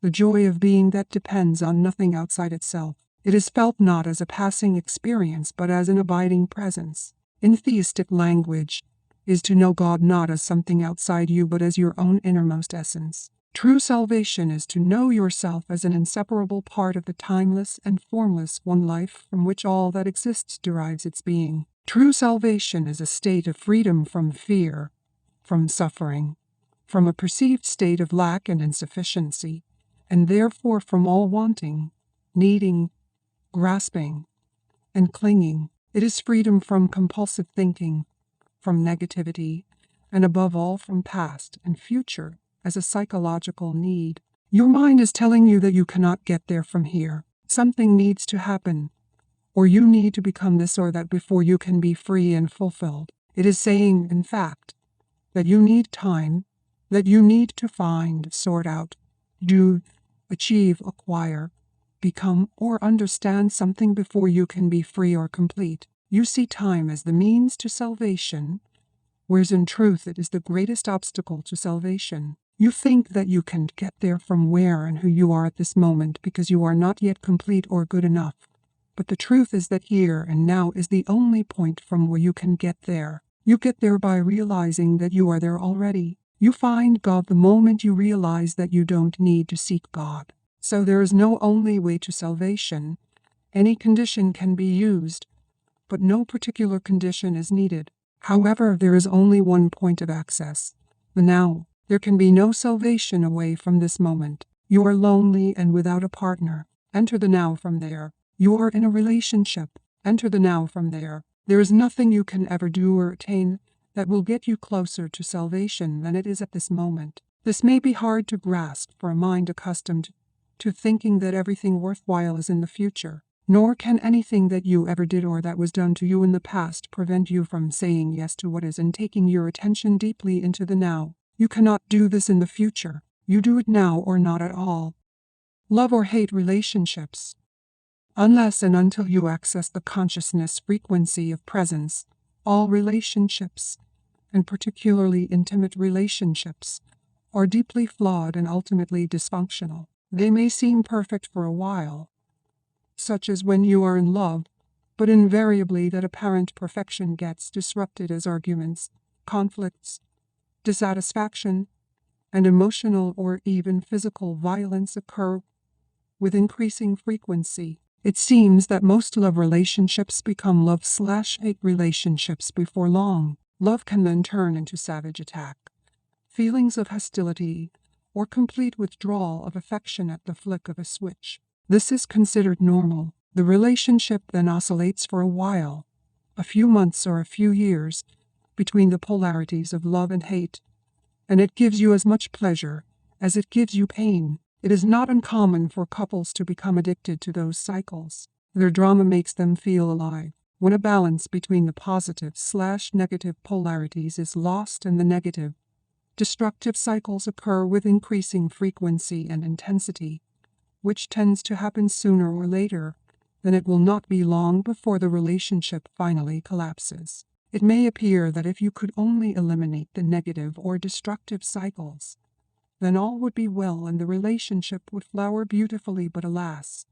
the joy of being that depends on nothing outside itself. It is felt not as a passing experience but as an abiding presence. In theistic language, is to know God not as something outside you but as your own innermost essence. True salvation is to know yourself as an inseparable part of the timeless and formless one life from which all that exists derives its being. True salvation is a state of freedom from fear, from suffering, from a perceived state of lack and insufficiency, and therefore from all wanting, needing, grasping, and clinging. It is freedom from compulsive thinking, from negativity, and above all from past and future as a psychological need. Your mind is telling you that you cannot get there from here. Something needs to happen, or you need to become this or that before you can be free and fulfilled. It is saying, in fact, that you need time, that you need to find, sort out, do, achieve, acquire, become, or understand something before you can be free or complete. You see time as the means to salvation, whereas in truth it is the greatest obstacle to salvation. You think that you can get there from where and who you are at this moment because you are not yet complete or good enough. But the truth is that here and now is the only point from where you can get there. You get there by realizing that you are there already. You find God the moment you realize that you don't need to seek God. So there is no only way to salvation. Any condition can be used, but no particular condition is needed. However, there is only one point of access, the now. There can be no salvation away from this moment. You are lonely and without a partner. Enter the now from there. You are in a relationship. Enter the now from there. There is nothing you can ever do or attain that will get you closer to salvation than it is at this moment. This may be hard to grasp for a mind accustomed to thinking that everything worthwhile is in the future. Nor can anything that you ever did or that was done to you in the past prevent you from saying yes to what is and taking your attention deeply into the now. You cannot do this in the future. You do it now or not at all. Love or hate relationships. Unless and until you access the consciousness frequency of presence, all relationships, and particularly intimate relationships, are deeply flawed and ultimately dysfunctional. They may seem perfect for a while, such as when you are in love, but invariably that apparent perfection gets disrupted as arguments, conflicts, dissatisfaction, and emotional or even physical violence occur with increasing frequency. It seems that most love relationships become love/hate relationships before long. Love can then turn into savage attack, feelings of hostility, or complete withdrawal of affection at the flick of a switch. This is considered normal. The relationship then oscillates for a while, a few months or a few years, between the polarities of love and hate, and it gives you as much pleasure as it gives you pain. It is not uncommon for couples to become addicted to those cycles. Their drama makes them feel alive. When a balance between the positive/negative polarities is lost and the negative, destructive cycles occur with increasing frequency and intensity, which tends to happen sooner or later, then it will not be long before the relationship finally collapses. It may appear that if you could only eliminate the negative or destructive cycles, then all would be well and the relationship would flower beautifully, but alas,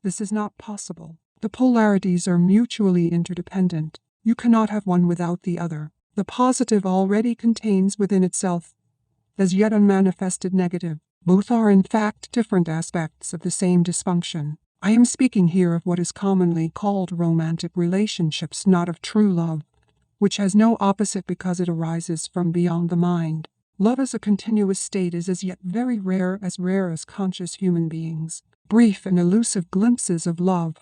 this is not possible. The polarities are mutually interdependent. You cannot have one without the other. The positive already contains within itself as yet unmanifested negative. Both are in fact different aspects of the same dysfunction. I am speaking here of what is commonly called romantic relationships, not of true love, which has no opposite because it arises from beyond the mind. Love as a continuous state is as yet very rare as conscious human beings. Brief and elusive glimpses of love,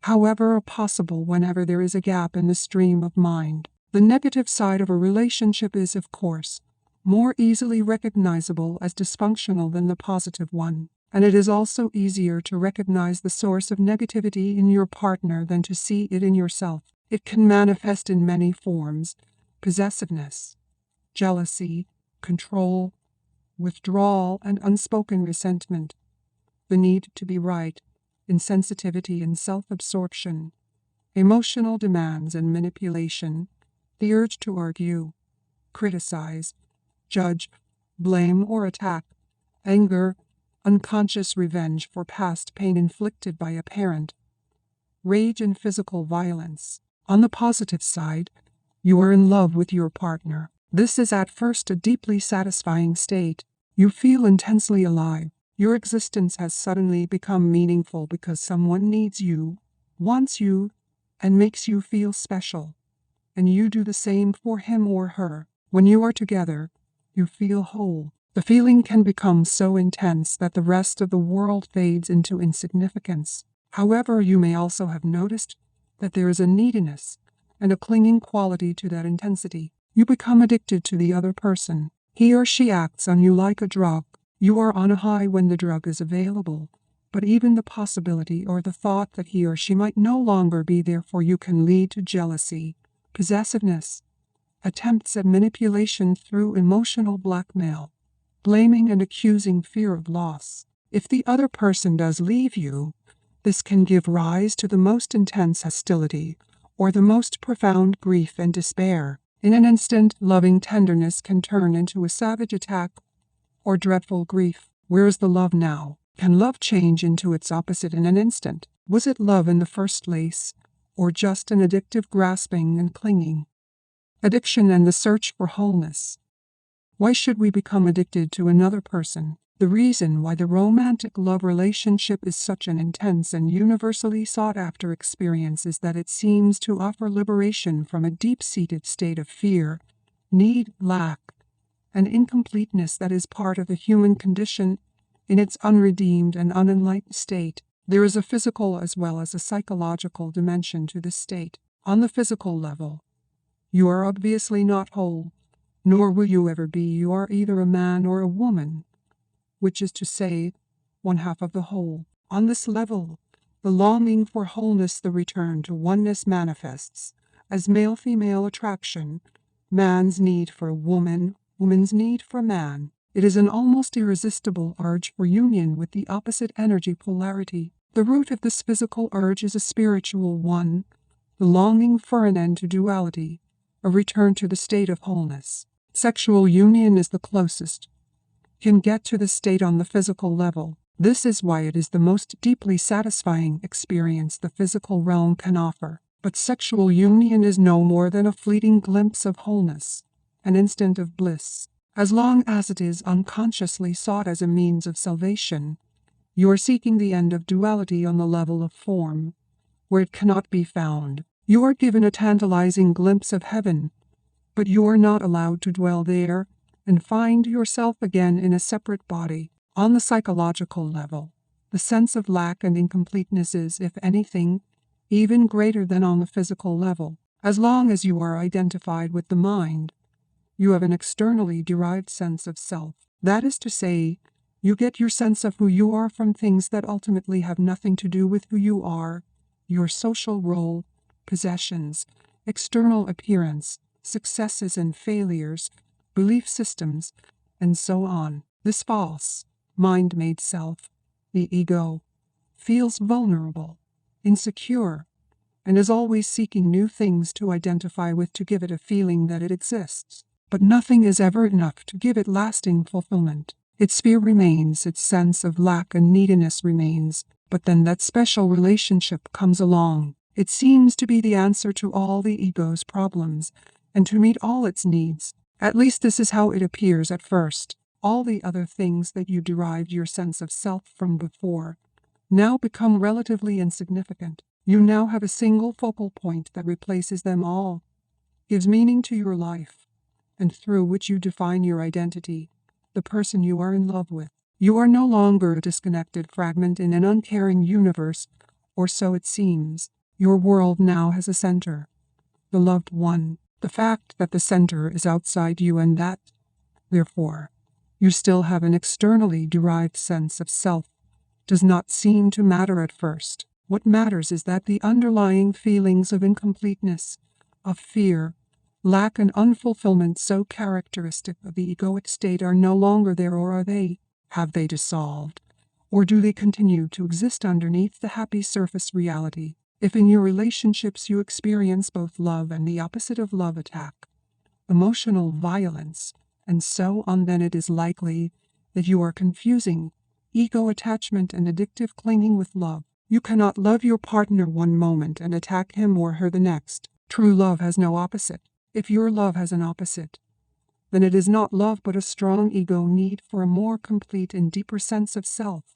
however, are possible whenever there is a gap in the stream of mind. The negative side of a relationship is, of course, more easily recognizable as dysfunctional than the positive one, and it is also easier to recognize the source of negativity in your partner than to see it in yourself. It can manifest in many forms: possessiveness, jealousy, control, withdrawal, and unspoken resentment, the need to be right, insensitivity and self-absorption, emotional demands and manipulation, the urge to argue, criticize, judge, blame or attack, anger, unconscious revenge for past pain inflicted by a parent, rage and physical violence. On the positive side, you are in love with your partner. This is at first a deeply satisfying state. You feel intensely alive. Your existence has suddenly become meaningful because someone needs you, wants you, and makes you feel special. And you do the same for him or her. When you are together, you feel whole. The feeling can become so intense that the rest of the world fades into insignificance. However, you may also have noticed that there is a neediness and a clinging quality to that intensity. You become addicted to the other person. He or she acts on you like a drug. You are on a high when the drug is available, but even the possibility or the thought that he or she might no longer be there for you can lead to jealousy, possessiveness, attempts at manipulation through emotional blackmail, blaming and accusing, fear of loss. If the other person does leave you, this can give rise to the most intense hostility or the most profound grief and despair. In an instant, loving tenderness can turn into a savage attack or dreadful grief. Where is the love now? Can love change into its opposite in an instant? Was it love in the first place, or just an addictive grasping and clinging? Addiction and the search for wholeness. Why should we become addicted to another person? The reason why the romantic love relationship is such an intense and universally sought-after experience is that it seems to offer liberation from a deep-seated state of fear, need, lack, and incompleteness that is part of the human condition in its unredeemed and unenlightened state. There is a physical as well as a psychological dimension to this state. On the physical level, you are obviously not whole, nor will you ever be. You are either a man or a woman, which is to say, one half of the whole. On this level, the longing for wholeness, the return to oneness, manifests as male-female attraction, man's need for woman, woman's need for man. It is an almost irresistible urge for union with the opposite energy polarity. The root of this physical urge is a spiritual one, the longing for an end to duality, a return to the state of wholeness. Sexual union is the closest can get to the state on the physical level. This is why it is the most deeply satisfying experience the physical realm can offer. But sexual union is no more than a fleeting glimpse of wholeness, an instant of bliss. As long as it is unconsciously sought as a means of salvation, you are seeking the end of duality on the level of form, where it cannot be found. You are given a tantalizing glimpse of heaven, but you are not allowed to dwell there and find yourself again in a separate body. On the psychological level, the sense of lack and incompleteness is, if anything, even greater than on the physical level. As long as you are identified with the mind, you have an externally derived sense of self. That is to say, you get your sense of who you are from things that ultimately have nothing to do with who you are, your social role, possessions, external appearance, successes and failures, belief systems, and so on. This false, mind-made self, the ego, feels vulnerable, insecure, and is always seeking new things to identify with to give it a feeling that it exists. But nothing is ever enough to give it lasting fulfillment. Its fear remains, its sense of lack and neediness remains, but then that special relationship comes along. It seems to be the answer to all the ego's problems, and to meet all its needs. At least this is how it appears at first. All the other things that you derived your sense of self from before now become relatively insignificant. You now have a single focal point that replaces them all, gives meaning to your life, and through which you define your identity, the person you are in love with. You are no longer a disconnected fragment in an uncaring universe, or so it seems. Your world now has a center, the loved one. The fact that the center is outside you and that, therefore, you still have an externally derived sense of self does not seem to matter at first. What matters is that the underlying feelings of incompleteness, of fear, lack and unfulfillment so characteristic of the egoic state are no longer there, or are they? Have they dissolved? Or do they continue to exist underneath the happy surface reality? If in your relationships you experience both love and the opposite of love, attack, emotional violence, and so on, then it is likely that you are confusing ego attachment and addictive clinging with love. You cannot love your partner one moment and attack him or her the next. True love has no opposite. If your love has an opposite, then it is not love but a strong ego need for a more complete and deeper sense of self,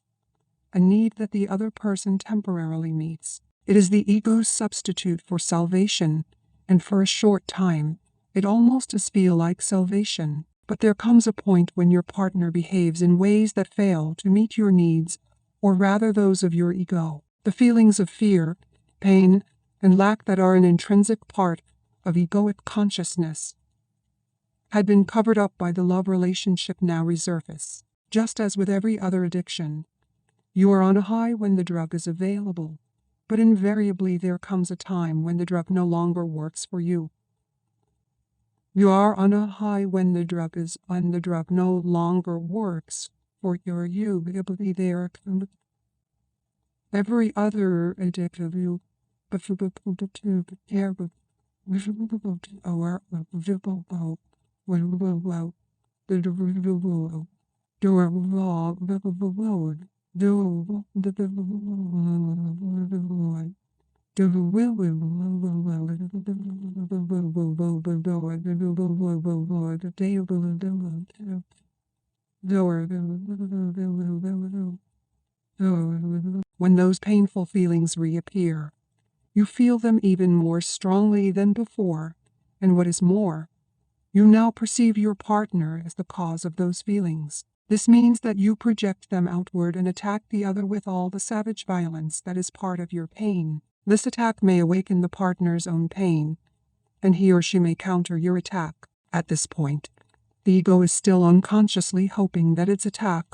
a need that the other person temporarily meets. It is the ego's substitute for salvation, and for a short time, it almost does feel like salvation. But there comes a point when your partner behaves in ways that fail to meet your needs, or rather those of your ego. The feelings of fear, pain, and lack that are an intrinsic part of egoic consciousness had been covered up by the love relationship now resurface. Just as with every other addiction, you are on a high when the drug is available, but invariably there comes a time when the drug no longer works for you. You are on a high when the drug no longer works for you. There every other addictive you, but when those painful feelings reappear, you feel them even more strongly than before, and what is more, you now perceive your partner as the cause of those feelings. This means that you project them outward and attack the other with all the savage violence that is part of your pain. This attack may awaken the partner's own pain, and he or she may counter your attack. At this point, the ego is still unconsciously hoping that its attack,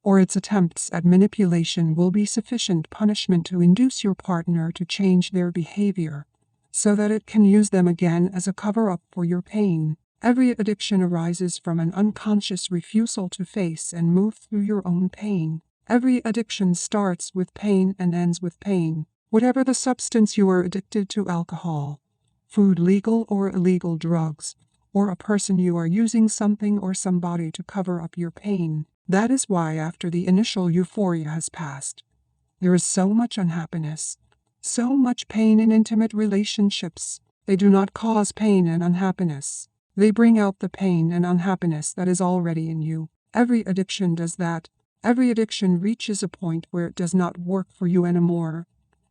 or its attempts at manipulation, will be sufficient punishment to induce your partner to change their behavior, so that it can use them again as a cover-up for your pain. Every addiction arises from an unconscious refusal to face and move through your own pain. Every addiction starts with pain and ends with pain. Whatever the substance you are addicted to, alcohol, food, legal or illegal drugs, or a person, you are using something or somebody to cover up your pain. That is why after the initial euphoria has passed, there is so much unhappiness, so much pain in intimate relationships. They do not cause pain and unhappiness. They bring out the pain and unhappiness that is already in you. Every addiction does that. Every addiction reaches a point where it does not work for you anymore,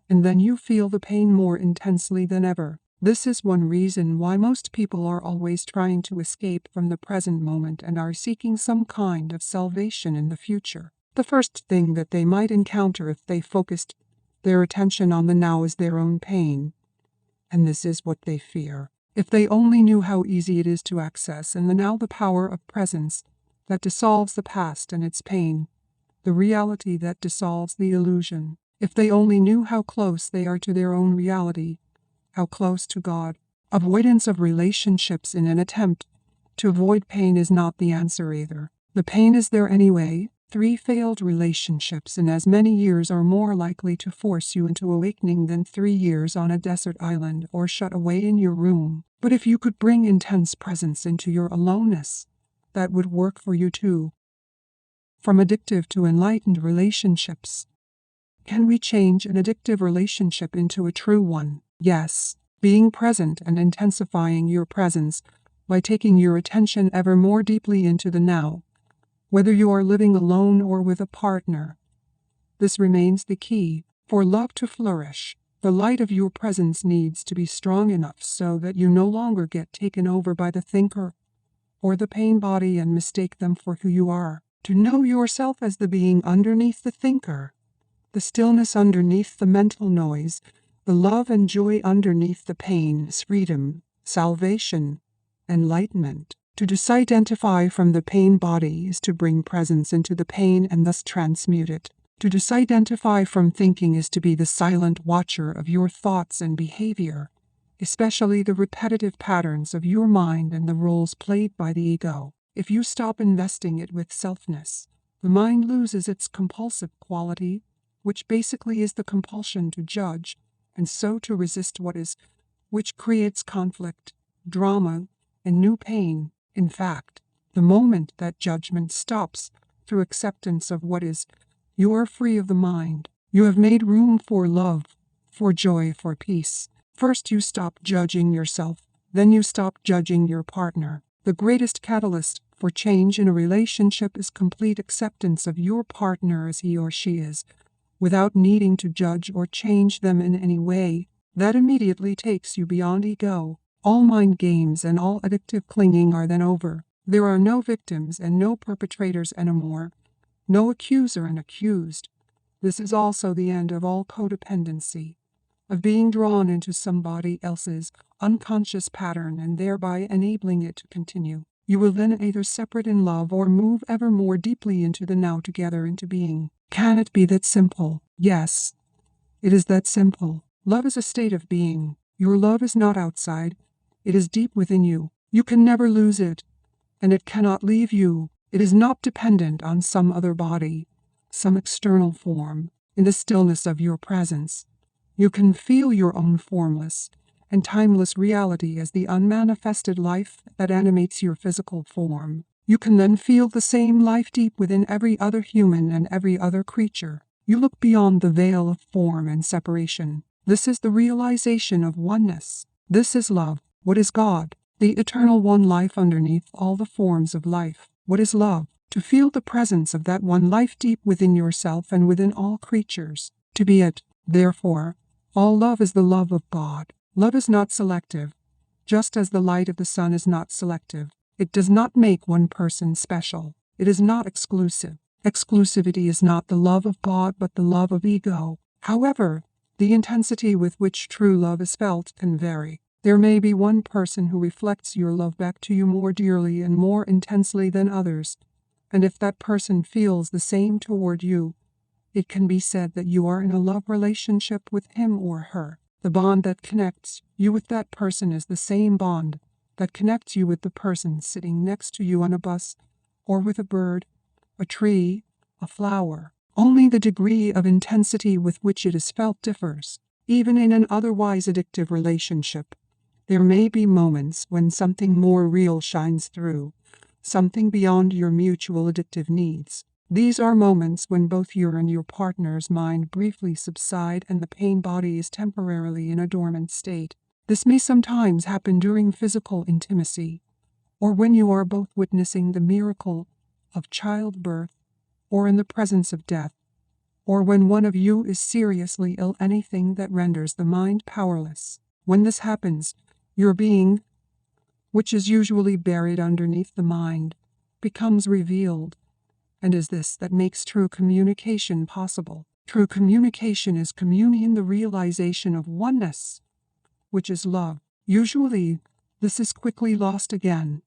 and then you feel the pain more intensely than ever. This is one reason why most people are always trying to escape from the present moment and are seeking some kind of salvation in the future. The first thing that they might encounter if they focused their attention on the now is their own pain, and this is what they fear. If they only knew how easy it is to access in the now the power of presence that dissolves the past and its pain, the reality that dissolves the illusion. If they only knew how close they are to their own reality, how close to God. Avoidance of relationships in an attempt to avoid pain is not the answer either. The pain is there anyway. 3 failed relationships in as many years are more likely to force you into awakening than 3 years on a desert island or shut away in your room. But if you could bring intense presence into your aloneness, that would work for you too. From addictive to enlightened relationships. Can we change an addictive relationship into a true one? Yes. Being present and intensifying your presence by taking your attention ever more deeply into the now, whether you are living alone or with a partner. This remains the key. For love to flourish, the light of your presence needs to be strong enough so that you no longer get taken over by the thinker or the pain body and mistake them for who you are. To know yourself as the being underneath the thinker, the stillness underneath the mental noise, the love and joy underneath the pain is freedom, salvation, enlightenment. To disidentify from the pain body is to bring presence into the pain and thus transmute it. To disidentify from thinking is to be the silent watcher of your thoughts and behavior, especially the repetitive patterns of your mind and the roles played by the ego. If you stop investing it with selfness, the mind loses its compulsive quality, which basically is the compulsion to judge, and so to resist what is, which creates conflict, drama, and new pain. In fact, the moment that judgment stops through acceptance of what is, you are free of the mind. You have made room for love, for joy, for peace. First you stop judging yourself, then you stop judging your partner. The greatest catalyst for change in a relationship is complete acceptance of your partner as he or she is, without needing to judge or change them in any way. That immediately takes you beyond ego. All mind games and all addictive clinging are then over. There are no victims and no perpetrators anymore, no accuser and accused. This is also the end of all codependency, of being drawn into somebody else's unconscious pattern and thereby enabling it to continue. You will then either separate in love or move ever more deeply into the now together into being. Can it be that simple? Yes, it is that simple. Love is a state of being. Your love is not outside. It is deep within you. You can never lose it, and it cannot leave you. It is not dependent on some other body, some external form. In the stillness of your presence, you can feel your own formless and timeless reality as the unmanifested life that animates your physical form. You can then feel the same life deep within every other human and every other creature. You look beyond the veil of form and separation. This is the realization of oneness. This is love. What is God? The eternal one life underneath all the forms of life. What is love? To feel the presence of that one life deep within yourself and within all creatures. To be it. Therefore, all love is the love of God. Love is not selective, just as the light of the sun is not selective. It does not make one person special. It is not exclusive. Exclusivity is not the love of God but the love of ego. However, the intensity with which true love is felt can vary. There may be one person who reflects your love back to you more dearly and more intensely than others, and if that person feels the same toward you, it can be said that you are in a love relationship with him or her. The bond that connects you with that person is the same bond that connects you with the person sitting next to you on a bus, or with a bird, a tree, a flower, Only the degree of intensity with which it is felt differs. Even in an otherwise addictive relationship, there may be moments when something more real shines through, something beyond your mutual addictive needs. These are moments when both your and your partner's mind briefly subside and the pain body is temporarily in a dormant state. This may sometimes happen during physical intimacy, or when you are both witnessing the miracle of childbirth, or in the presence of death, or when one of you is seriously ill, anything that renders the mind powerless. When this happens, your being, which is usually buried underneath the mind, becomes revealed, and is this that makes true communication possible. True communication is communion, the realization of oneness, which is love. Usually, this is quickly lost again,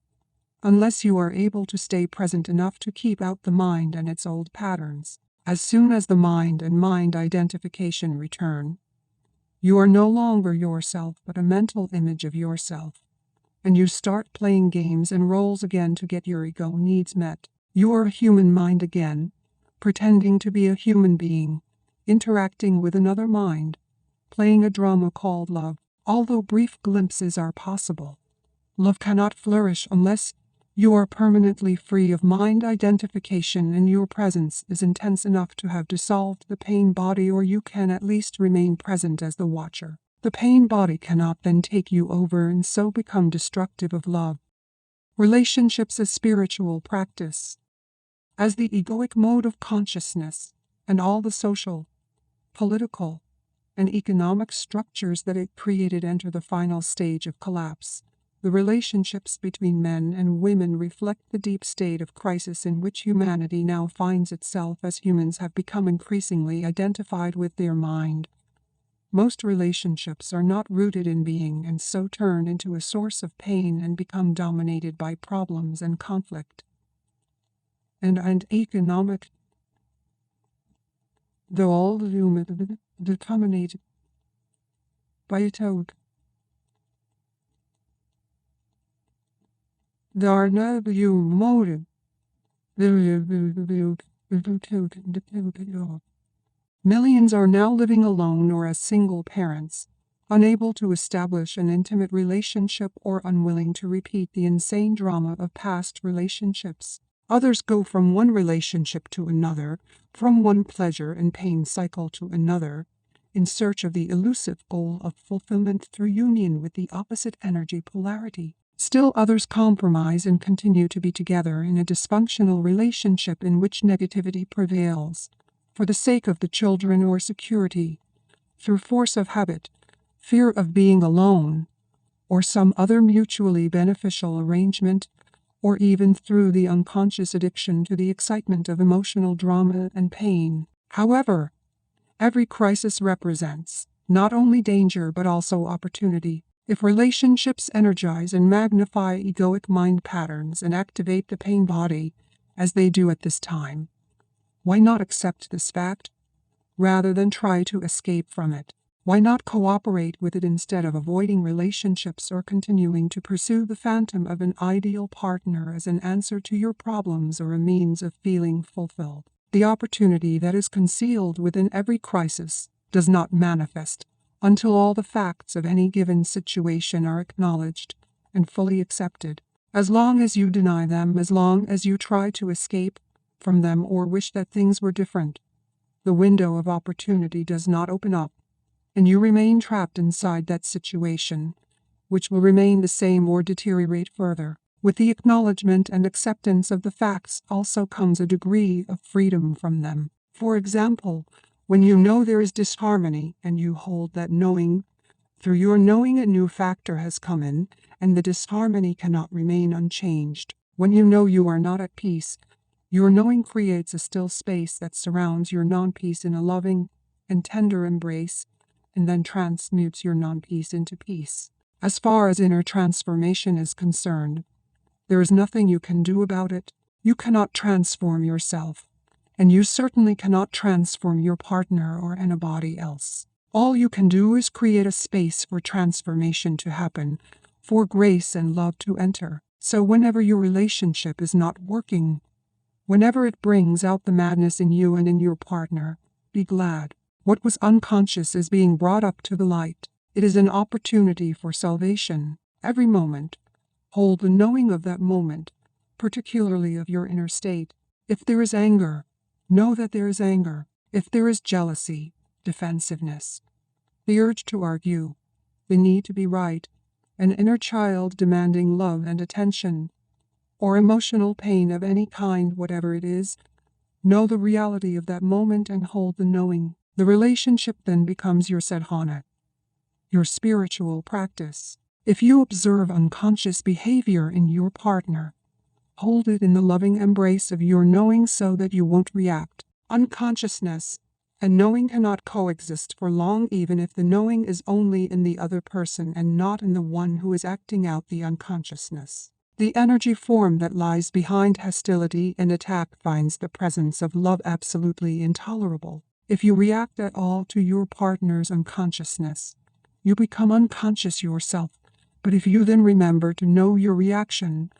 unless you are able to stay present enough to keep out the mind and its old patterns. As soon as the mind and mind identification return, you are no longer yourself but a mental image of yourself, and you start playing games and roles again to get your ego needs met. You are a human mind again, pretending to be a human being, interacting with another mind, playing a drama called love. Although brief glimpses are possible, love cannot flourish unless you are permanently free of mind identification and your presence is intense enough to have dissolved the pain body, or you can at least remain present as the watcher. The pain body cannot then take you over and so become destructive of love. Relationships as spiritual practice, as the egoic mode of consciousness, and all the social, political, and economic structures that it created enter the final stage of collapse. The relationships between men and women reflect the deep state of crisis in which humanity now finds itself, as humans have become increasingly identified with their mind. Most relationships are not rooted in being and so turn into a source of pain and become dominated by problems and conflict. And economic, though all the human dominated by a toad. There are no motive. Millions are now living alone or as single parents, unable to establish an intimate relationship or unwilling to repeat the insane drama of past relationships. Others go from one relationship to another, from one pleasure and pain cycle to another, in search of the elusive goal of fulfillment through union with the opposite energy polarity. Still others compromise and continue to be together in a dysfunctional relationship in which negativity prevails, for the sake of the children or security, through force of habit, fear of being alone, or some other mutually beneficial arrangement, or even through the unconscious addiction to the excitement of emotional drama and pain. However, every crisis represents not only danger but also opportunity. If relationships energize and magnify egoic mind patterns and activate the pain body, as they do at this time, why not accept this fact, rather than try to escape from it? Why not cooperate with it instead of avoiding relationships or continuing to pursue the phantom of an ideal partner as an answer to your problems or a means of feeling fulfilled? The opportunity that is concealed within every crisis does not manifest until all the facts of any given situation are acknowledged and fully accepted. As long as you deny them, as long as you try to escape from them or wish that things were different, the window of opportunity does not open up, and you remain trapped inside that situation, which will remain the same or deteriorate further. With the acknowledgement and acceptance of the facts also comes a degree of freedom from them. For example, when you know there is disharmony and you hold that knowing, through your knowing a new factor has come in, and the disharmony cannot remain unchanged. When you know you are not at peace, your knowing creates a still space that surrounds your non-peace in a loving and tender embrace, and then transmutes your non-peace into peace. As far as inner transformation is concerned, there is nothing you can do about it. You cannot transform yourself, and you certainly cannot transform your partner or anybody else. All you can do is create a space for transformation to happen, for grace and love to enter. So whenever your relationship is not working, Whenever it brings out the madness in you and in your partner, be glad. What was unconscious is being brought up to the light. It is an opportunity for salvation. Every moment, hold the knowing of that moment, particularly of your inner state. If there is anger, know that there is anger. If there is jealousy, defensiveness, the urge to argue, the need to be right, an inner child demanding love and attention, or emotional pain of any kind, whatever it is, know the reality of that moment and hold the knowing. The relationship then becomes your sadhana, your spiritual practice. If you observe unconscious behavior in your partner, hold it in the loving embrace of your knowing so that you won't react. Unconsciousness and knowing cannot coexist for long, even if the knowing is only in the other person and not in the one who is acting out the unconsciousness. The energy form that lies behind hostility and attack finds the presence of love absolutely intolerable. If you react at all to your partner's unconsciousness, you become unconscious yourself. But if you then remember to know your reaction,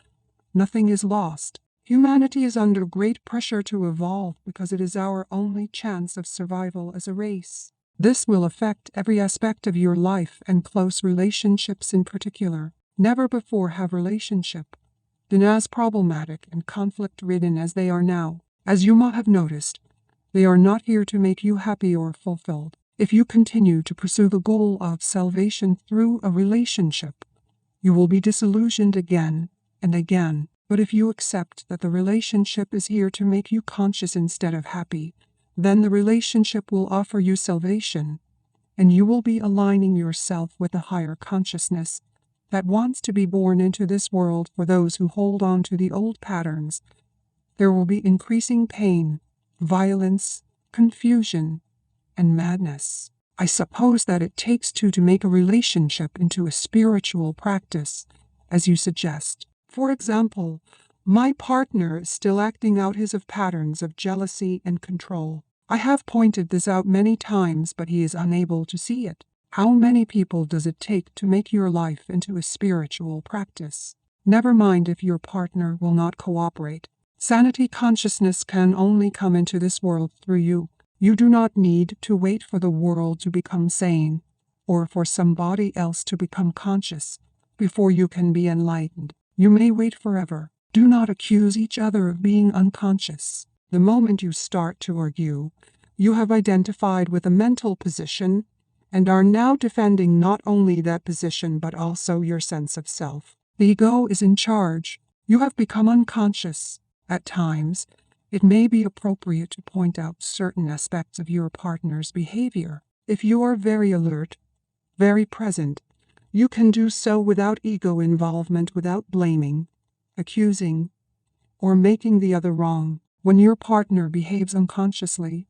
nothing is lost. Humanity is under great pressure to evolve because it is our only chance of survival as a race. This will affect every aspect of your life and close relationships in particular. Never before have relationships been as problematic and conflict-ridden as they are now. As you might have noticed, they are not here to make you happy or fulfilled. If you continue to pursue the goal of salvation through a relationship, you will be disillusioned again and again. But if you accept that the relationship is here to make you conscious instead of happy, then the relationship will offer you salvation, and you will be aligning yourself with a higher consciousness that wants to be born into this world. For those who hold on to the old patterns, there will be increasing pain, violence, confusion, and madness. I suppose that it takes two to make a relationship into a spiritual practice, as you suggest. For example, my partner is still acting out his patterns of jealousy and control. I have pointed this out many times, but he is unable to see it. How many people does it take to make your life into a spiritual practice? Never mind if your partner will not cooperate. Sanity consciousness can only come into this world through you. You do not need to wait for the world to become sane, or for somebody else to become conscious, before you can be enlightened. You may wait forever. Do not accuse each other of being unconscious. The moment you start to argue, you have identified with a mental position and are now defending not only that position but also your sense of self. The ego is in charge. You have become unconscious. At times, it may be appropriate to point out certain aspects of your partner's behavior. If you are very alert, very present, you can do so without ego involvement, without blaming, accusing, or making the other wrong. When your partner behaves unconsciously,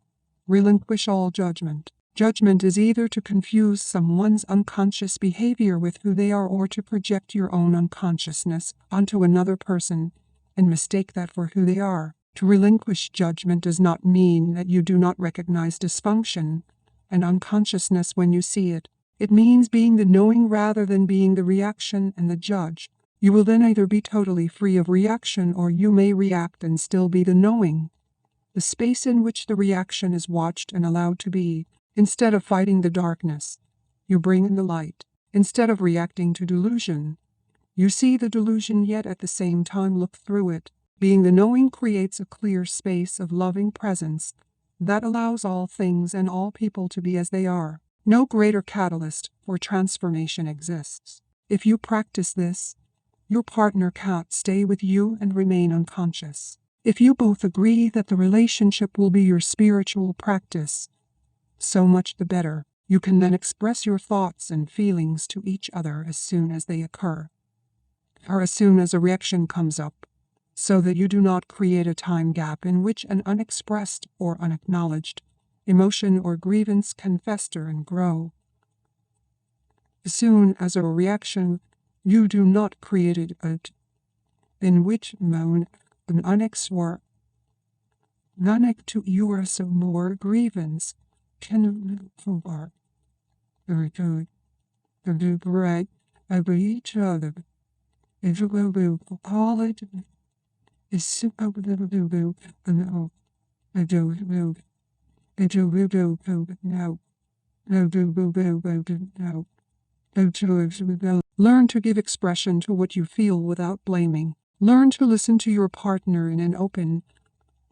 relinquish all judgment. Judgment is either to confuse someone's unconscious behavior with who they are, or to project your own unconsciousness onto another person and mistake that for who they are. To relinquish judgment does not mean that you do not recognize dysfunction and unconsciousness when you see it. It means being the knowing rather than being the reaction and the judge. You will then either be totally free of reaction, or you may react and still be the knowing, the space in which the reaction is watched and allowed to be. Instead of fighting the darkness, you bring in the light. Instead of reacting to delusion, you see the delusion, yet at the same time look through it. Being the knowing creates a clear space of loving presence that allows all things and all people to be as they are. No greater catalyst for transformation exists. If you practice this, your partner can't stay with you and remain unconscious. If you both agree that the relationship will be your spiritual practice, so much the better. You can then express your thoughts and feelings to each other as soon as they occur, or as soon as a reaction comes up, so that you do not create a time gap in which an unexpressed or unacknowledged emotion or grievance can fester and grow. As soon as a reaction, you do not create it in which moan an unexor nanek to yours more grievance can for very good to do right of each other. If you will call it is super no. I don't know. I don't know. No. Learn to give expression to what you feel without blaming. Learn to listen to your partner in an open,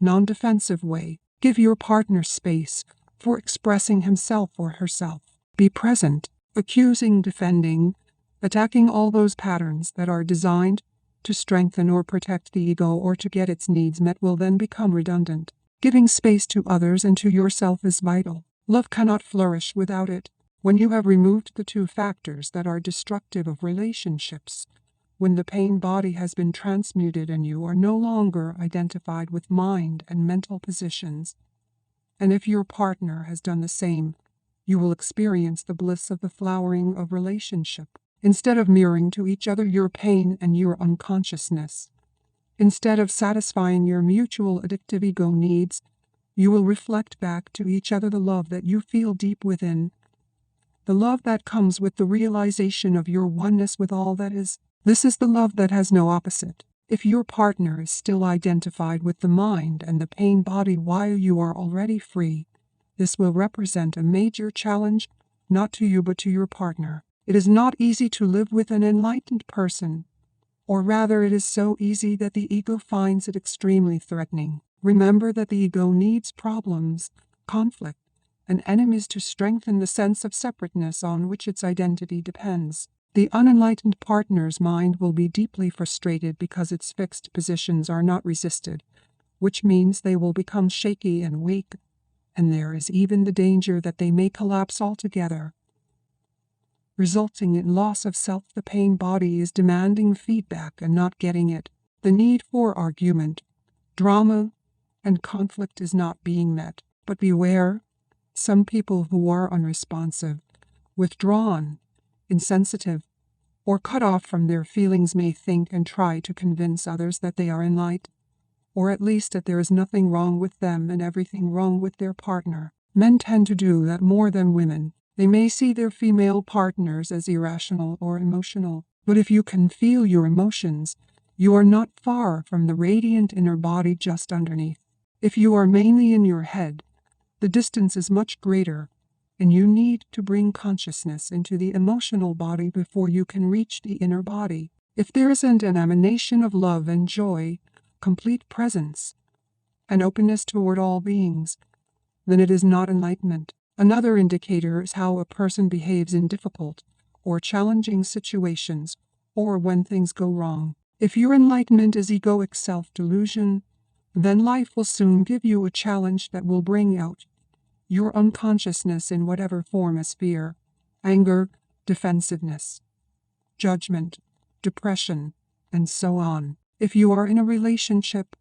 non-defensive way. Give your partner space for expressing himself or herself. Be present, accusing, defending, attacking all those patterns that are designed to strengthen or protect the ego or to get its needs met will then become redundant. Giving space to others and to yourself is vital. Love cannot flourish without it. When you have removed the two factors that are destructive of relationships, when the pain body has been transmuted and you are no longer identified with mind and mental positions, and if your partner has done the same, you will experience the bliss of the flowering of relationship. Instead of mirroring to each other your pain and your unconsciousness, instead of satisfying your mutual addictive ego needs, you will reflect back to each other the love that you feel deep within, the love that comes with the realization of your oneness with all that is. This is the love that has no opposite. If your partner is still identified with the mind and the pain body while you are already free, this will represent a major challenge, not to you but to your partner. It is not easy to live with an enlightened person, or rather it is so easy that the ego finds it extremely threatening. Remember that the ego needs problems, conflict, and enemies to strengthen the sense of separateness on which its identity depends. The unenlightened partner's mind will be deeply frustrated because its fixed positions are not resisted, which means they will become shaky and weak, and there is even the danger that they may collapse altogether, resulting in loss of self. The pain body is demanding feedback and not getting it. The need for argument, drama, and conflict is not being met. But beware, some people who are unresponsive, withdrawn, insensitive, or cut off from their feelings may think and try to convince others that they are enlightened, or at least that there is nothing wrong with them and everything wrong with their partner. Men tend to do that more than women. They may see their female partners as irrational or emotional, but if you can feel your emotions, you are not far from the radiant inner body just underneath. If you are mainly in your head, the distance is much greater, and you need to bring consciousness into the emotional body before you can reach the inner body. If there isn't an emanation of love and joy, complete presence, and openness toward all beings, then it is not enlightenment. Another indicator is how a person behaves in difficult or challenging situations, or when things go wrong. If your enlightenment is egoic self-delusion, then life will soon give you a challenge that will bring out your unconsciousness in whatever form as fear, anger, defensiveness, judgment, depression, and so on. If you are in a relationship,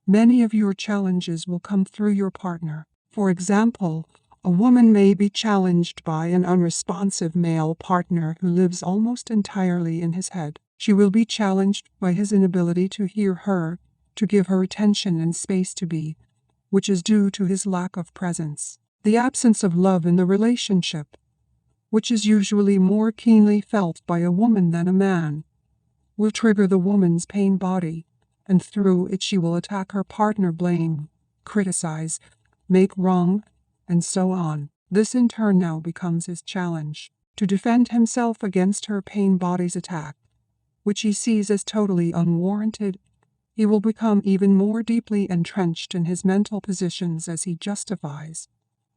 many of your challenges will come through your partner. For example, a woman may be challenged by an unresponsive male partner who lives almost entirely in his head. She will be challenged by his inability to hear her, to give her attention and space to be, which is due to his lack of presence. The absence of love in the relationship, which is usually more keenly felt by a woman than a man, will trigger the woman's pain body, and through it she will attack her partner, blame, criticize, make wrong, and so on. This in turn now becomes his challenge. To defend himself against her pain body's attack, which he sees as totally unwarranted, he will become even more deeply entrenched in his mental positions as he justifies,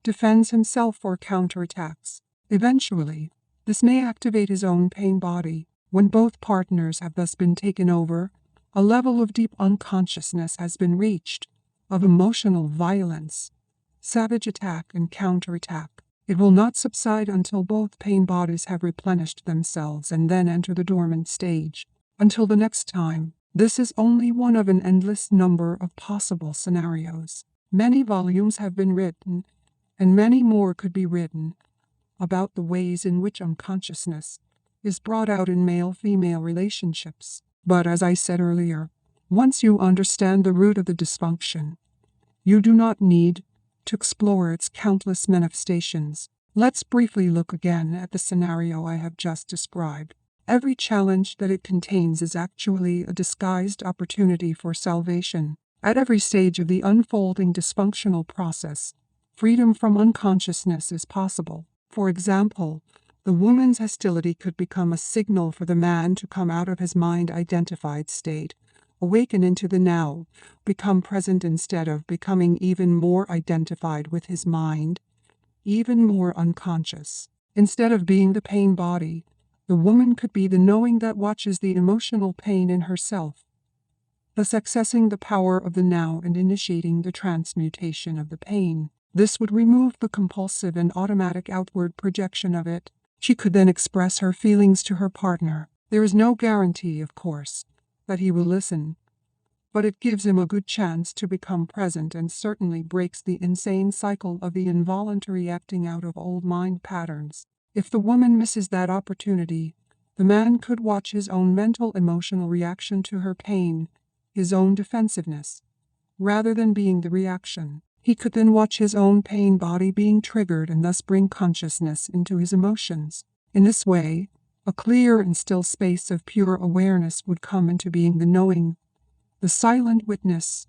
defends himself or counterattacks. Eventually, this may activate his own pain body. When both partners have thus been taken over, a level of deep unconsciousness has been reached, of emotional violence, savage attack and counterattack. It will not subside until both pain bodies have replenished themselves and then enter the dormant stage. Until the next time, this is only one of an endless number of possible scenarios. Many volumes have been written, and many more could be written, about the ways in which unconsciousness is brought out in male-female relationships. But as I said earlier, once you understand the root of the dysfunction, you do not need to explore its countless manifestations. Let's briefly look again at the scenario I have just described. Every challenge that it contains is actually a disguised opportunity for salvation. At every stage of the unfolding dysfunctional process, freedom from unconsciousness is possible. For example, the woman's hostility could become a signal for the man to come out of his mind-identified state, awaken into the now, become present instead of becoming even more identified with his mind, even more unconscious. Instead of being the pain body, the woman could be the knowing that watches the emotional pain in herself, thus accessing the power of the now and initiating the transmutation of the pain. This would remove the compulsive and automatic outward projection of it. She could then express her feelings to her partner. There is no guarantee, of course, that he will listen, but it gives him a good chance to become present and certainly breaks the insane cycle of the involuntary acting out of old mind patterns. If the woman misses that opportunity, the man could watch his own mental emotional reaction to her pain, his own defensiveness, rather than being the reaction. He could then watch his own pain body being triggered and thus bring consciousness into his emotions. In this way, a clear and still space of pure awareness would come into being, the knowing, the silent witness,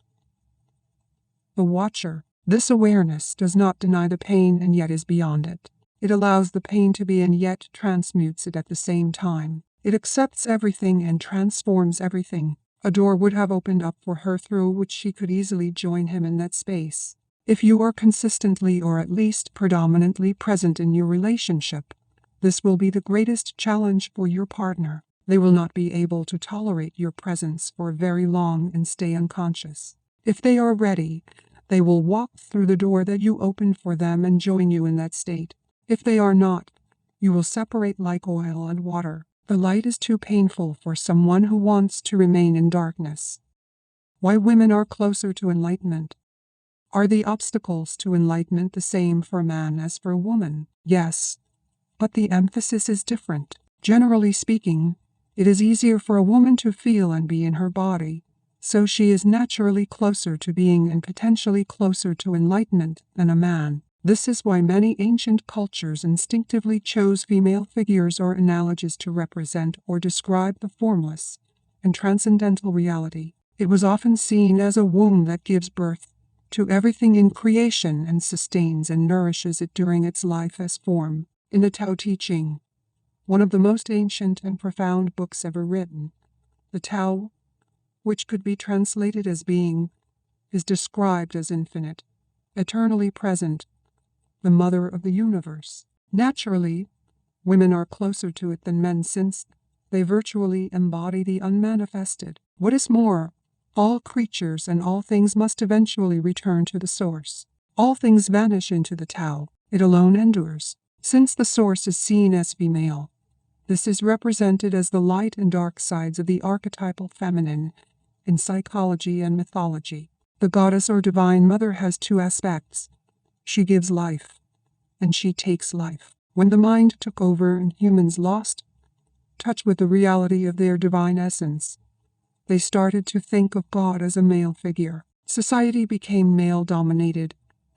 the watcher. This awareness does not deny the pain and yet is beyond it. It allows the pain to be and yet transmutes it at the same time. It accepts everything and transforms everything. A door would have opened up for her through which she could easily join him in that space. If you are consistently or at least predominantly present in your relationship, this will be the greatest challenge for your partner. They will not be able to tolerate your presence for very long and stay unconscious. If they are ready, they will walk through the door that you opened for them and join you in that state. If they are not, you will separate like oil and water. The light is too painful for someone who wants to remain in darkness. Why women are closer to enlightenment. Are the obstacles to enlightenment the same for man as for woman? Yes, but the emphasis is different. Generally speaking, it is easier for a woman to feel and be in her body, so she is naturally closer to being and potentially closer to enlightenment than a man. This is why many ancient cultures instinctively chose female figures or analogies to represent or describe the formless and transcendental reality. It was often seen as a womb that gives birth to everything in creation and sustains and nourishes it during its life as form. In the Tao Te Ching, one of the most ancient and profound books ever written, the Tao, which could be translated as being, is described as infinite, eternally present, the mother of the universe. Naturally, women are closer to it than men since they virtually embody the unmanifested. What is more, all creatures and all things must eventually return to the source. All things vanish into the Tao. It alone endures. Since the source is seen as female, this is represented as the light and dark sides of the archetypal feminine in psychology and mythology. The goddess or divine mother has two aspects. She gives life, and she takes life. When the mind took over and humans lost touch with the reality of their divine essence, they started to think of God as a male figure. Society became male-dominated,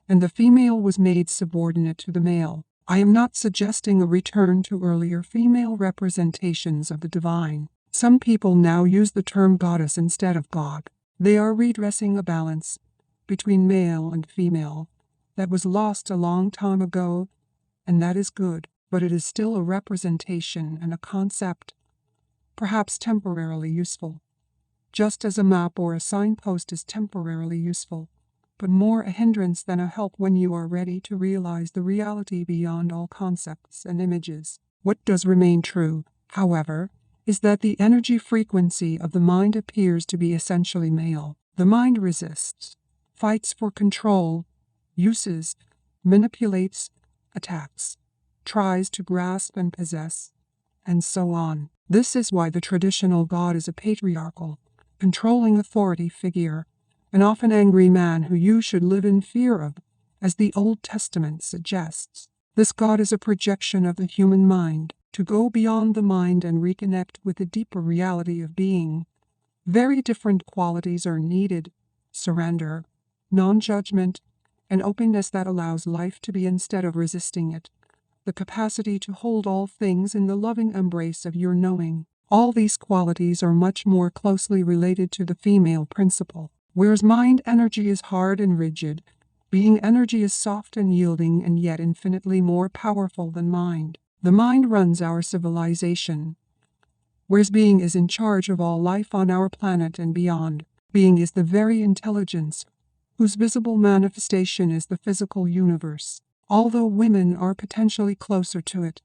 and the female was made subordinate to the male. I am not suggesting a return to earlier female representations of the divine. Some people now use the term goddess instead of God. They are redressing a balance between male and female that was lost a long time ago, and that is good, but it is still a representation and a concept, perhaps temporarily useful. Just as a map or a signpost is temporarily useful, but more a hindrance than a help when you are ready to realize the reality beyond all concepts and images. What does remain true, however, is that the energy frequency of the mind appears to be essentially male. The mind resists, fights for control, uses, manipulates, attacks, tries to grasp and possess, and so on. This is why the traditional God is a patriarchal, controlling authority figure, an often angry man who you should live in fear of, as the Old Testament suggests. This God is a projection of the human mind. To go beyond the mind and reconnect with the deeper reality of being, very different qualities are needed: surrender, non-judgment, and openness that allows life to be instead of resisting it, the capacity to hold all things in the loving embrace of your knowing. All these qualities are much more closely related to the female principle, whereas mind energy is hard and rigid. Being energy is soft and yielding and yet infinitely more powerful than mind. The mind runs our civilization, whereas being is in charge of all life on our planet and beyond. Being is the very intelligence, whose visible manifestation is the physical universe. Although women are potentially closer to it,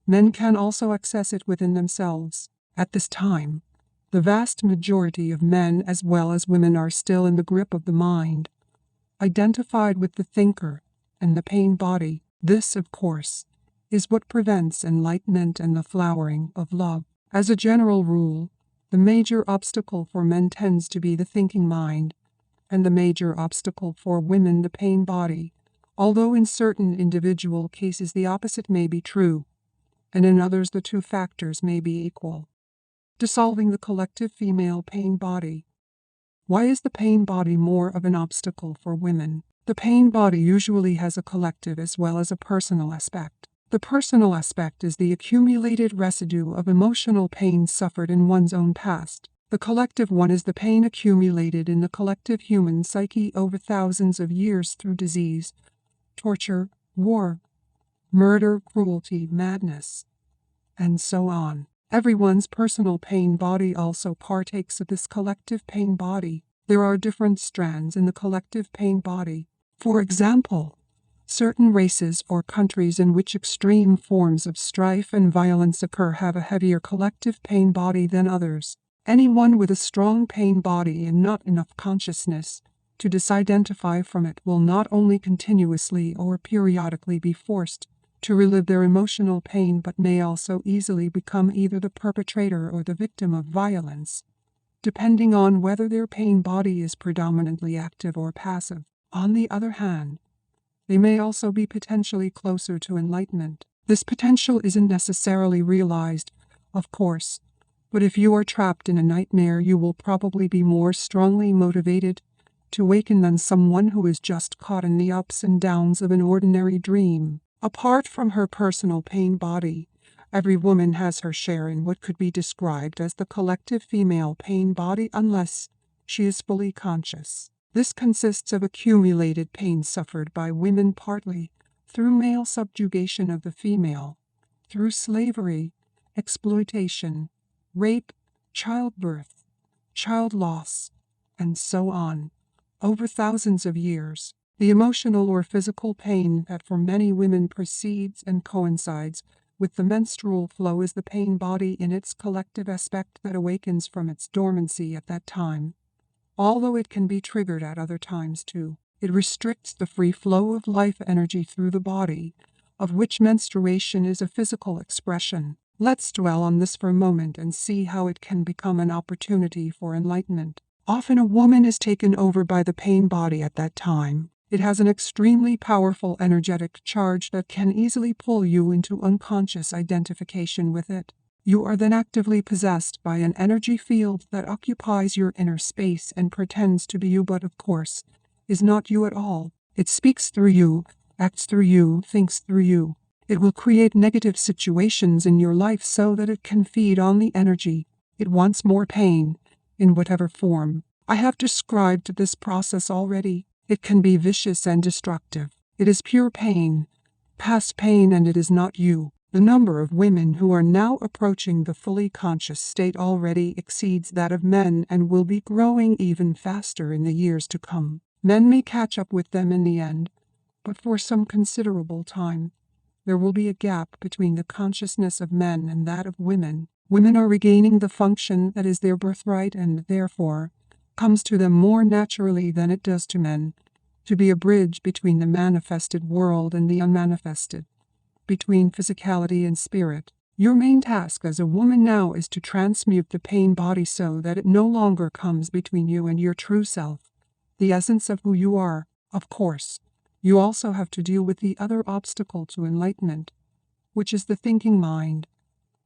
men can also access it within themselves. At this time, the vast majority of men as well as women are still in the grip of the mind, identified with the thinker and the pain body. This, of course, is what prevents enlightenment and the flowering of love. As a general rule, the major obstacle for men tends to be the thinking mind, and the major obstacle for women the pain body, although in certain individual cases the opposite may be true, and in others the two factors may be equal. Dissolving the collective female pain body. Why is the pain body more of an obstacle for women? The pain body usually has a collective as well as a personal aspect. The personal aspect is the accumulated residue of emotional pain suffered in one's own past. The collective one is the pain accumulated in the collective human psyche over thousands of years through disease, torture, war, murder, cruelty, madness, and so on. Everyone's personal pain body also partakes of this collective pain body. There are different strands in the collective pain body. For example, certain races or countries in which extreme forms of strife and violence occur have a heavier collective pain body than others. Anyone with a strong pain body and not enough consciousness to disidentify from it will not only continuously or periodically be forced to relive their emotional pain but may also easily become either the perpetrator or the victim of violence, depending on whether their pain body is predominantly active or passive. On the other hand, they may also be potentially closer to enlightenment. This potential isn't necessarily realized, of course, but if you are trapped in a nightmare you will probably be more strongly motivated to awaken than someone who is just caught in the ups and downs of an ordinary dream. Apart from her personal pain body, every woman has her share in what could be described as the collective female pain body unless she is fully conscious. This consists of accumulated pain suffered by women partly through male subjugation of the female, through slavery, exploitation, rape, childbirth, child loss, and so on, over thousands of years. The emotional or physical pain that for many women precedes and coincides with the menstrual flow is the pain body in its collective aspect that awakens from its dormancy at that time, although it can be triggered at other times too. It restricts the free flow of life energy through the body, of which menstruation is a physical expression. Let's dwell on this for a moment and see how it can become an opportunity for enlightenment. Often a woman is taken over by the pain body at that time. It has an extremely powerful energetic charge that can easily pull you into unconscious identification with it. You are then actively possessed by an energy field that occupies your inner space and pretends to be you but of course is not you at all. It speaks through you, acts through you, thinks through you. It will create negative situations in your life so that it can feed on the energy. It wants more pain, in whatever form. I have described this process already. It can be vicious and destructive. It is pure pain, past pain, and it is not you. The number of women who are now approaching the fully conscious state already exceeds that of men and will be growing even faster in the years to come. Men may catch up with them in the end, but for some considerable time, there will be a gap between the consciousness of men and that of women. Women are regaining the function that is their birthright and, therefore, comes to them more naturally than it does to men, to be a bridge between the manifested world and the unmanifested, between physicality and spirit. Your main task as a woman now is to transmute the pain body so that it no longer comes between you and your true self, the essence of who you are. Of course, you also have to deal with the other obstacle to enlightenment, which is the thinking mind.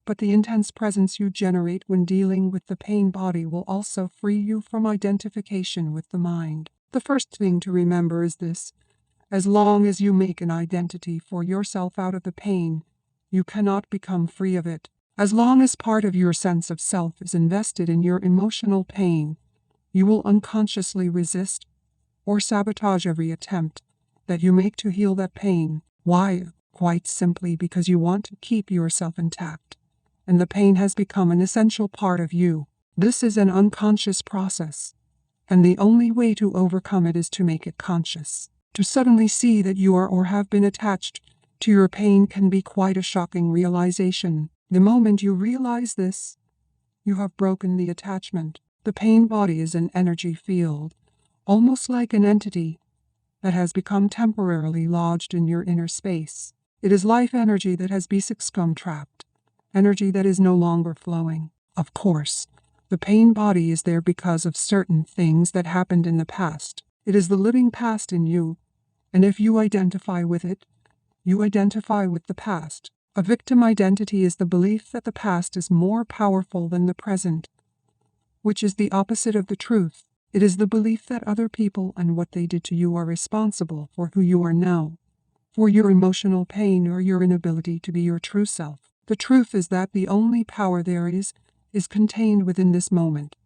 But the intense presence you generate when dealing with the pain body will also free you from identification with the mind. The first thing to remember is this: As long as you make an identity for yourself out of the pain, you cannot become free of it. As long as part of your sense of self is invested in your emotional pain, you will unconsciously resist or sabotage every attempt that you make to heal that pain. Why? Quite simply because you want to keep yourself intact, and the pain has become an essential part of you. This is an unconscious process, and the only way to overcome it is to make it conscious. To suddenly see that you are or have been attached to your pain can be quite a shocking realization. The moment you realize this, you have broken the attachment. The pain body is an energy field, almost like an entity that has become temporarily lodged in your inner space. It is life energy that has become trapped, energy that is no longer flowing. Of course, the pain body is there because of certain things that happened in the past. It is the living past in you, and if you identify with it, you identify with the past. A victim identity is the belief that the past is more powerful than the present, which is the opposite of the truth. It is the belief that other people and what they did to you are responsible for who you are now, for your emotional pain or your inability to be your true self. The truth is that the only power there is contained within this moment.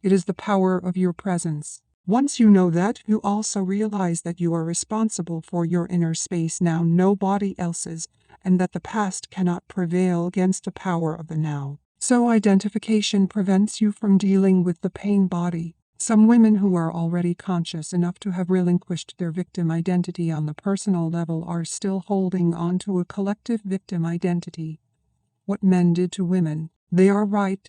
It is the power of your presence. Once you know that, you also realize that you are responsible for your inner space now, nobody else's, and that the past cannot prevail against the power of the now. So identification prevents you from dealing with the pain body. Some women who are already conscious enough to have relinquished their victim identity on the personal level are still holding on to a collective victim identity. What men did to women, they are right,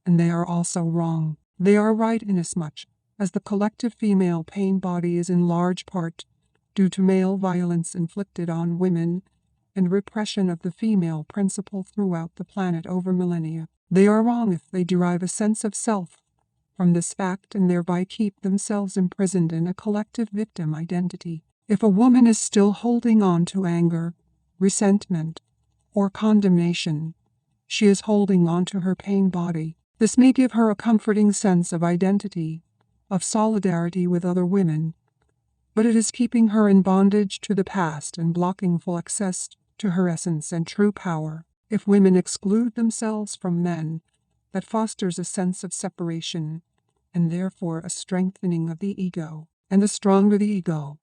and they are also wrong. They are right inasmuch as the collective female pain body is in large part due to male violence inflicted on women and repression of the female principle throughout the planet over millennia. They are wrong if they derive a sense of self from this fact and thereby keep themselves imprisoned in a collective victim identity. If a woman is still holding on to anger, resentment, or condemnation, she is holding on to her pain body. This may give her a comforting sense of identity, of solidarity with other women, but it is keeping her in bondage to the past and blocking full access to her essence and true power. If women exclude themselves from men, that fosters a sense of separation and therefore a strengthening of the ego. And the stronger the ego,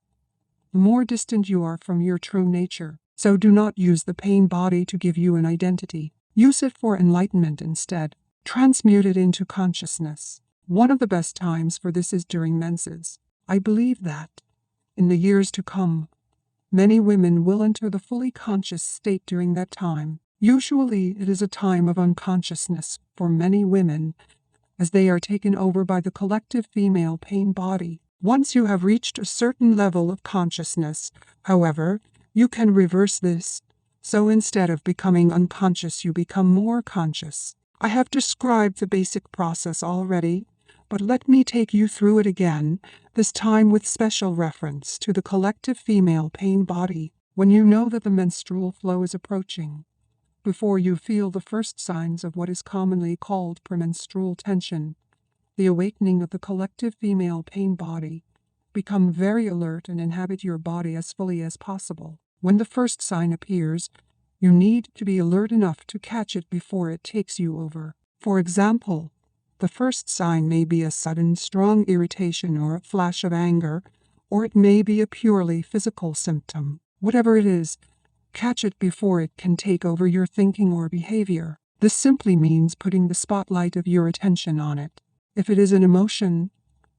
the more distant you are from your true nature. So do not use the pain body to give you an identity. Use it for enlightenment instead. Transmute it into consciousness. One of the best times for this is during menses. I believe that, in the years to come, many women will enter the fully conscious state during that time. Usually it is a time of unconsciousness for many women, as they are taken over by the collective female pain body. Once you have reached a certain level of consciousness, however, you can reverse this. So instead of becoming unconscious, you become more conscious. I have described the basic process already, but let me take you through it again, this time with special reference to the collective female pain body. When you know that the menstrual flow is approaching, before you feel the first signs of what is commonly called premenstrual tension, the awakening of the collective female pain body, become very alert and inhabit your body as fully as possible. When the first sign appears, you need to be alert enough to catch it before it takes you over. For example, the first sign may be a sudden, strong irritation or a flash of anger, or it may be a purely physical symptom. Whatever it is, catch it before it can take over your thinking or behavior. This simply means putting the spotlight of your attention on it. If it is an emotion,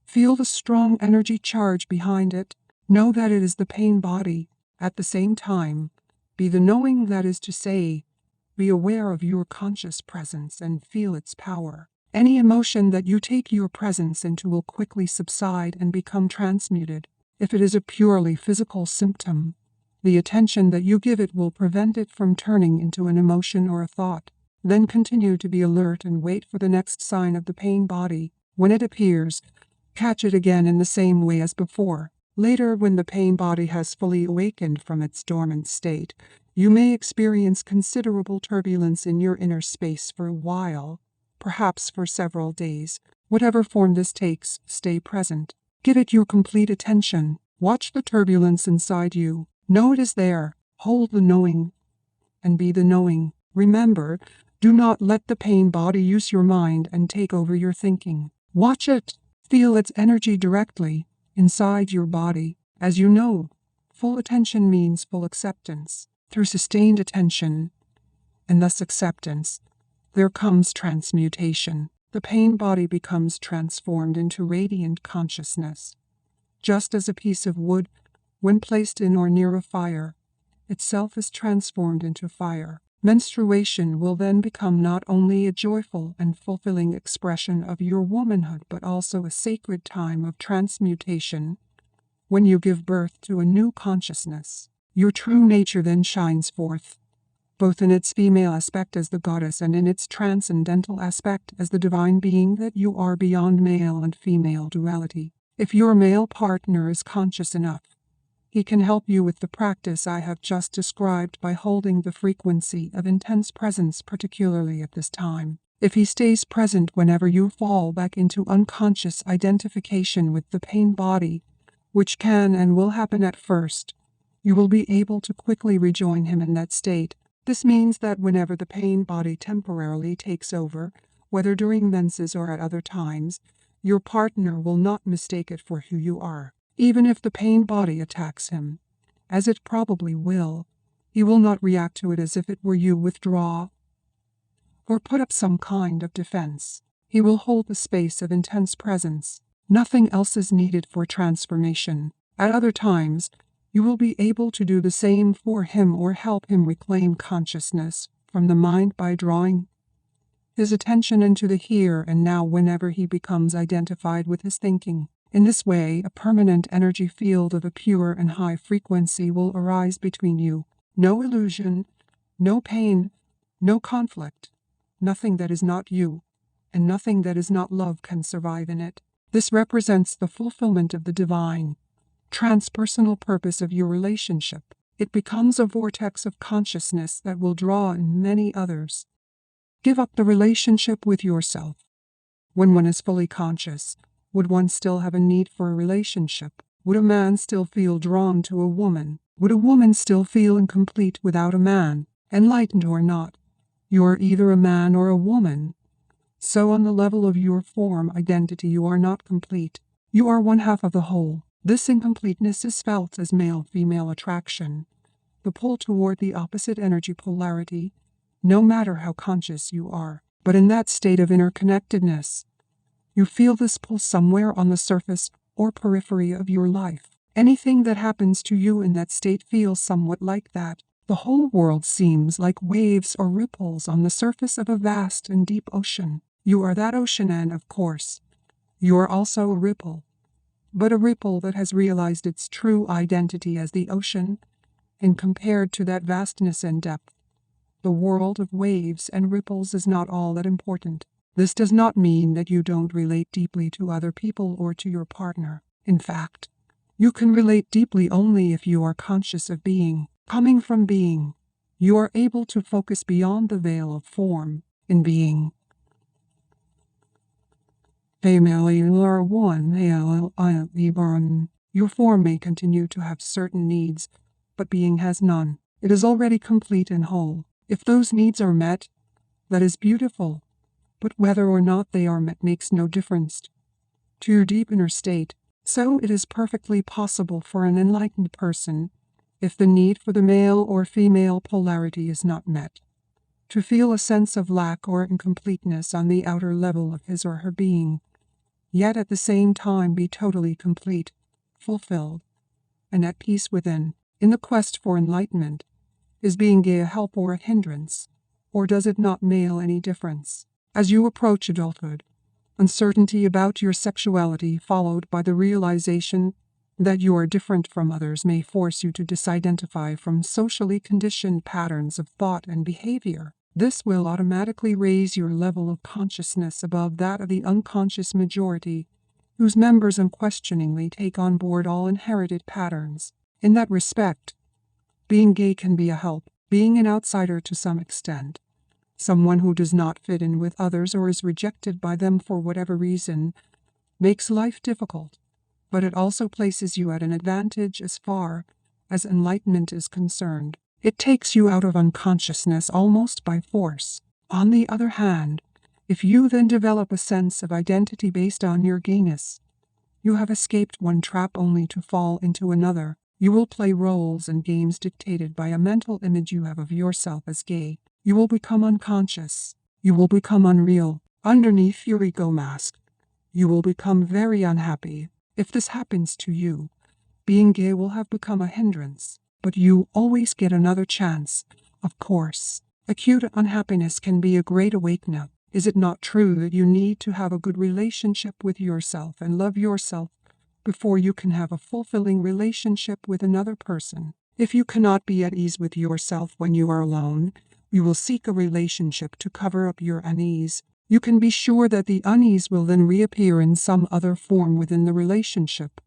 feel the strong energy charge behind it. Know that it is the pain body. At the same time, be the knowing, that is to say, be aware of your conscious presence and feel its power. Any emotion that you take your presence into will quickly subside and become transmuted. If it is a purely physical symptom, the attention that you give it will prevent it from turning into an emotion or a thought. Then continue to be alert and wait for the next sign of the pain body. When it appears, catch it again in the same way as before. Later, when the pain body has fully awakened from its dormant state, you may experience considerable turbulence in your inner space for a while, perhaps for several days. Whatever form this takes, stay present. Give it your complete attention. Watch the turbulence inside you. Know it is there. Hold the knowing and be the knowing. Remember, do not let the pain body use your mind and take over your thinking. Watch it. Feel its energy directly inside your body. As you know, full attention means full acceptance. Through sustained attention, and thus acceptance, there comes transmutation. The pain body becomes transformed into radiant consciousness. Just as a piece of wood, when placed in or near a fire, itself is transformed into fire. Menstruation will then become not only a joyful and fulfilling expression of your womanhood, but also a sacred time of transmutation. When you give birth to a new consciousness, your true nature then shines forth, both in its female aspect as the goddess and in its transcendental aspect as the divine being that you are beyond male and female duality. If your male partner is conscious enough, he can help you with the practice I have just described by holding the frequency of intense presence, particularly at this time. If he stays present whenever you fall back into unconscious identification with the pain body, which can and will happen at first, you will be able to quickly rejoin him in that state. This means that whenever the pain body temporarily takes over, whether during menses or at other times, your partner will not mistake it for who you are. Even if the pain body attacks him, as it probably will, he will not react to it as if it were you, withdraw, or put up some kind of defense. He will hold the space of intense presence. Nothing else is needed for transformation. At other times, you will be able to do the same for him or help him reclaim consciousness from the mind by drawing his attention into the here and now whenever he becomes identified with his thinking. In this way, a permanent energy field of a pure and high frequency will arise between you. No illusion, no pain, no conflict. Nothing that is not you, and nothing that is not love can survive in it. This represents the fulfillment of the divine, transpersonal purpose of your relationship. It becomes a vortex of consciousness that will draw in many others. Give up the relationship with yourself. When one is fully conscious, would one still have a need for a relationship? Would a man still feel drawn to a woman? Would a woman still feel incomplete without a man? Enlightened or not, you are either a man or a woman. So on the level of your form identity you are not complete. You are one half of the whole. This incompleteness is felt as male-female attraction, the pull toward the opposite energy polarity, no matter how conscious you are. But in that state of interconnectedness, you feel this pull somewhere on the surface or periphery of your life. Anything that happens to you in that state feels somewhat like that. The whole world seems like waves or ripples on the surface of a vast and deep ocean. You are that ocean and, of course, you are also a ripple. But a ripple that has realized its true identity as the ocean, and compared to that vastness and depth, the world of waves and ripples is not all that important. This does not mean that you don't relate deeply to other people or to your partner. In fact, you can relate deeply only if you are conscious of being. Coming from being, you are able to focus beyond the veil of form in being. Your form may continue to have certain needs, but being has none. It is already complete and whole. If those needs are met, that is beautiful, but whether or not they are met makes no difference to your deep inner state. So it is perfectly possible for an enlightened person, if the need for the male or female polarity is not met, to feel a sense of lack or incompleteness on the outer level of his or her being, yet at the same time be totally complete, fulfilled, and at peace within. In the quest for enlightenment, is being gay a help or a hindrance, or does it not make any difference? As you approach adulthood, uncertainty about your sexuality followed by the realization that you are different from others may force you to disidentify from socially conditioned patterns of thought and behavior. This will automatically raise your level of consciousness above that of the unconscious majority, whose members unquestioningly take on board all inherited patterns. In that respect, being gay can be a help. Being an outsider to some extent, someone who does not fit in with others or is rejected by them for whatever reason, makes life difficult. but it also places you at an advantage as far as enlightenment is concerned. It takes you out of unconsciousness almost by force. On the other hand, if you then develop a sense of identity based on your gayness, you have escaped one trap only to fall into another. You will play roles and games dictated by a mental image you have of yourself as gay. You will become unconscious. You will become unreal. Underneath your ego mask, you will become very unhappy. If this happens to you, being gay will have become a hindrance, but you always get another chance, of course. Acute unhappiness can be a great awakener. Is it not true that you need to have a good relationship with yourself and love yourself before you can have a fulfilling relationship with another person? If you cannot be at ease with yourself when you are alone, you will seek a relationship to cover up your unease. You can be sure that the unease will then reappear in some other form within the relationship,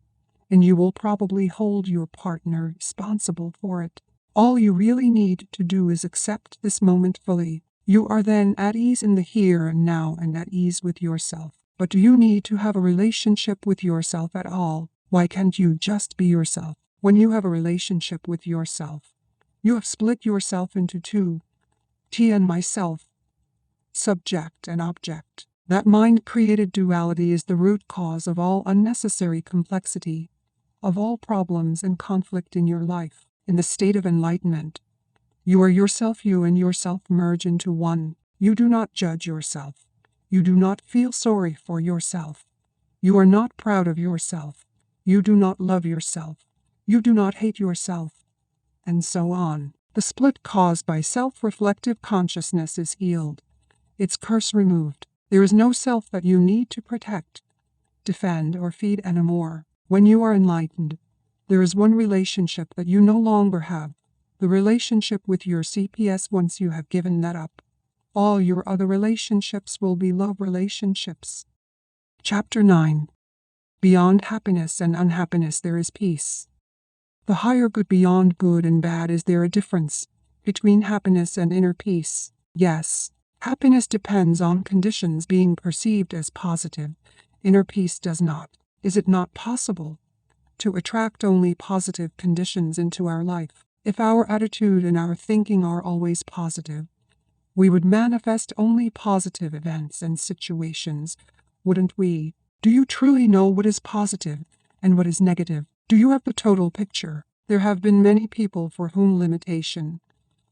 and you will probably hold your partner responsible for it. All you really need to do is accept this moment fully. You are then at ease in the here and now and at ease with yourself. But do you need to have a relationship with yourself at all? Why can't you just be yourself? When you have a relationship with yourself, you have split yourself into two, T and myself, subject and object. That mind-created duality is the root cause of all unnecessary complexity, of all problems and conflict in your life. In the state of enlightenment, you are yourself. You and yourself merge into one. You do not judge yourself. You do not feel sorry for yourself. You are not proud of yourself. You do not love yourself. You do not hate yourself. And so on. The split caused by self-reflective consciousness is healed. Its curse removed. There is no self that you need to protect, defend, or feed anymore. When you are enlightened, there is one relationship that you no longer have, the relationship with your CPS. Once you have given that up, all your other relationships will be love relationships. Chapter 9. Beyond happiness and unhappiness there is peace. The higher good beyond good and bad. Is there a difference between happiness and inner peace? Yes. Happiness depends on conditions being perceived as positive. Inner peace does not. Is it not possible to attract only positive conditions into our life? If our attitude and our thinking are always positive, we would manifest only positive events and situations, wouldn't we? Do you truly know what is positive and what is negative? Do you have the total picture? There have been many people for whom limitation,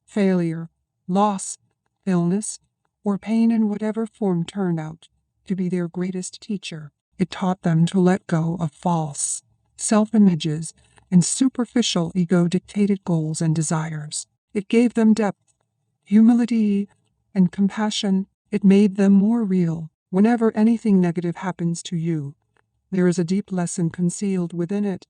failure, loss, illness, or pain in whatever form turned out to be their greatest teacher. It taught them to let go of false self-images and superficial ego-dictated goals and desires. It gave them depth, humility, and compassion. It made them more real. Whenever anything negative happens to you, there is a deep lesson concealed within it,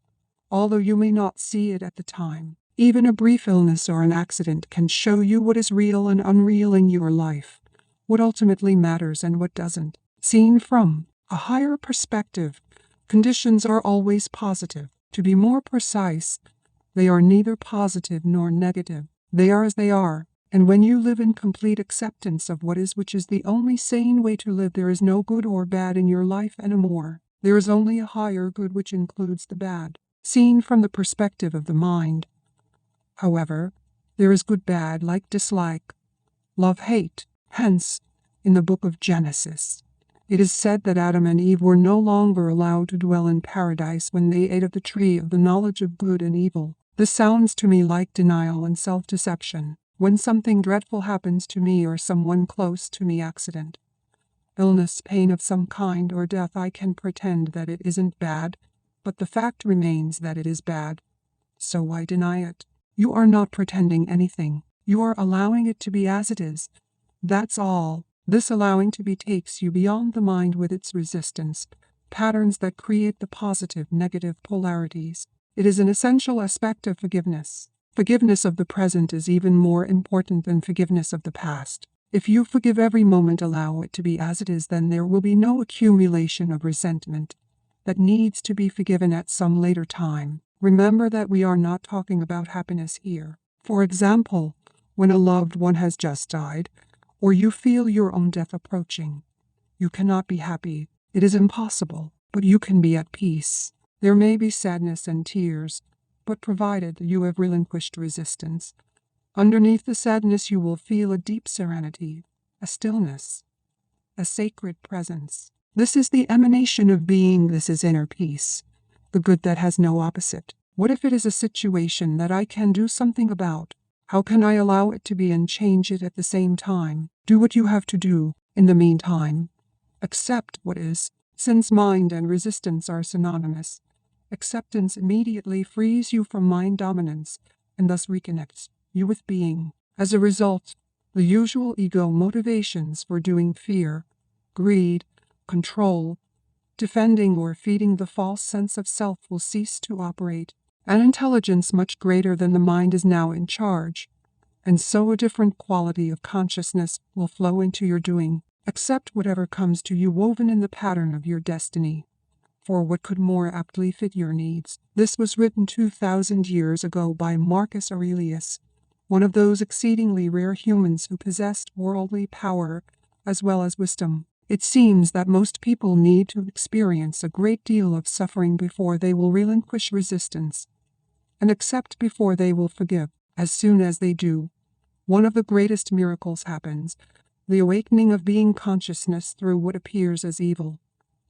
although you may not see it at the time. Even a brief illness or an accident can show you what is real and unreal in your life, what ultimately matters and what doesn't. Seen from a higher perspective, conditions are always positive. To be more precise, they are neither positive nor negative. They are as they are. And when you live in complete acceptance of what is, which is the only sane way to live, there is no good or bad in your life anymore. There is only a higher good which includes the bad. Seen from the perspective of the mind, however, there is good bad like dislike, love hate. Hence, in the book of Genesis, it is said that Adam and Eve were no longer allowed to dwell in paradise when they ate of the tree of the knowledge of good and evil. This sounds to me like denial and self-deception. When something dreadful happens to me or someone close to me, accident, illness, pain of some kind, or death, I can pretend that it isn't bad, but the fact remains that it is bad, so I deny it. You are not pretending anything. You are allowing it to be as it is. That's all. This allowing to be takes you beyond the mind with its resistance, patterns that create the positive-negative polarities. It is an essential aspect of forgiveness. Forgiveness of the present is even more important than forgiveness of the past. If you forgive every moment, allow it to be as it is, then there will be no accumulation of resentment that needs to be forgiven at some later time. Remember that we are not talking about happiness here. For example, when a loved one has just died, or you feel your own death approaching, you cannot be happy. It is impossible, but you can be at peace. There may be sadness and tears, but provided you have relinquished resistance, underneath the sadness you will feel a deep serenity, a stillness, a sacred presence. This is the emanation of being. This is inner peace, the good that has no opposite. What if it is a situation that I can do something about? How can I allow it to be and change it at the same time? Do what you have to do. In the meantime, accept what is. Since mind and resistance are synonymous, acceptance immediately frees you from mind dominance and thus reconnects you with being. As a result, the usual ego motivations for doing fear, greed, control, defending or feeding the false sense of self will cease to operate. An intelligence much greater than the mind is now in charge, and so a different quality of consciousness will flow into your doing. Accept whatever comes to you woven in the pattern of your destiny, for what could more aptly fit your needs? This was written 2,000 years ago by Marcus Aurelius, one of those exceedingly rare humans who possessed worldly power as well as wisdom. It seems that most people need to experience a great deal of suffering before they will relinquish resistance, and accept before they will forgive. As soon as they do, one of the greatest miracles happens, the awakening of being consciousness through what appears as evil,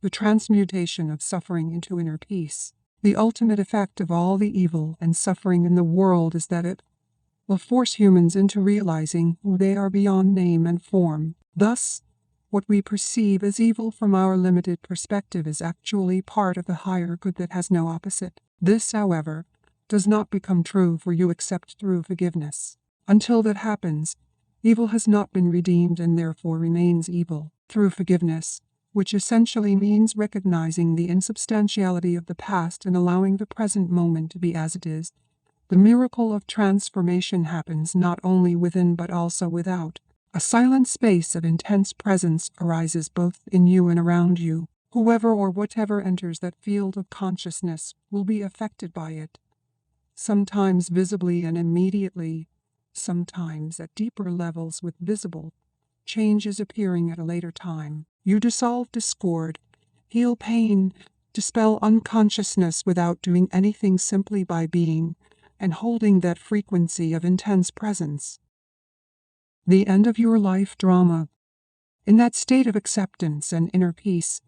the transmutation of suffering into inner peace. The ultimate effect of all the evil and suffering in the world is that it will force humans into realizing who they are beyond name and form. Thus, what we perceive as evil from our limited perspective is actually part of the higher good that has no opposite. This, however, does not become true for you except through forgiveness. Until that happens, evil has not been redeemed and therefore remains evil. Through forgiveness, which essentially means recognizing the insubstantiality of the past and allowing the present moment to be as it is, the miracle of transformation happens not only within but also without. A silent space of intense presence arises both in you and around you. Whoever or whatever enters that field of consciousness will be affected by it, sometimes visibly and immediately, sometimes at deeper levels with visible changes appearing at a later time. You dissolve discord, heal pain, dispel unconsciousness without doing anything, simply by being and holding that frequency of intense presence. The end of your life drama. In that state of acceptance and inner peace,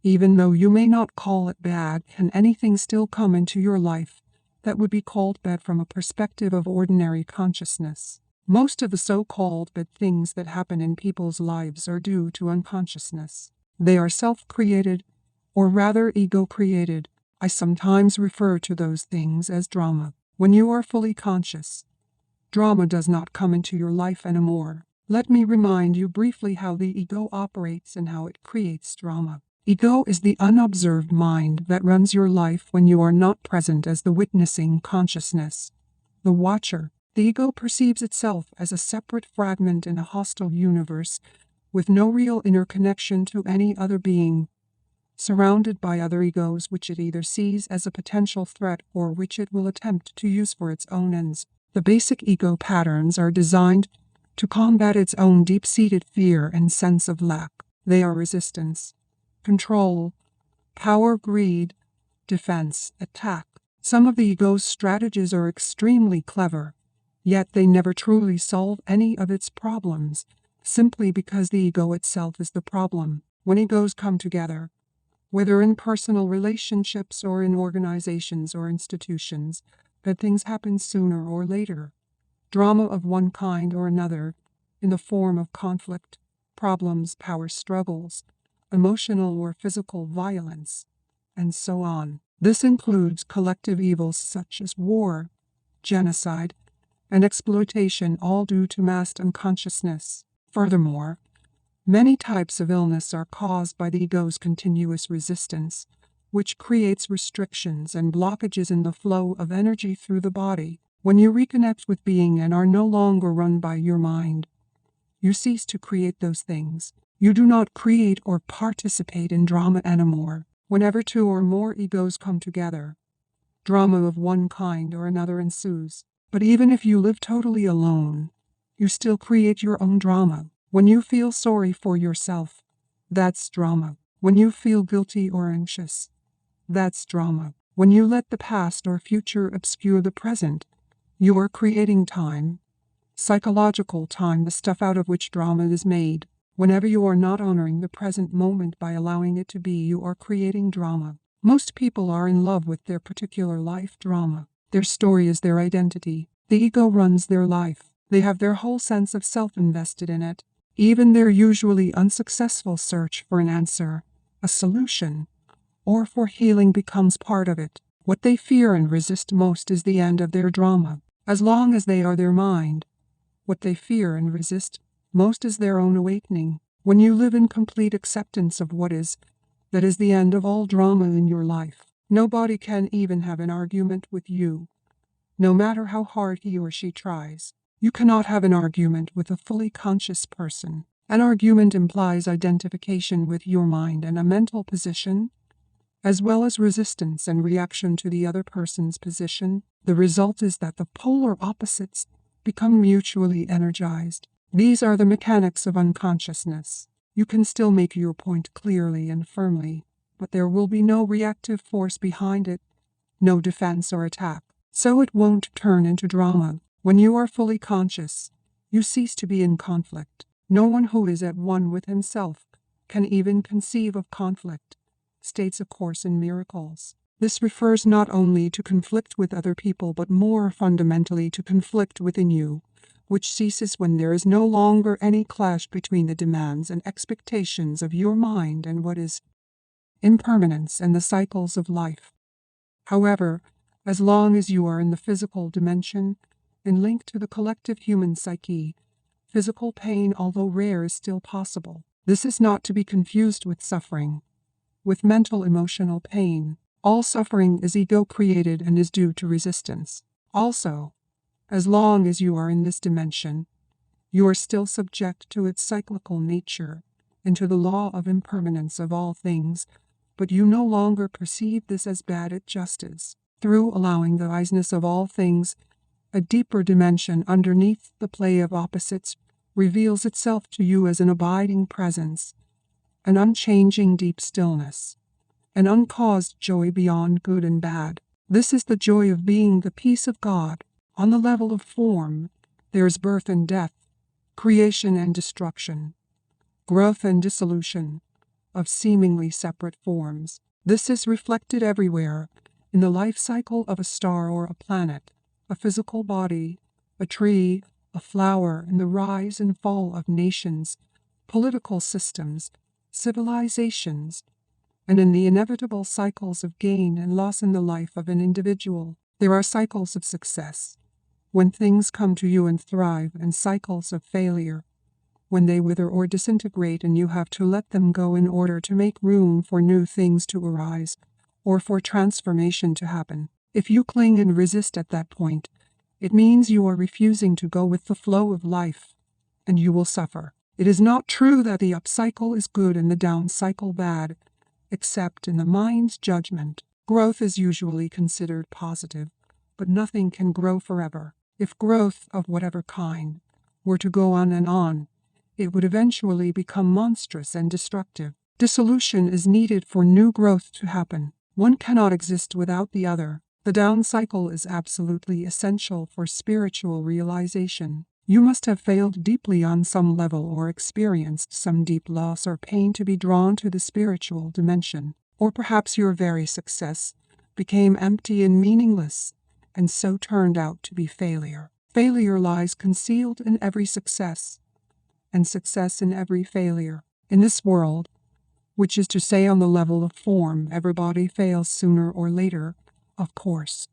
even though you may not call it bad, can anything still come into your life that would be called bad from a perspective of ordinary consciousness? Most of the so-called bad things that happen in people's lives are due to unconsciousness. They are self-created, or rather ego-created. I sometimes refer to those things as drama. When you are fully conscious, drama does not come into your life anymore. Let me remind you briefly how the ego operates and how it creates drama. Ego is the unobserved mind that runs your life when you are not present as the witnessing consciousness, the watcher. The ego perceives itself as a separate fragment in a hostile universe with no real inner connection to any other being, surrounded by other egos which it either sees as a potential threat or which it will attempt to use for its own ends. The basic ego patterns are designed to combat its own deep-seated fear and sense of lack. They are resistance, control, power, greed, defense, attack. Some of the ego's strategies are extremely clever, yet they never truly solve any of its problems, simply because the ego itself is the problem. When egos come together, whether in personal relationships or in organizations or institutions, bad things happen sooner or later. Drama of one kind or another, in the form of conflict, problems, power struggles, emotional or physical violence, and so on. This includes collective evils such as war, genocide, and exploitation, all due to masked unconsciousness. Furthermore, many types of illness are caused by the ego's continuous resistance, which creates restrictions and blockages in the flow of energy through the body. When you reconnect with being and are no longer run by your mind, you cease to create those things. You do not create or participate in drama anymore. Whenever two or more egos come together, drama of one kind or another ensues. But even if you live totally alone, you still create your own drama. When you feel sorry for yourself, that's drama. When you feel guilty or anxious, that's drama. When you let the past or future obscure the present, you are creating time. Psychological time, the stuff out of which drama is made. Whenever you are not honoring the present moment by allowing it to be, you are creating drama. Most people are in love with their particular life drama. Their story is their identity. The ego runs their life. They have their whole sense of self invested in it. Even their usually unsuccessful search for an answer, a solution, or for healing becomes part of it. What they fear and resist most is the end of their drama. As long as they are their mind, what they fear and resist most is their own awakening. When you live in complete acceptance of what is, that is the end of all drama in your life. Nobody can even have an argument with you, no matter how hard he or she tries. You cannot have an argument with a fully conscious person. An argument implies identification with your mind and a mental position, as well as resistance and reaction to the other person's position. The result is that the polar opposites become mutually energized. These are the mechanics of unconsciousness. You can still make your point clearly and firmly, but there will be no reactive force behind it, no defense or attack. So it won't turn into drama. When you are fully conscious, you cease to be in conflict. No one who is at one with himself can even conceive of conflict, states A Course in Miracles. This refers not only to conflict with other people but more fundamentally to conflict within you, which ceases when there is no longer any clash between the demands and expectations of your mind and what is impermanence and the cycles of life. However, as long as you are in the physical dimension and linked to the collective human psyche, physical pain, although rare, is still possible. This is not to be confused with suffering, with mental emotional pain. All suffering is ego-created and is due to resistance. Also, as long as you are in this dimension, you are still subject to its cyclical nature and to the law of impermanence of all things, but you no longer perceive this as bad, it just is. Through allowing the wiseness of all things, a deeper dimension underneath the play of opposites reveals itself to you as an abiding presence, an unchanging deep stillness, an uncaused joy beyond good and bad. This is the joy of being the peace of God. On the level of form, there is birth and death, creation and destruction, growth and dissolution of seemingly separate forms. This is reflected everywhere, in the life cycle of a star or a planet, a physical body, a tree, a flower, in the rise and fall of nations, political systems, civilizations, and in the inevitable cycles of gain and loss in the life of an individual. There are cycles of success, when things come to you and thrive, and cycles of failure, when they wither or disintegrate and you have to let them go in order to make room for new things to arise, or for transformation to happen. If you cling and resist at that point, it means you are refusing to go with the flow of life, and you will suffer. It is not true that the up cycle is good and the down cycle bad, except in the mind's judgment. Growth is usually considered positive, but nothing can grow forever. If growth, of whatever kind, were to go on and on, it would eventually become monstrous and destructive. Dissolution is needed for new growth to happen. One cannot exist without the other. The down cycle is absolutely essential for spiritual realization. You must have failed deeply on some level or experienced some deep loss or pain to be drawn to the spiritual dimension. Or perhaps your very success became empty and meaningless, and so turned out to be failure. Failure lies concealed in every success, and success in every failure. In this world, which is to say on the level of form, everybody fails sooner or later, of course,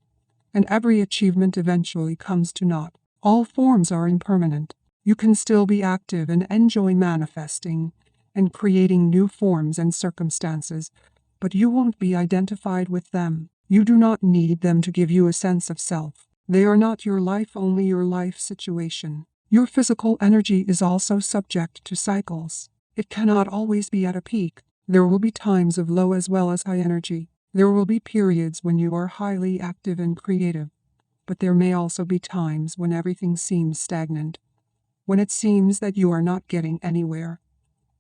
and every achievement eventually comes to naught. All forms are impermanent. You can still be active and enjoy manifesting and creating new forms and circumstances, but you won't be identified with them. You do not need them to give you a sense of self. They are not your life, only your life situation. Your physical energy is also subject to cycles. It cannot always be at a peak. There will be times of low as well as high energy. There will be periods when you are highly active and creative, but there may also be times when everything seems stagnant, when it seems that you are not getting anywhere,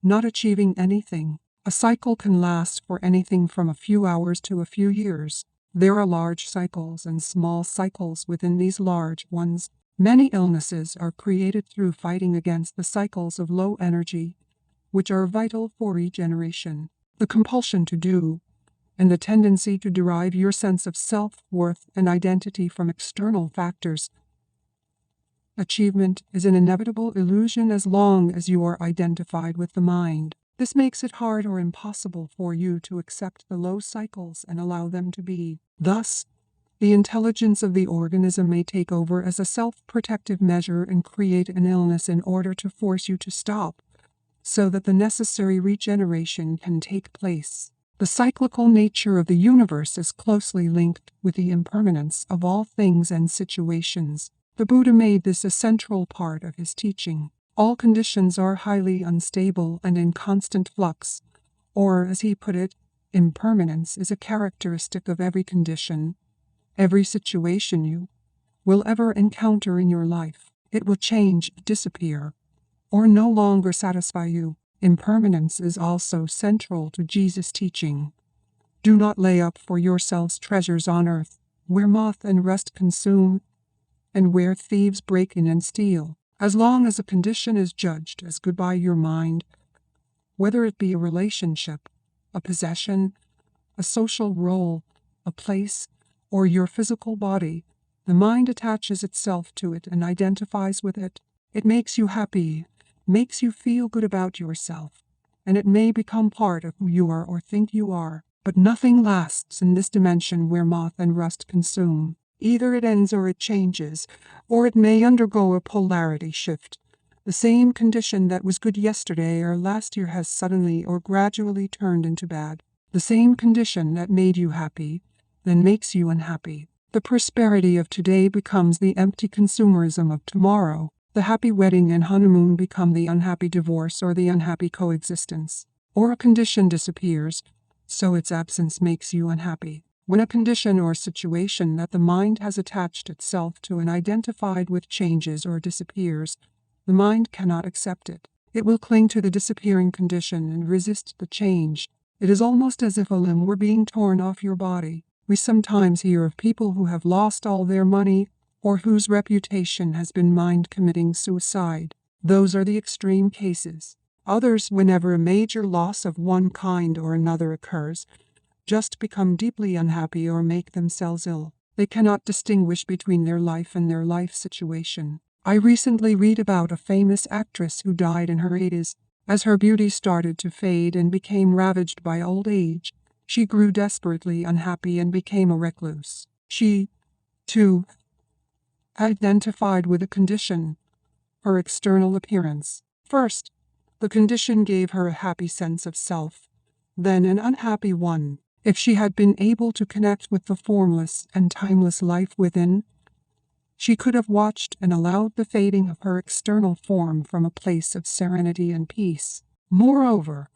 not achieving anything. A cycle can last for anything from a few hours to a few years. There are large cycles and small cycles within these large ones. Many illnesses are created through fighting against the cycles of low energy, which are vital for regeneration. The compulsion to do, and the tendency to derive your sense of self-worth and identity from external factors. Achievement is an inevitable illusion as long as you are identified with the mind. This makes it hard or impossible for you to accept the low cycles and allow them to be. Thus, the intelligence of the organism may take over as a self-protective measure and create an illness in order to force you to stop, so that the necessary regeneration can take place. The cyclical nature of the universe is closely linked with the impermanence of all things and situations. The Buddha made this a central part of his teaching. All conditions are highly unstable and in constant flux, or, as he put it, impermanence is a characteristic of every condition, every situation you will ever encounter in your life. It will change, disappear, or no longer satisfy you. Impermanence is also central to Jesus' teaching. Do not lay up for yourselves treasures on earth, where moth and rust consume, and where thieves break in and steal. As long as a condition is judged as good by your mind, whether it be a relationship, a possession, a social role, a place, or your physical body, the mind attaches itself to it and identifies with it. It makes you happy, makes you feel good about yourself, and it may become part of who you are or think you are. But nothing lasts in this dimension where moth and rust consume. Either it ends or it changes, or it may undergo a polarity shift. The same condition that was good yesterday or last year has suddenly or gradually turned into bad. The same condition that made you happy then makes you unhappy. The prosperity of today becomes the empty consumerism of tomorrow. The happy wedding and honeymoon become the unhappy divorce or the unhappy coexistence. Or a condition disappears, so its absence makes you unhappy. When a condition or situation that the mind has attached itself to and identified with changes or disappears, the mind cannot accept it. It will cling to the disappearing condition and resist the change. It is almost as if a limb were being torn off your body. We sometimes hear of people who have lost all their money, or whose reputation has been mined committing suicide. Those are the extreme cases. Others, whenever a major loss of one kind or another occurs, just become deeply unhappy or make themselves ill. They cannot distinguish between their life and their life situation. I recently read about a famous actress who died in her 80s. As her beauty started to fade and became ravaged by old age, she grew desperately unhappy and became a recluse. She, too, identified with a condition, her external appearance. First, the condition gave her a happy sense of self, then an unhappy one. If she had been able to connect with the formless and timeless life within, she could have watched and allowed the fading of her external form from a place of serenity and peace. Moreover,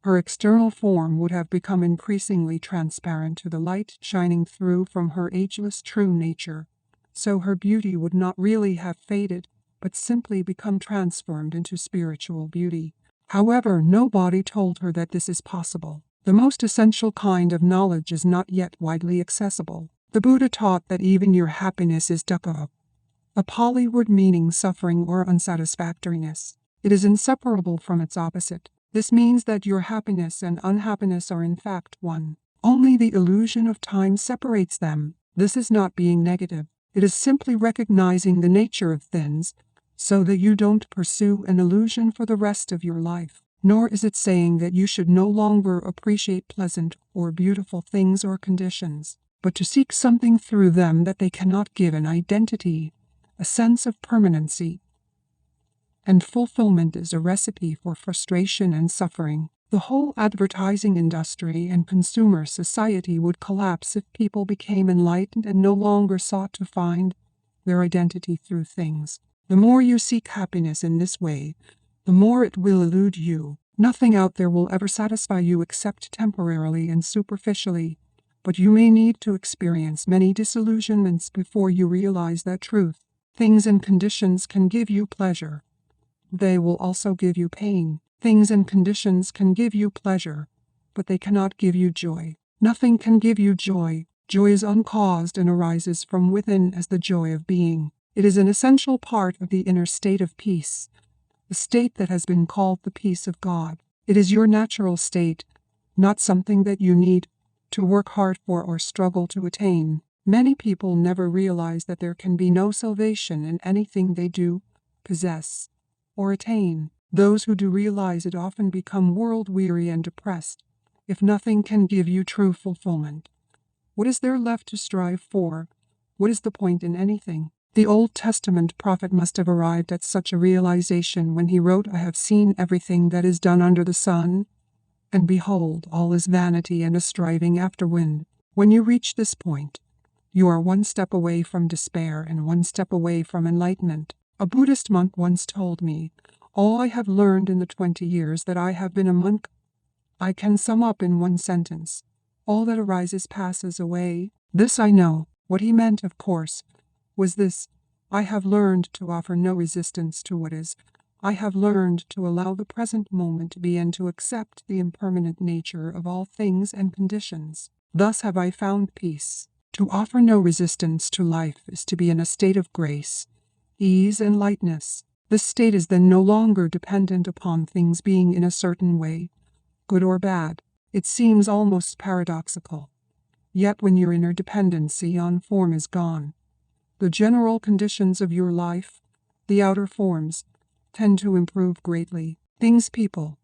her external form would have become increasingly transparent to the light shining through from her ageless true nature, so her beauty would not really have faded, but simply become transformed into spiritual beauty. However, nobody told her that this is possible. The most essential kind of knowledge is not yet widely accessible. The Buddha taught that even your happiness is dukkha, a Pali word meaning suffering or unsatisfactoriness. It is inseparable from its opposite. This means that your happiness and unhappiness are in fact one. Only the illusion of time separates them. This is not being negative. It is simply recognizing the nature of things, so that you don't pursue an illusion for the rest of your life. Nor is it saying that you should no longer appreciate pleasant or beautiful things or conditions, but to seek something through them that they cannot give an identity, a sense of permanency. And fulfillment is a recipe for frustration and suffering. The whole advertising industry and consumer society would collapse if people became enlightened and no longer sought to find their identity through things. The more you seek happiness in this way, the more it will elude you. Nothing out there will ever satisfy you except temporarily and superficially, but you may need to experience many disillusionments before you realize that truth. Things and conditions can give you pleasure. They will also give you pain. Things and conditions can give you pleasure, but they cannot give you joy. Nothing can give you joy. Joy is uncaused and arises from within as the joy of being. It is an essential part of the inner state of peace, the state that has been called the peace of God. It is your natural state, not something that you need to work hard for or struggle to attain. Many people never realize that there can be no salvation in anything they do, possess, or attain. Those who do realize it often become world-weary and depressed. If nothing can give you true fulfillment, what is there left to strive for? What is the point in anything? The Old Testament prophet must have arrived at such a realization when he wrote, "I have seen everything that is done under the sun, and behold, all is vanity and a striving after wind." When you reach this point, you are one step away from despair and one step away from enlightenment. A Buddhist monk once told me, "All I have learned in the 20 years that I have been a monk, I can sum up in one sentence. All that arises passes away." This I know. What he meant, of course, was this: I have learned to offer no resistance to what is. I have learned to allow the present moment to be and to accept the impermanent nature of all things and conditions. Thus have I found peace. To offer no resistance to life is to be in a state of grace, ease, and lightness. This state is then no longer dependent upon things being in a certain way, good or bad. It seems almost paradoxical. Yet when your inner dependency on form is gone, the general conditions of your life, the outer forms, tend to improve greatly. Things, people,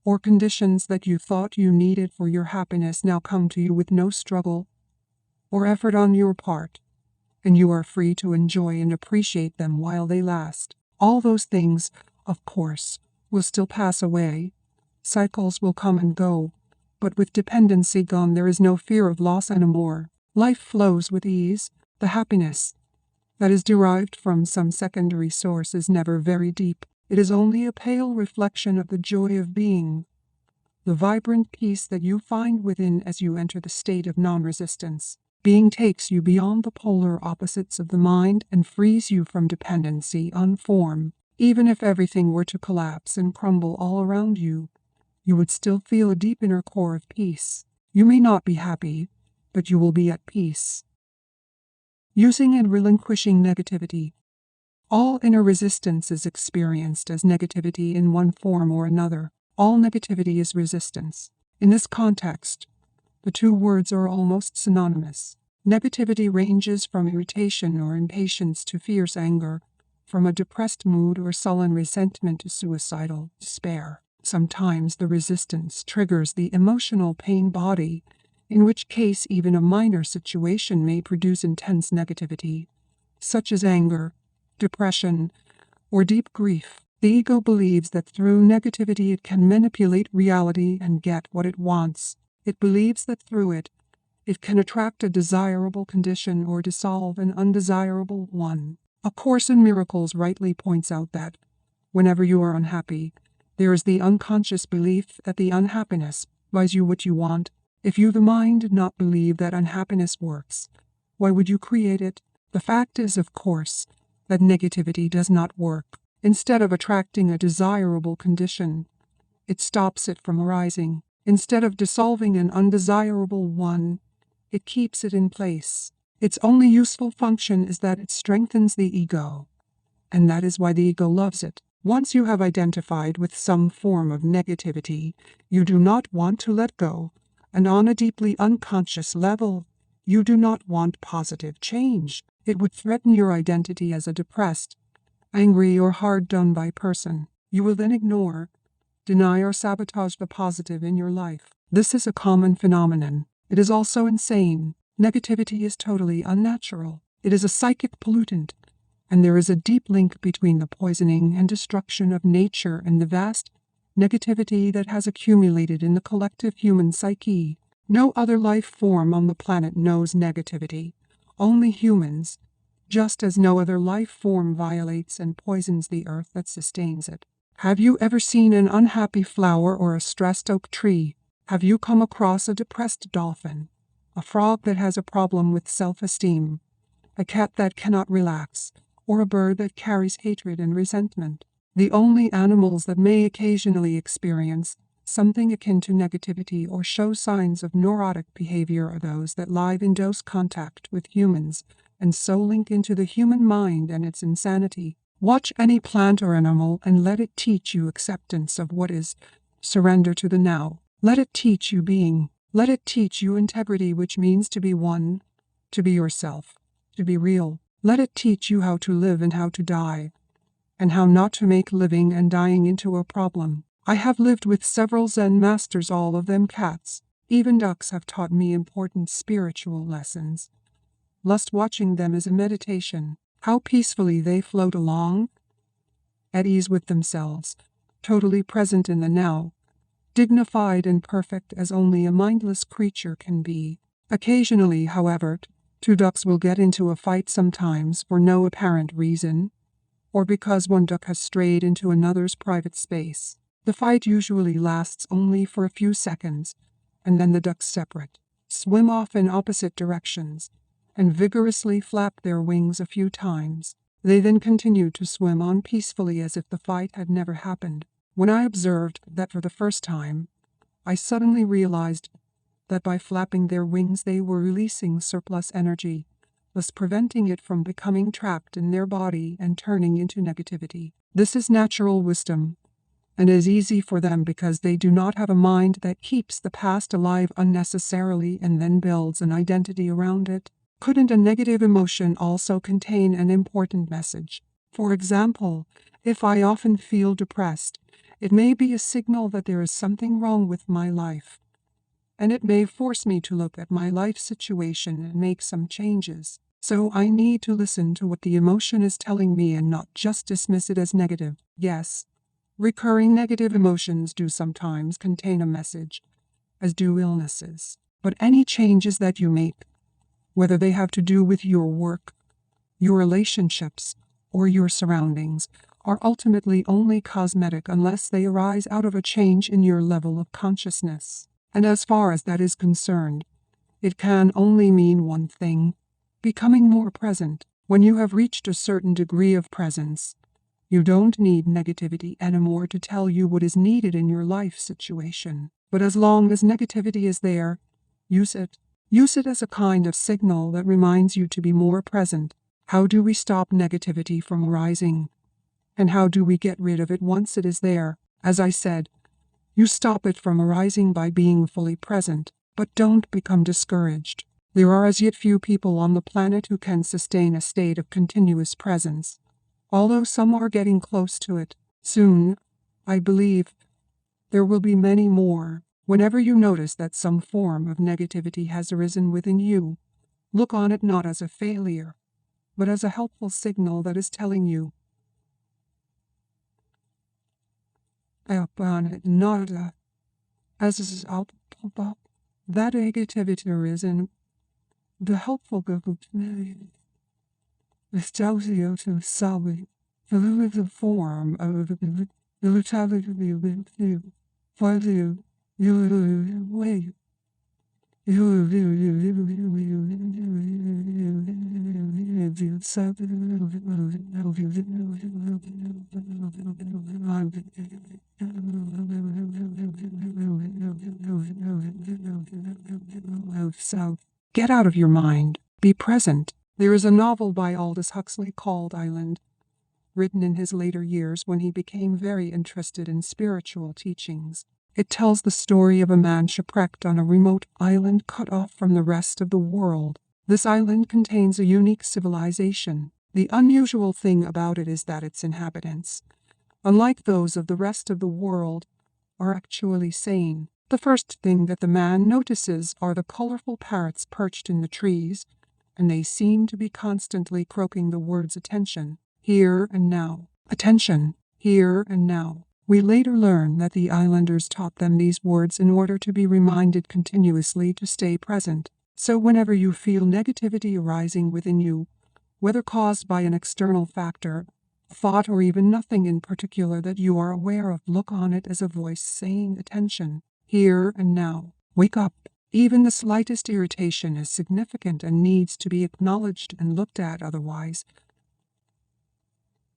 or conditions that you thought you needed for your happiness now come to you with no struggle or effort on your part, and you are free to enjoy and appreciate them while they last. All those things, of course, will still pass away. Cycles will come and go, but with dependency gone there is no fear of loss anymore. Life flows with ease. The happiness that is derived from some secondary source is never very deep. It is only a pale reflection of the joy of being, the vibrant peace that you find within as you enter the state of non-resistance. Being takes you beyond the polar opposites of the mind and frees you from dependency on form. Even if everything were to collapse and crumble all around you, you would still feel a deep inner core of peace. You may not be happy, but you will be at peace. Using and relinquishing negativity. All inner resistance is experienced as negativity in one form or another. All negativity is resistance. In this context, the two words are almost synonymous. Negativity ranges from irritation or impatience to fierce anger, from a depressed mood or sullen resentment to suicidal despair. Sometimes the resistance triggers the emotional pain body, in which case even a minor situation may produce intense negativity, such as anger, depression, or deep grief. The ego believes that through negativity it can manipulate reality and get what it wants. It believes that through it can attract a desirable condition or dissolve an undesirable one. A Course in Miracles rightly points out that, whenever you are unhappy, there is the unconscious belief that the unhappiness buys you what you want. If you, the mind, did not believe that unhappiness works, why would you create it? The fact is, of course, that negativity does not work. Instead of attracting a desirable condition, it stops it from arising. Instead of dissolving an undesirable one, it keeps it in place. Its only useful function is that it strengthens the ego, and that is why the ego loves it. Once you have identified with some form of negativity, you do not want to let go, and on a deeply unconscious level, you do not want positive change. It would threaten your identity as a depressed, angry, or hard-done-by person. You will then ignore, deny, or sabotage the positive in your life. This is a common phenomenon. It is also insane. Negativity is totally unnatural. It is a psychic pollutant, and there is a deep link between the poisoning and destruction of nature and the vast negativity that has accumulated in the collective human psyche. No other life form on the planet knows negativity. Only humans, just as no other life form violates and poisons the earth that sustains it. Have you ever seen an unhappy flower or a stressed oak tree? Have you come across a depressed dolphin, a frog that has a problem with self-esteem, a cat that cannot relax, or a bird that carries hatred and resentment? The only animals that may occasionally experience something akin to negativity or show signs of neurotic behavior are those that live in close contact with humans and so link into the human mind and its insanity. Watch any plant or animal and let it teach you acceptance of what is. Surrender to the now. Let it teach you being. Let it teach you integrity, which means to be one, to be yourself, to be real. Let it teach you how to live and how to die, and how not to make living and dying into a problem. I have lived with several Zen masters, all of them cats. Even ducks have taught me important spiritual lessons. Lust watching them is a meditation. How peacefully they float along, at ease with themselves, totally present in the now, dignified and perfect as only a mindless creature can be. Occasionally, however, two ducks will get into a fight, sometimes for no apparent reason, or because one duck has strayed into another's private space. The fight usually lasts only for a few seconds, and then the ducks separate, swim off in opposite directions, and vigorously flap their wings a few times. They then continue to swim on peacefully as if the fight had never happened. When I observed that for the first time, I suddenly realized that by flapping their wings they were releasing surplus energy, thus preventing it from becoming trapped in their body and turning into negativity. This is natural wisdom, and is easy for them because they do not have a mind that keeps the past alive unnecessarily and then builds an identity around it. Couldn't a negative emotion also contain an important message? For example, if I often feel depressed, it may be a signal that there is something wrong with my life, and it may force me to look at my life situation and make some changes. So I need to listen to what the emotion is telling me and not just dismiss it as negative. Yes, recurring negative emotions do sometimes contain a message, as do illnesses. But any changes that you make, whether they have to do with your work, your relationships, or your surroundings, are ultimately only cosmetic unless they arise out of a change in your level of consciousness. And as far as that is concerned, it can only mean one thing: becoming more present. When you have reached a certain degree of presence, you don't need negativity anymore to tell you what is needed in your life situation. But as long as negativity is there, use it. Use it as a kind of signal that reminds you to be more present. How do we stop negativity from arising? And how do we get rid of it once it is there? As I said, you stop it from arising by being fully present, but don't become discouraged. There are as yet few people on the planet who can sustain a state of continuous presence, although some are getting close to it. Soon, I believe, there will be many more. Whenever you notice that some form of negativity has arisen within you, look on it not as a failure, but as a helpful signal that is telling you, upon it not as is out that negativity arisen, the helpful is telling you to solve it. The form of the brutality for you. You wait. So, get out of your mind. Be present. There is a novel by Aldous Huxley called Island, written in his later years when he became very interested in spiritual teachings. It tells the story of a man shipwrecked on a remote island cut off from the rest of the world. This island contains a unique civilization. The unusual thing about it is that its inhabitants, unlike those of the rest of the world, are actually sane. The first thing that the man notices are the colorful parrots perched in the trees, and they seem to be constantly croaking the words attention, here and now. Attention, here and now. We later learn that the islanders taught them these words in order to be reminded continuously to stay present. So whenever you feel negativity arising within you, whether caused by an external factor, a thought, or even nothing in particular that you are aware of, look on it as a voice saying attention, here and now. Wake up. Even the slightest irritation is significant and needs to be acknowledged and looked at, otherwise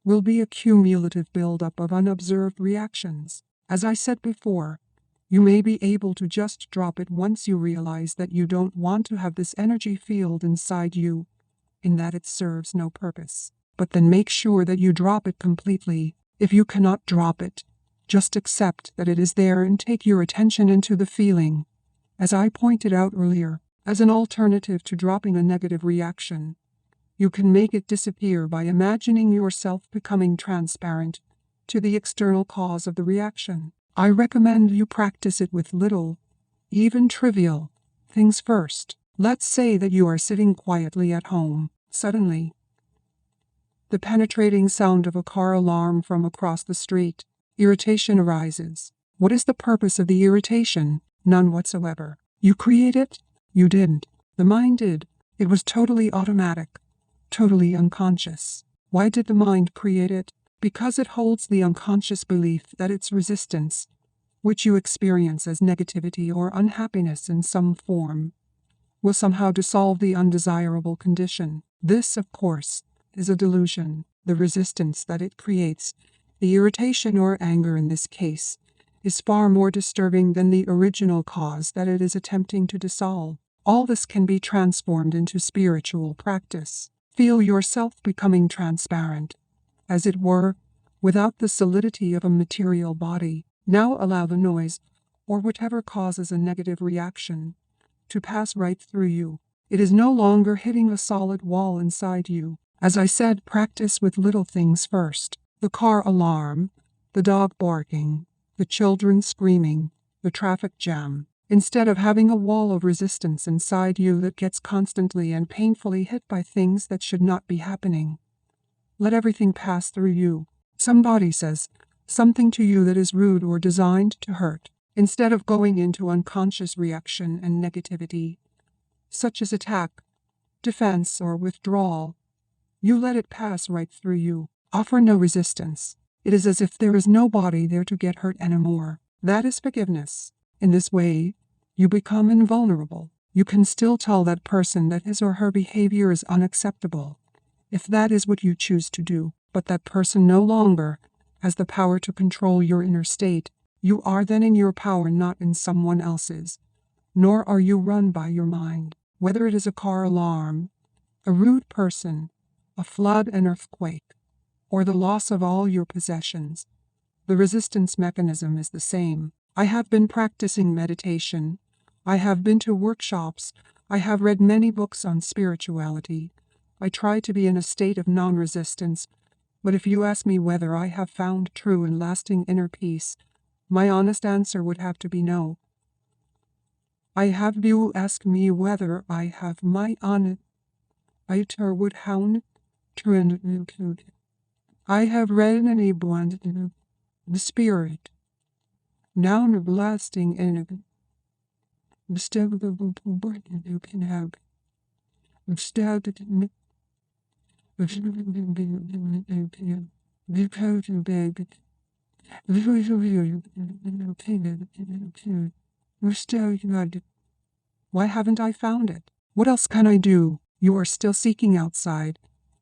will be a cumulative buildup of unobserved reactions. As I said before, You may be able to just drop it once you realize that you don't want to have this energy field inside you, in that it serves no purpose. But then make sure that you drop it completely. If you cannot drop it, just accept that it is there and take your attention into the feeling. As I pointed out earlier, as an alternative to dropping a negative reaction, you can make it disappear by imagining yourself becoming transparent to the external cause of the reaction. I recommend you practice it with little, even trivial, things first. Let's say that you are sitting quietly at home. Suddenly, the penetrating sound of a car alarm from across the street. Irritation arises. What is the purpose of the irritation? None whatsoever. You create it? You didn't. The mind did. It was totally automatic, totally unconscious. Why did the mind create it? Because it holds the unconscious belief that its resistance, which you experience as negativity or unhappiness in some form, will somehow dissolve the undesirable condition. This, of course, is a delusion. The resistance that it creates, the irritation or anger in this case, is far more disturbing than the original cause that it is attempting to dissolve. All this can be transformed into spiritual practice. Feel yourself becoming transparent, as it were, without the solidity of a material body. Now allow the noise, or whatever causes a negative reaction, to pass right through you. It is no longer hitting a solid wall inside you. As I said, practice with little things first. The car alarm, the dog barking, the children screaming, the traffic jam. Instead of having a wall of resistance inside you that gets constantly and painfully hit by things that should not be happening, let everything pass through you. Somebody says something to you that is rude or designed to hurt. Instead of going into unconscious reaction and negativity, such as attack, defense, or withdrawal, you let it pass right through you. Offer no resistance. It is as if there is nobody there to get hurt anymore. That is forgiveness. In this way, you become invulnerable. You can still tell that person that his or her behavior is unacceptable, if that is what you choose to do, but that person no longer has the power to control your inner state. You are then in your power, not in someone else's, nor are you run by your mind. Whether it is a car alarm, a rude person, a flood, an earthquake, or the loss of all your possessions, the resistance mechanism is the same. I have been practicing meditation. I have been to workshops. I have read many books on spirituality. I try to be in a state of non-resistance, but if you ask me whether I have found true and lasting inner peace, my honest answer would have to be no. I have you ask me whether I have my honest iter would hound true. I have read and abundant the spirit, now lasting in bestowed the you can have bestowed why haven't I found it? What else can I do? You are still seeking outside,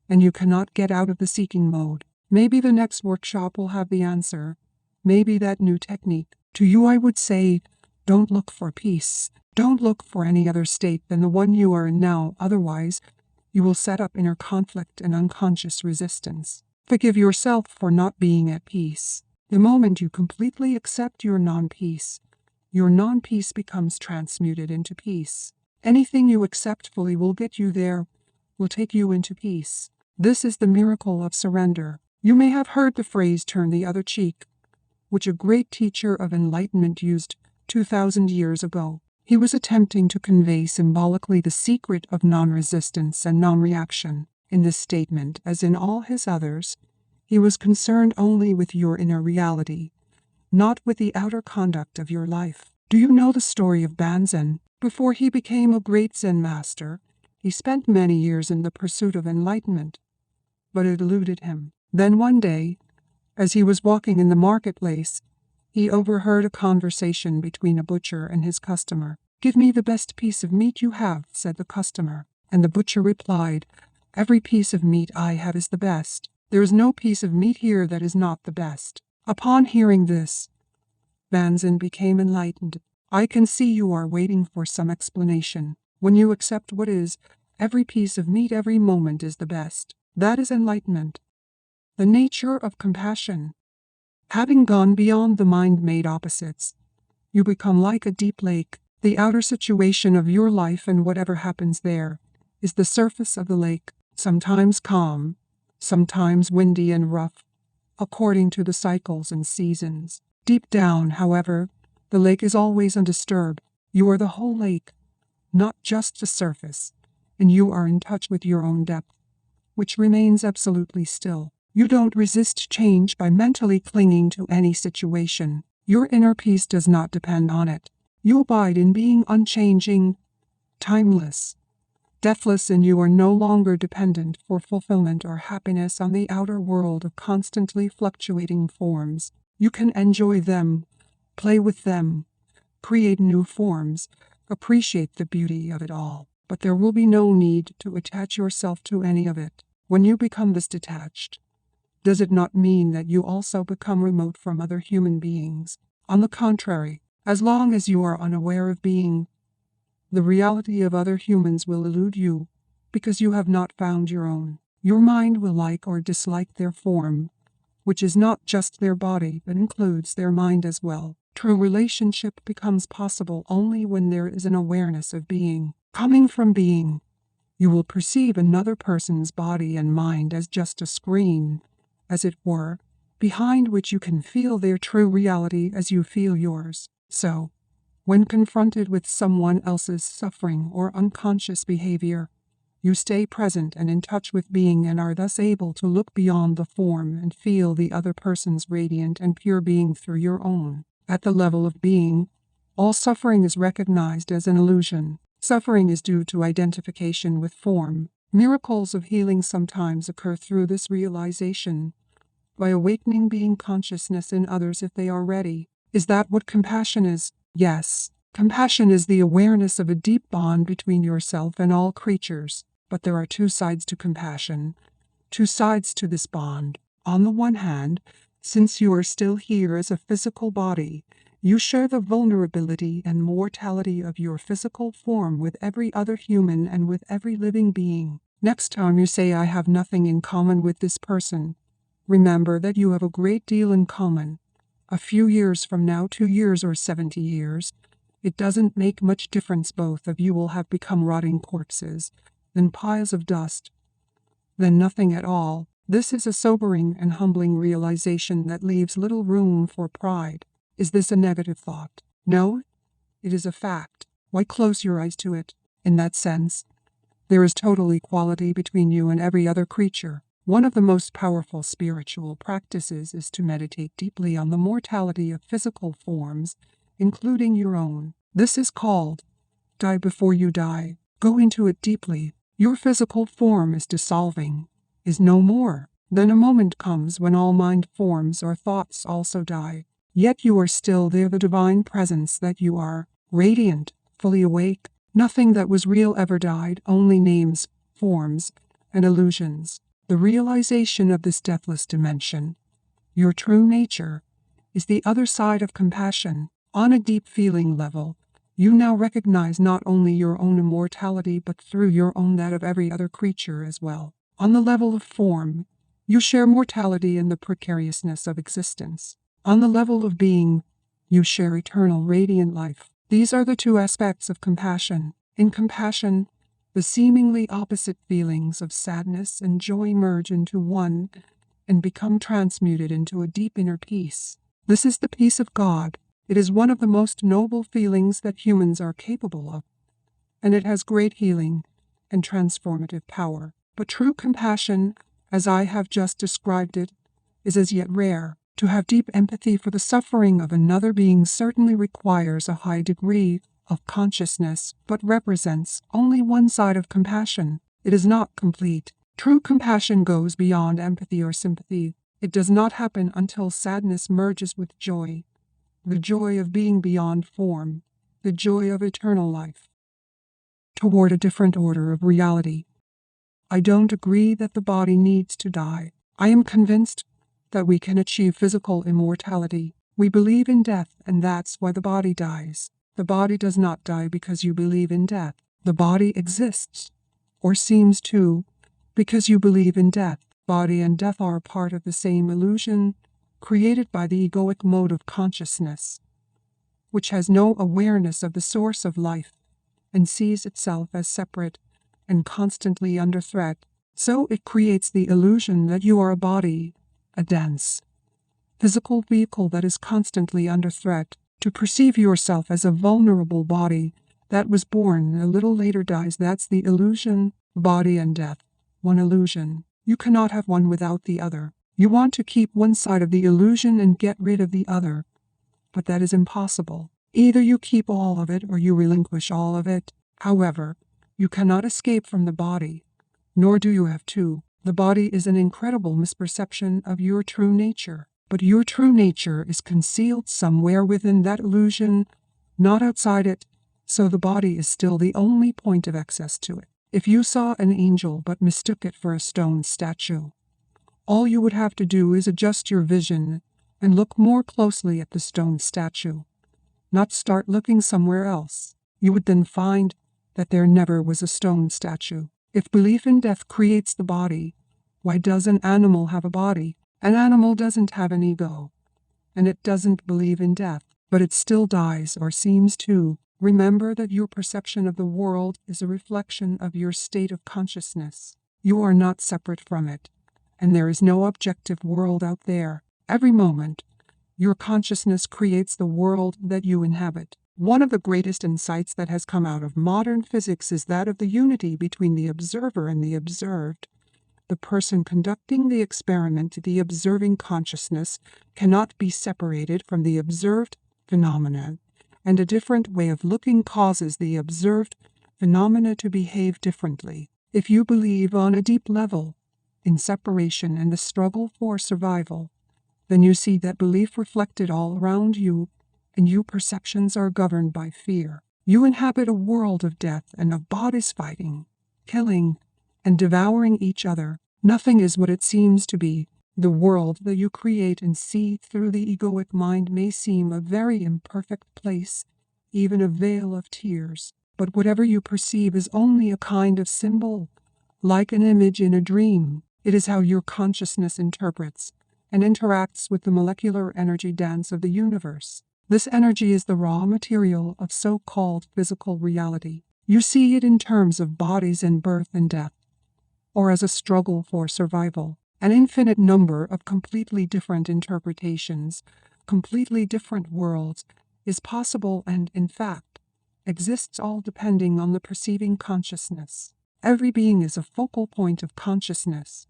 and you cannot get out of the seeking mode. Maybe the next workshop will have the answer. Maybe that new technique. To you I would say, don't look for peace. Don't look for any other state than the one you are in now, otherwise you will set up inner conflict and unconscious resistance. Forgive yourself for not being at peace. The moment you completely accept your non-peace becomes transmuted into peace. Anything you accept fully will get you there, will take you into peace. This is the miracle of surrender. You may have heard the phrase "turn the other cheek," which a great teacher of enlightenment used 2,000 years ago. He was attempting to convey symbolically the secret of non-resistance and non-reaction. In this statement, as in all his others, he was concerned only with your inner reality, not with the outer conduct of your life. Do you know the story of Banzen? Before he became a great Zen master, he spent many years in the pursuit of enlightenment, but it eluded him. Then one day, as he was walking in the marketplace, he overheard a conversation between a butcher and his customer. "Give me the best piece of meat you have," said the customer. And the butcher replied, "Every piece of meat I have is the best. There is no piece of meat here that is not the best." Upon hearing this, expands and became enlightened. I can see you are waiting for some explanation. When you accept what is, every piece of meat every moment is the best. That is enlightenment. The nature of compassion. Having gone beyond the mind-made opposites, you become like a deep lake. The outer situation of your life and whatever happens there is the surface of the lake, sometimes calm, sometimes windy and rough, according to the cycles and seasons. Deep down, however, the lake is always undisturbed. You are the whole lake, not just the surface, and you are in touch with your own depth, which remains absolutely still. You don't resist change by mentally clinging to any situation. Your inner peace does not depend on it. You abide in being unchanging, timeless, deathless, and you are no longer dependent for fulfillment or happiness on the outer world of constantly fluctuating forms. You can enjoy them, play with them, create new forms, appreciate the beauty of it all, but there will be no need to attach yourself to any of it. When you become this detached, does it not mean that you also become remote from other human beings? On the contrary, as long as you are unaware of being, the reality of other humans will elude you, because you have not found your own. Your mind will like or dislike their form, which is not just their body but includes their mind as well. True relationship becomes possible only when there is an awareness of being. Coming from being, you will perceive another person's body and mind as just a screen, as it were, behind which you can feel their true reality as you feel yours. So, when confronted with someone else's suffering or unconscious behavior, you stay present and in touch with being and are thus able to look beyond the form and feel the other person's radiant and pure being through your own. At the level of being, all suffering is recognized as an illusion. Suffering is due to identification with form. Miracles of healing sometimes occur through this realization, by awakening being consciousness in others if they are ready. Is that what compassion is? Yes. Compassion is the awareness of a deep bond between yourself and all creatures. But there are two sides to compassion, two sides to this bond. On the one hand, since you are still here as a physical body, you share the vulnerability and mortality of your physical form with every other human and with every living being. Next time you say, I have nothing in common with this person, remember that you have a great deal in common. A few years from now, 2 years or 70 years, it doesn't make much difference. Both of you will have become rotting corpses, then piles of dust, then nothing at all. This is a sobering and humbling realization that leaves little room for pride. Is this a negative thought? No, it is a fact. Why close your eyes to it? In that sense, there is total equality between you and every other creature. One of the most powerful spiritual practices is to meditate deeply on the mortality of physical forms, including your own. This is called die before you die. Go into it deeply. Your physical form is dissolving, is no more. Then a moment comes when all mind forms or thoughts also die. Yet you are still there, the divine presence that you are, radiant, fully awake. Nothing that was real ever died, only names, forms, and illusions. The realization of this deathless dimension, your true nature, is the other side of compassion. On a deep feeling level, you now recognize not only your own immortality but through your own that of every other creature as well. On the level of form, you share mortality and the precariousness of existence. On the level of being, you share eternal radiant life. These are the two aspects of compassion. In compassion, the seemingly opposite feelings of sadness and joy merge into one and become transmuted into a deep inner peace. This is the peace of God. It is one of the most noble feelings that humans are capable of, and it has great healing and transformative power. But true compassion, as I have just described it, is as yet rare. To have deep empathy for the suffering of another being certainly requires a high degree of consciousness, but represents only one side of compassion. It is not complete. True compassion goes beyond empathy or sympathy. It does not happen until sadness merges with joy, the joy of being beyond form, the joy of eternal life, toward a different order of reality. I don't agree that the body needs to die. I am convinced that we can achieve physical immortality. We believe in death, and that's why the body dies. The body does not die because you believe in death. The body exists, or seems to, because you believe in death. Body and death are a part of the same illusion created by the egoic mode of consciousness, which has no awareness of the source of life and sees itself as separate and constantly under threat. So it creates the illusion that you are a body, a dense, physical vehicle that is constantly under threat. To perceive yourself as a vulnerable body that was born and a little later dies, that's the illusion. Body and death, one illusion. You cannot have one without the other. You want to keep one side of the illusion and get rid of the other, but that is impossible. Either you keep all of it or you relinquish all of it. However, you cannot escape from the body, nor do you have to. The body is an incredible misperception of your true nature, but your true nature is concealed somewhere within that illusion, not outside it, so the body is still the only point of access to it. If you saw an angel but mistook it for a stone statue, all you would have to do is adjust your vision and look more closely at the stone statue, not start looking somewhere else. You would then find that there never was a stone statue. If belief in death creates the body, why does an animal have a body? An animal doesn't have an ego, and it doesn't believe in death, but it still dies or seems to. Remember that your perception of the world is a reflection of your state of consciousness. You are not separate from it, and there is no objective world out there. Every moment, your consciousness creates the world that you inhabit. One of the greatest insights that has come out of modern physics is that of the unity between the observer and the observed. The person conducting the experiment, the observing consciousness, cannot be separated from the observed phenomena, and a different way of looking causes the observed phenomena to behave differently. If you believe on a deep level in separation and the struggle for survival, then you see that belief reflected all around you, and your perceptions are governed by fear. You inhabit a world of death and of bodies fighting, killing, and devouring each other. Nothing is what it seems to be. The world that you create and see through the egoic mind may seem a very imperfect place, even a veil of tears. But whatever you perceive is only a kind of symbol, like an image in a dream. It is how your consciousness interprets and interacts with the molecular energy dance of the universe. This energy is the raw material of so-called physical reality. You see it in terms of bodies and birth and death, or as a struggle for survival. An infinite number of completely different interpretations, completely different worlds, is possible and, in fact, exists, all depending on the perceiving consciousness. Every being is a focal point of consciousness,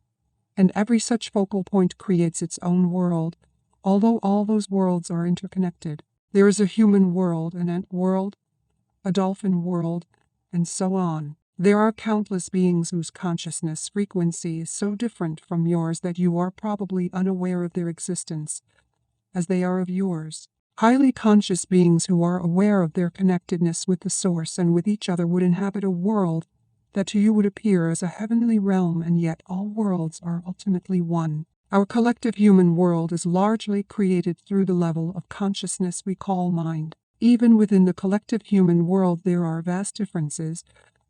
and every such focal point creates its own world, although all those worlds are interconnected. There is a human world, an ant world, a dolphin world, and so on. There are countless beings whose consciousness frequency is so different from yours that you are probably unaware of their existence, as they are of yours. Highly conscious beings who are aware of their connectedness with the source and with each other would inhabit a world that to you would appear as a heavenly realm, and yet all worlds are ultimately one. Our collective human world is largely created through the level of consciousness we call mind. Even within the collective human world there are vast differences,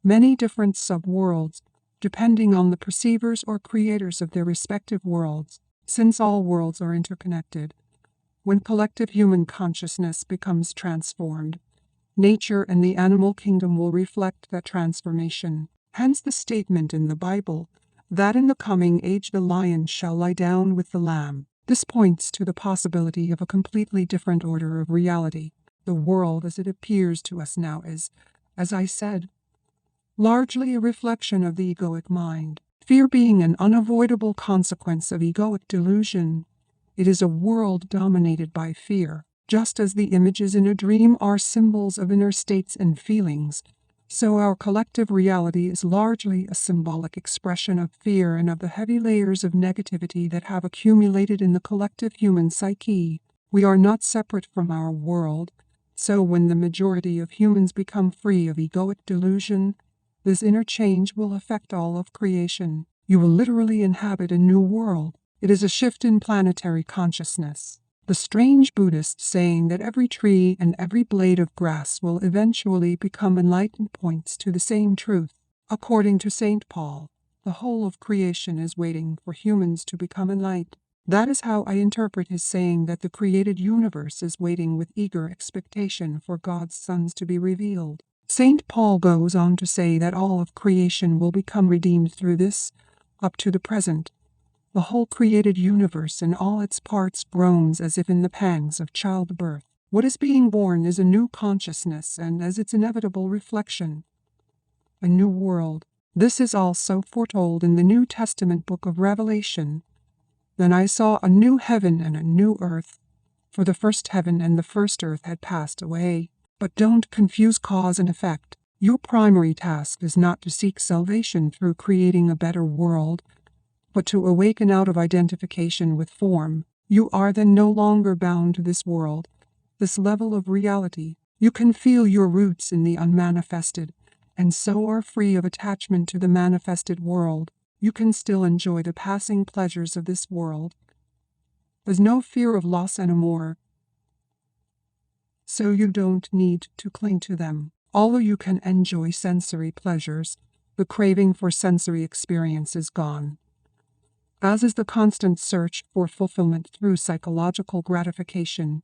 many different sub-worlds, depending on the perceivers or creators of their respective worlds. Since all worlds are interconnected, when collective human consciousness becomes transformed, nature and the animal kingdom will reflect that transformation. Hence the statement in the Bible that in the coming age the lion shall lie down with the lamb. This points to the possibility of a completely different order of reality. The world as it appears to us now is, as I said, largely a reflection of the egoic mind. Fear being an unavoidable consequence of egoic delusion, it is a world dominated by fear. Just as the images in a dream are symbols of inner states and feelings, so our collective reality is largely a symbolic expression of fear and of the heavy layers of negativity that have accumulated in the collective human psyche. We are not separate from our world, so when the majority of humans become free of egoic delusion, this inner change will affect all of creation. You will literally inhabit a new world. It is a shift in planetary consciousness. The strange Buddhist saying that every tree and every blade of grass will eventually become enlightened points to the same truth. According to St. Paul, the whole of creation is waiting for humans to become enlightened. That is how I interpret his saying that the created universe is waiting with eager expectation for God's sons to be revealed. St. Paul goes on to say that all of creation will become redeemed through this. Up to the present, the whole created universe in all its parts groans as if in the pangs of childbirth. What is being born is a new consciousness, and as its inevitable reflection, a new world. This is also foretold in the New Testament book of Revelation. Then I saw a new heaven and a new earth, for the first heaven and the first earth had passed away. But don't confuse cause and effect. Your primary task is not to seek salvation through creating a better world, but to awaken out of identification with form. You are then no longer bound to this world, this level of reality. You can feel your roots in the unmanifested, and so are free of attachment to the manifested world. You can still enjoy the passing pleasures of this world. There's no fear of loss anymore, so you don't need to cling to them. Although you can enjoy sensory pleasures, the craving for sensory experience is gone, as is the constant search for fulfillment through psychological gratification,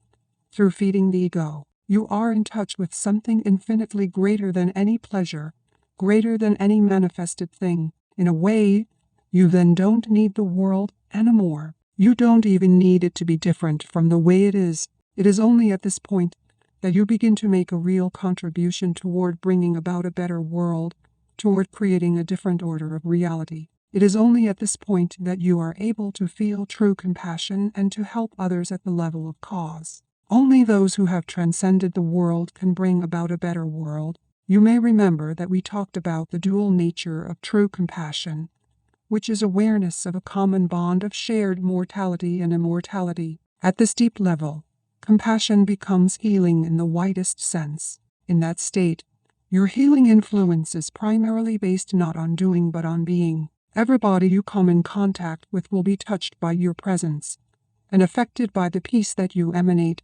through feeding the ego. You are in touch with something infinitely greater than any pleasure, greater than any manifested thing. In a way, you then don't need the world anymore. You don't even need it to be different from the way it is. It is only at this point that you begin to make a real contribution toward bringing about a better world, toward creating a different order of reality. It is only at this point that you are able to feel true compassion and to help others at the level of cause. Only those who have transcended the world can bring about a better world. You may remember that we talked about the dual nature of true compassion, which is awareness of a common bond of shared mortality and immortality. At this deep level, compassion becomes healing in the widest sense. In that state, your healing influence is primarily based not on doing but on being. Everybody you come in contact with will be touched by your presence and affected by the peace that you emanate,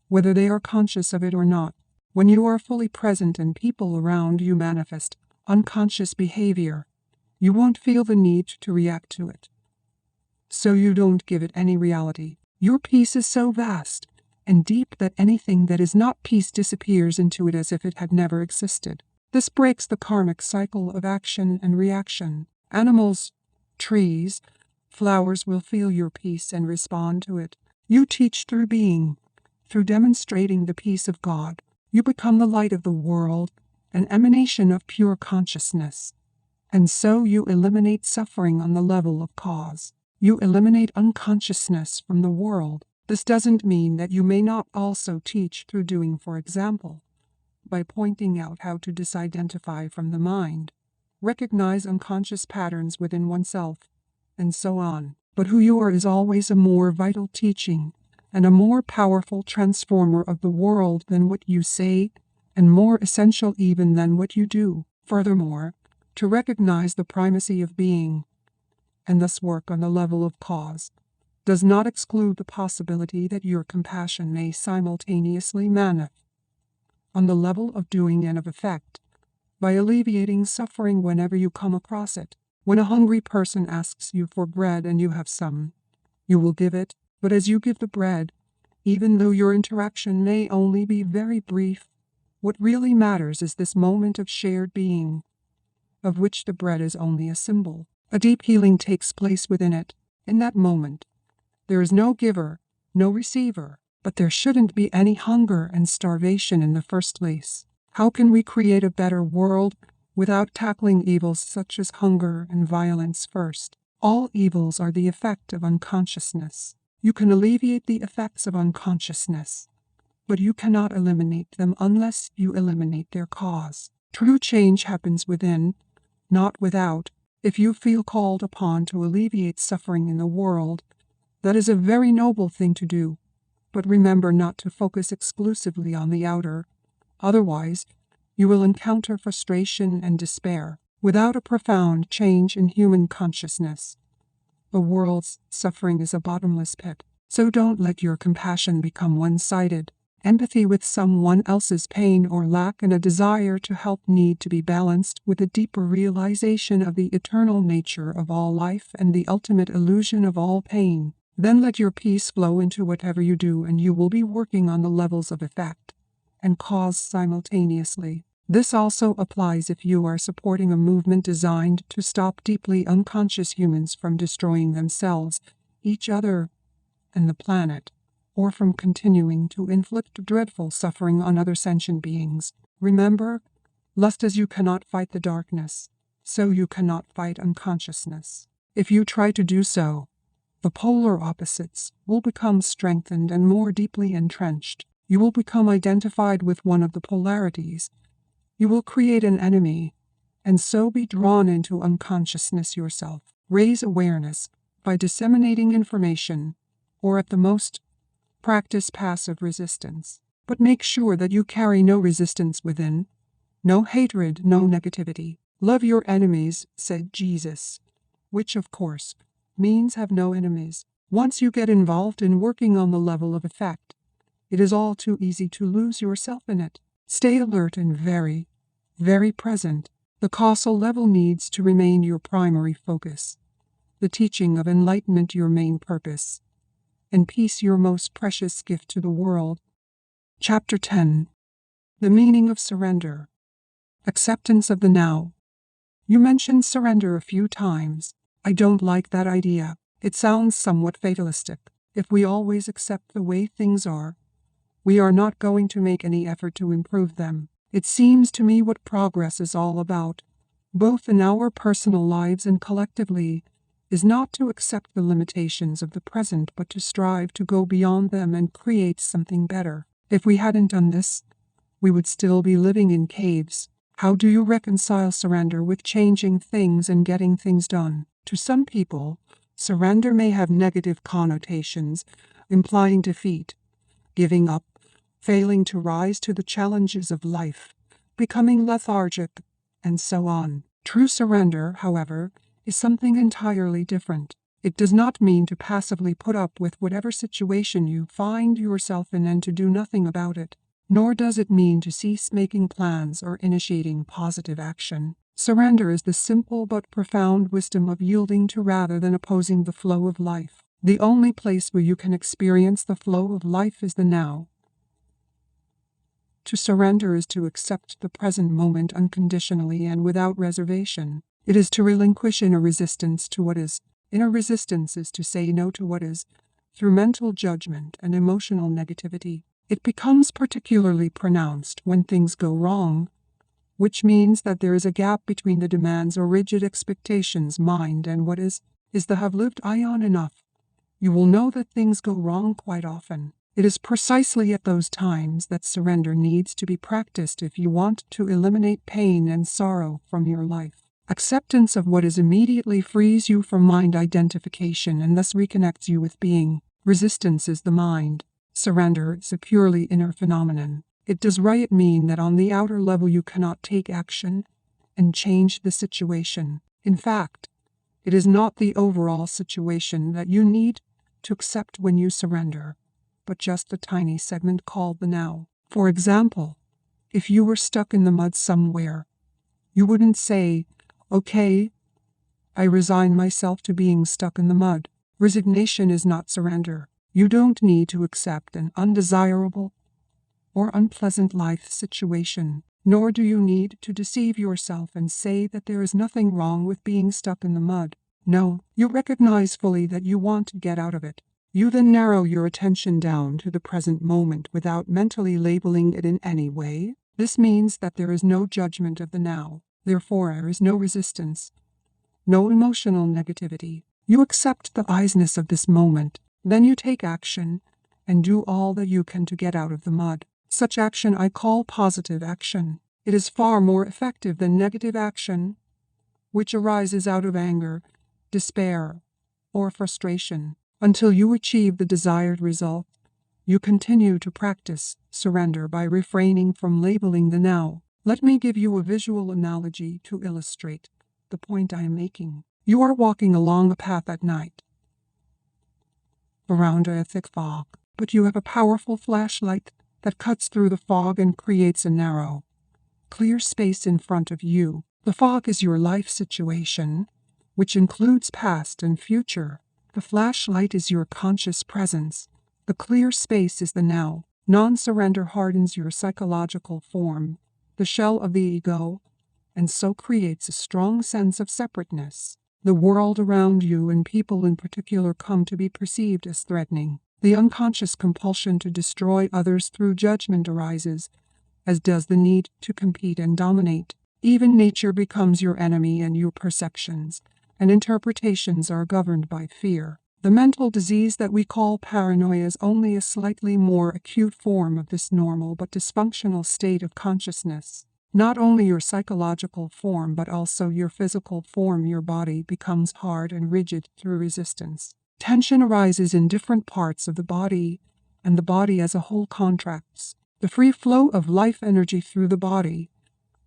whether they are conscious of it or not. When you are fully present and people around you manifest unconscious behavior, you won't feel the need to react to it, so you don't give it any reality. Your peace is so vast and deep that anything that is not peace disappears into it as if it had never existed. This breaks the karmic cycle of action and reaction. Animals, trees, flowers will feel your peace and respond to it. You teach through being, through demonstrating the peace of God. You become the light of the world, an emanation of pure consciousness. And so you eliminate suffering on the level of cause. You eliminate unconsciousness from the world. This doesn't mean that you may not also teach through doing, for example, by pointing out how to disidentify from the mind, recognize unconscious patterns within oneself, and so on. But who you are is always a more vital teaching and a more powerful transformer of the world than what you say, and more essential even than what you do. Furthermore, to recognize the primacy of being, and thus work on the level of cause, does not exclude the possibility that your compassion may simultaneously manifest on the level of doing and of effect, by alleviating suffering whenever you come across it. When a hungry person asks you for bread and you have some, you will give it, but as you give the bread, even though your interaction may only be very brief, what really matters is this moment of shared being, of which the bread is only a symbol. A deep healing takes place within it. In that moment, there is no giver, no receiver, but there shouldn't be any hunger and starvation in the first place. How can we create a better world without tackling evils such as hunger and violence first? All evils are the effect of unconsciousness. You can alleviate the effects of unconsciousness, but you cannot eliminate them unless you eliminate their cause. True change happens within, not without. If you feel called upon to alleviate suffering in the world, that is a very noble thing to do, but remember not to focus exclusively on the outer. Otherwise, you will encounter frustration and despair. Without a profound change in human consciousness, the world's suffering is a bottomless pit. So don't let your compassion become one-sided. Empathy with someone else's pain or lack and a desire to help need to be balanced with a deeper realization of the eternal nature of all life and the ultimate illusion of all pain. Then let your peace flow into whatever you do, and you will be working on the levels of effect and cause simultaneously. This also applies if you are supporting a movement designed to stop deeply unconscious humans from destroying themselves, each other, and the planet, or from continuing to inflict dreadful suffering on other sentient beings. Remember, lust as you cannot fight the darkness, so you cannot fight unconsciousness. If you try to do so, the polar opposites will become strengthened and more deeply entrenched. You will become identified with one of the polarities. You will create an enemy, and so be drawn into unconsciousness yourself. Raise awareness by disseminating information, or at the most, practice passive resistance. But make sure that you carry no resistance within, no hatred, no negativity. Love your enemies, said Jesus, which of course means have no enemies. Once you get involved in working on the level of effect, it is all too easy to lose yourself in it. Stay alert and very, very present. The causal level needs to remain your primary focus, the teaching of enlightenment your main purpose, and peace your most precious gift to the world. Chapter 10. The Meaning of Surrender. Acceptance of the Now. You mentioned surrender a few times. I don't like that idea. It sounds somewhat fatalistic. If we always accept the way things are, we are not going to make any effort to improve them. It seems to me what progress is all about, both in our personal lives and collectively, is not to accept the limitations of the present but to strive to go beyond them and create something better. If we hadn't done this, we would still be living in caves. How do you reconcile surrender with changing things and getting things done? To some people, surrender may have negative connotations, implying defeat, giving up, failing to rise to the challenges of life, becoming lethargic, and so on. True surrender, however, is something entirely different. It does not mean to passively put up with whatever situation you find yourself in and to do nothing about it. Nor does it mean to cease making plans or initiating positive action. Surrender is the simple but profound wisdom of yielding to rather than opposing the flow of life. The only place where you can experience the flow of life is the now. To surrender is to accept the present moment unconditionally and without reservation. It is to relinquish inner resistance to what is. Inner resistance is to say no to what is, through mental judgment and emotional negativity. It becomes particularly pronounced when things go wrong, which means that there is a gap between the demands or rigid expectations mind and what is the have-lived ion enough. You will know that things go wrong quite often. It is precisely at those times that surrender needs to be practiced if you want to eliminate pain and sorrow from your life. Acceptance of what is immediately frees you from mind identification and thus reconnects you with being. Resistance is the mind. Surrender is a purely inner phenomenon. It does right mean that on the outer level you cannot take action and change the situation. In fact, it is not the overall situation that you need to accept when you surrender, but just the tiny segment called the now. For example, if you were stuck in the mud somewhere, you wouldn't say, "Okay, I resign myself to being stuck in the mud." Resignation is not surrender. You don't need to accept an undesirable or unpleasant life situation, nor do you need to deceive yourself and say that there is nothing wrong with being stuck in the mud. No, you recognize fully that you want to get out of it. You then narrow your attention down to the present moment without mentally labeling it in any way. This means that there is no judgment of the now. Therefore, there is no resistance, no emotional negativity. You accept the iceness of this moment. Then you take action and do all that you can to get out of the mud. Such action I call positive action. It is far more effective than negative action, which arises out of anger, despair, or frustration. Until you achieve the desired result, you continue to practice surrender by refraining from labeling the now. Let me give you a visual analogy to illustrate the point I am making. You are walking along a path at night. around a thick fog. But you have a powerful flashlight that cuts through the fog and creates a narrow, clear space in front of you. The fog is your life situation, which includes past and future. The flashlight is your conscious presence. The clear space is the now. Non-surrender hardens your psychological form, the shell of the ego, and so creates a strong sense of separateness. The world around you and people in particular come to be perceived as threatening. The unconscious compulsion to destroy others through judgment arises, as does the need to compete and dominate. Even nature becomes your enemy, and your perceptions and interpretations are governed by fear. The mental disease that we call paranoia is only a slightly more acute form of this normal but dysfunctional state of consciousness. Not only your psychological form but also your physical form, your body, becomes hard and rigid through resistance. Tension arises in different parts of the body, and the body as a whole contracts. The free flow of life energy through the body,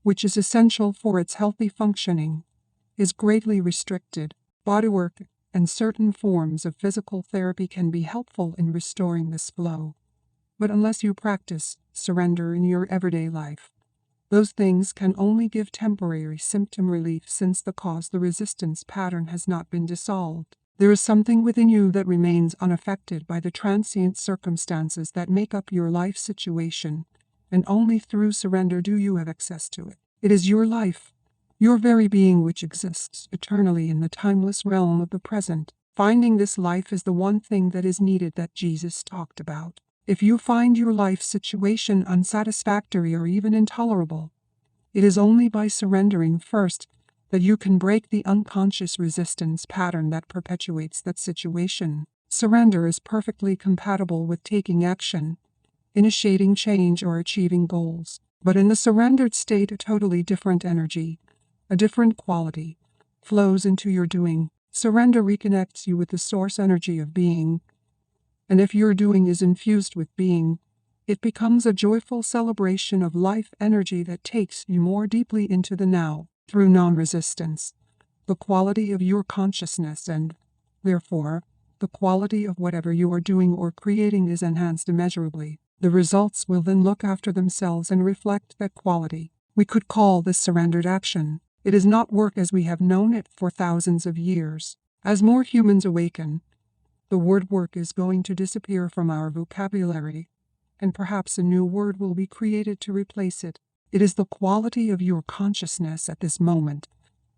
which is essential for its healthy functioning, is greatly restricted. Bodywork and certain forms of physical therapy can be helpful in restoring this flow. But unless you practice surrender in your everyday life, those things can only give temporary symptom relief, since the resistance pattern has not been dissolved. There is something within you that remains unaffected by the transient circumstances that make up your life situation, and only through surrender do you have access to it. It is your life, your very being, which exists eternally in the timeless realm of the present. Finding this life is the one thing that is needed that Jesus talked about. If you find your life situation unsatisfactory or even intolerable, it is only by surrendering first that you can break the unconscious resistance pattern that perpetuates that situation. Surrender is perfectly compatible with taking action, initiating change, or achieving goals. But in the surrendered state, a totally different energy, a different quality, flows into your doing. Surrender reconnects you with the source energy of being, and if your doing is infused with being, it becomes a joyful celebration of life energy that takes you more deeply into the now. Through non-resistance, the quality of your consciousness and, therefore, the quality of whatever you are doing or creating is enhanced immeasurably. The results will then look after themselves and reflect that quality. We could call this surrendered action. It is not work as we have known it for thousands of years. As more humans awaken, the word work is going to disappear from our vocabulary, and perhaps a new word will be created to replace it. It is the quality of your consciousness at this moment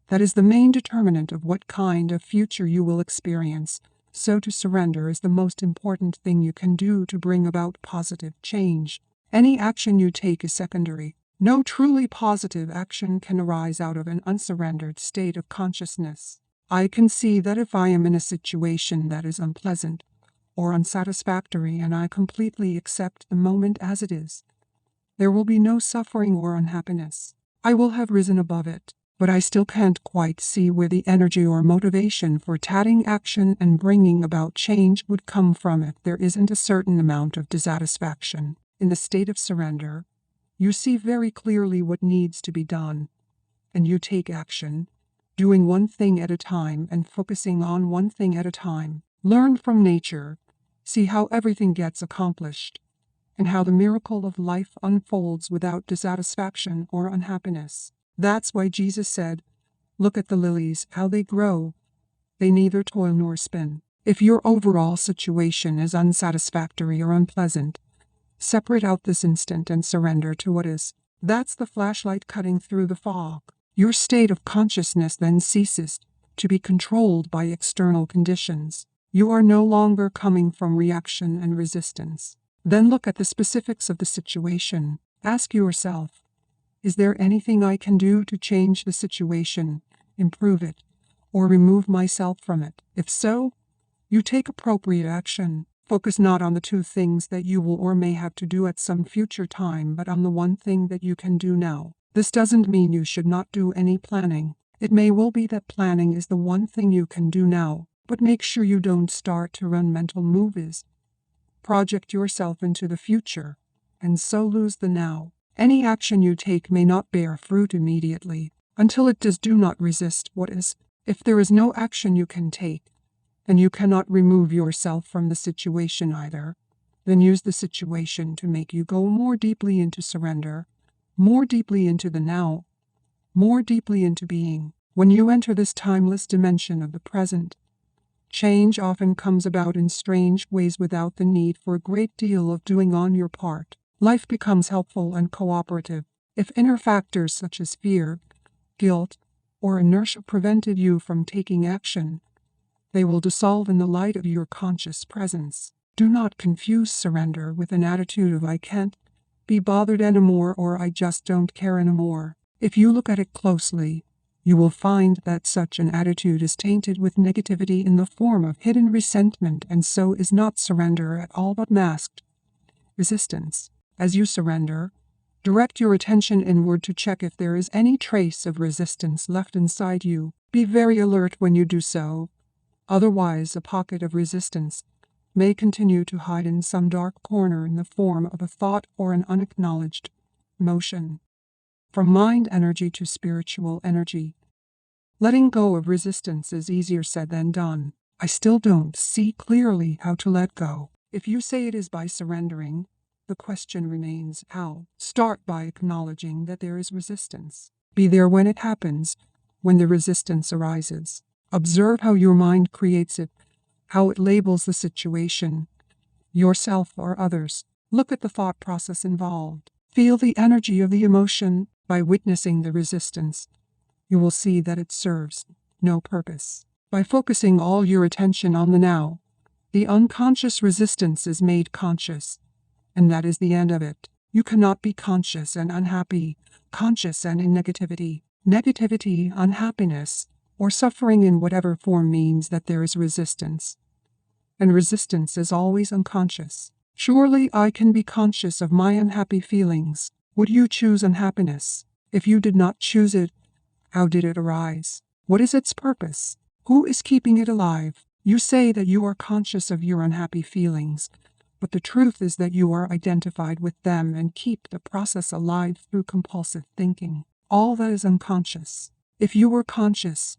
that is the main determinant of what kind of future you will experience. So to surrender is the most important thing you can do to bring about positive change. Any action you take is secondary. No truly positive action can arise out of an unsurrendered state of consciousness. I can see that if I am in a situation that is unpleasant or unsatisfactory and I completely accept the moment as it is, there will be no suffering or unhappiness. I will have risen above it, but I still can't quite see where the energy or motivation for taking action and bringing about change would come from if there isn't a certain amount of dissatisfaction. In the state of surrender, you see very clearly what needs to be done, and you take action, doing one thing at a time and focusing on one thing at a time. Learn from nature, see how everything gets accomplished, and how the miracle of life unfolds without dissatisfaction or unhappiness. That's why Jesus said, "Look at the lilies, how they grow. They neither toil nor spin." If your overall situation is unsatisfactory or unpleasant, separate out this instant and surrender to what is. That's the flashlight cutting through the fog. Your state of consciousness then ceases to be controlled by external conditions. You are no longer coming from reaction and resistance. Then look at the specifics of the situation. Ask yourself, is there anything I can do to change the situation, improve it, or remove myself from it? If so, you take appropriate action. Focus not on the two things that you will or may have to do at some future time, but on the one thing that you can do now. This doesn't mean you should not do any planning. It may well be that planning is the one thing you can do now, but make sure you don't start to run mental movies. Project yourself into the future, and so lose the now. Any action you take may not bear fruit immediately. Until it does, do not resist what is. If there is no action you can take, and you cannot remove yourself from the situation either, then use the situation to make you go more deeply into surrender, more deeply into the now, more deeply into being. When you enter this timeless dimension of the present, change often comes about in strange ways without the need for a great deal of doing on your part. Life becomes helpful and cooperative. If inner factors such as fear, guilt, or inertia prevented you from taking action, they will dissolve in the light of your conscious presence. Do not confuse surrender with an attitude of I can't be bothered anymore or I just don't care anymore. If you look at it closely, you will find that such an attitude is tainted with negativity in the form of hidden resentment, and so is not surrender at all but masked resistance. As you surrender, direct your attention inward to check if there is any trace of resistance left inside you. Be very alert when you do so. Otherwise, a pocket of resistance may continue to hide in some dark corner in the form of a thought or an unacknowledged emotion. From mind energy to spiritual energy, letting go of resistance is easier said than done. I still don't see clearly how to let go. If you say it is by surrendering, the question remains how. Start by acknowledging that there is resistance. Be there when it happens, when the resistance arises. Observe how your mind creates it, how it labels the situation, yourself or others. Look at the thought process involved. Feel the energy of the emotion. By witnessing the resistance, you will see that it serves no purpose. By focusing all your attention on the now, the unconscious resistance is made conscious, and that is the end of it. You cannot be conscious and unhappy, conscious and in negativity. Negativity, unhappiness, or suffering in whatever form means that there is resistance. And resistance is always unconscious. Surely I can be conscious of my unhappy feelings. Would you choose unhappiness? If you did not choose it, how did it arise? What is its purpose? Who is keeping it alive? You say that you are conscious of your unhappy feelings, but the truth is that you are identified with them and keep the process alive through compulsive thinking. All that is unconscious. If you were conscious,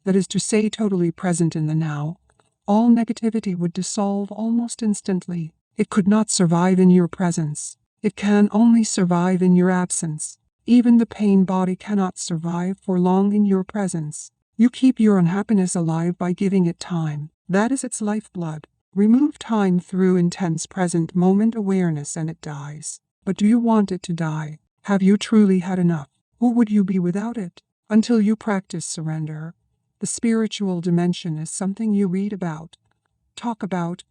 that is to say totally present in the now, all negativity would dissolve almost instantly. It could not survive in your presence. It can only survive in your absence. Even the pain body cannot survive for long in your presence. You keep your unhappiness alive by giving it time. That is its lifeblood. Remove time through intense present moment awareness and it dies. But do you want it to die? Have you truly had enough? Who would you be without it? Until you practice surrender, the spiritual dimension is something you read about, talk about,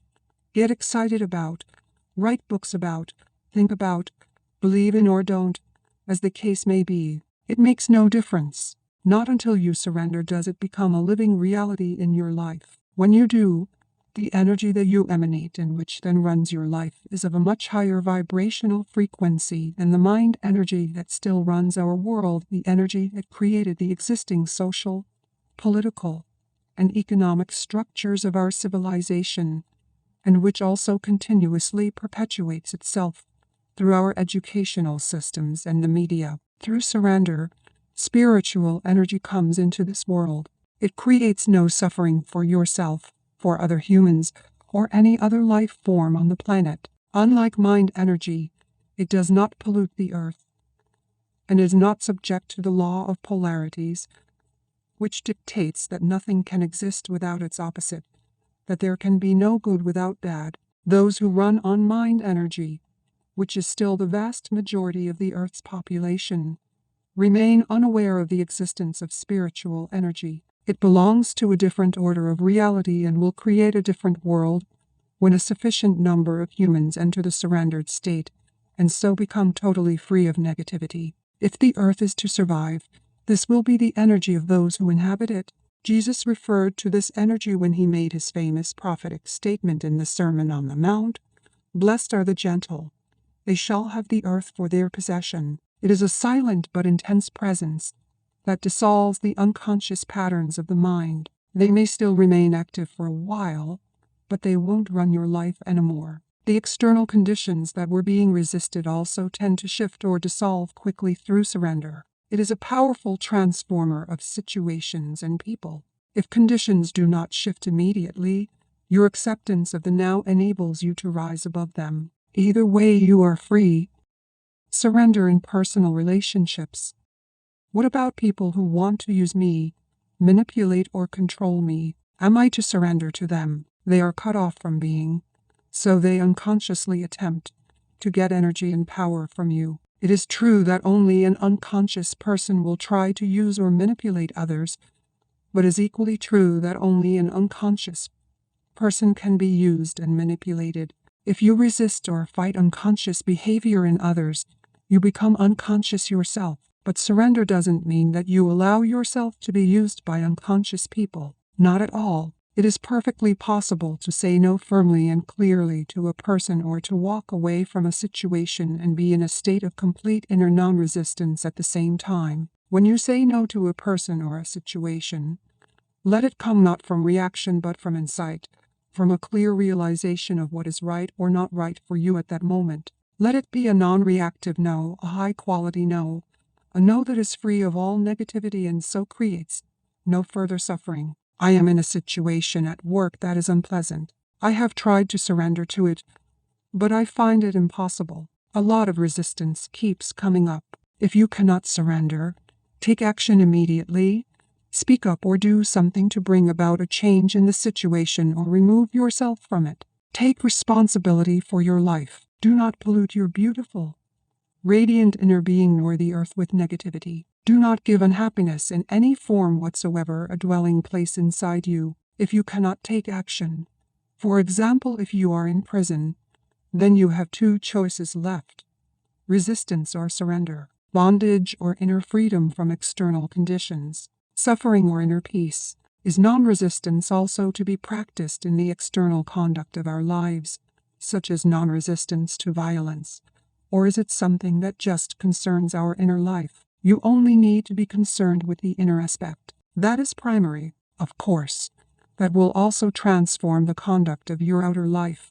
get excited about, write books about, think about, believe in or don't, as the case may be. It makes no difference. Not until you surrender does it become a living reality in your life. When you do, the energy that you emanate and which then runs your life is of a much higher vibrational frequency than the mind energy that still runs our world, the energy that created the existing social, political, and economic structures of our civilization, and which also continuously perpetuates itself through our educational systems and the media. Through surrender, spiritual energy comes into this world. It creates no suffering for yourself, for other humans, or any other life form on the planet. Unlike mind energy, it does not pollute the earth, and is not subject to the law of polarities, which dictates that nothing can exist without its opposite, that there can be no good without bad. Those who run on mind energy, which is still the vast majority of the Earth's population, remain unaware of the existence of spiritual energy. It belongs to a different order of reality and will create a different world when a sufficient number of humans enter the surrendered state and so become totally free of negativity. If the Earth is to survive, this will be the energy of those who inhabit it. Jesus referred to this energy when he made his famous prophetic statement in the Sermon on the Mount, "Blessed are the gentle, they shall have the earth for their possession." It is a silent but intense presence that dissolves the unconscious patterns of the mind. They may still remain active for a while, but they won't run your life anymore. The external conditions that were being resisted also tend to shift or dissolve quickly through surrender. It is a powerful transformer of situations and people. If conditions do not shift immediately, your acceptance of the now enables you to rise above them. Either way, you are free. Surrender in personal relationships. What about people who want to use me, manipulate or control me? Am I to surrender to them? They are cut off from being, so they unconsciously attempt to get energy and power from you. It is true that only an unconscious person will try to use or manipulate others, but it is equally true that only an unconscious person can be used and manipulated. If you resist or fight unconscious behavior in others, you become unconscious yourself. But surrender doesn't mean that you allow yourself to be used by unconscious people. Not at all. It is perfectly possible to say no firmly and clearly to a person or to walk away from a situation and be in a state of complete inner non-resistance at the same time. When you say no to a person or a situation, let it come not from reaction but from insight, from a clear realization of what is right or not right for you at that moment. Let it be a non-reactive no, a high-quality no, a no that is free of all negativity and so creates no further suffering. I am in a situation at work that is unpleasant. I have tried to surrender to it, but I find it impossible. A lot of resistance keeps coming up. If you cannot surrender, take action immediately. Speak up or do something to bring about a change in the situation or remove yourself from it. Take responsibility for your life. Do not pollute your beautiful, radiant inner being nor the earth with negativity. Do not give unhappiness in any form whatsoever a dwelling place inside you. If you cannot take action, for example, if you are in prison, then you have two choices left: resistance or surrender, bondage or inner freedom from external conditions, suffering or inner peace. Is non-resistance also to be practiced in the external conduct of our lives, such as non-resistance to violence? Or is it something that just concerns our inner life? You only need to be concerned with the inner aspect. That is primary, of course. That will also transform the conduct of your outer life,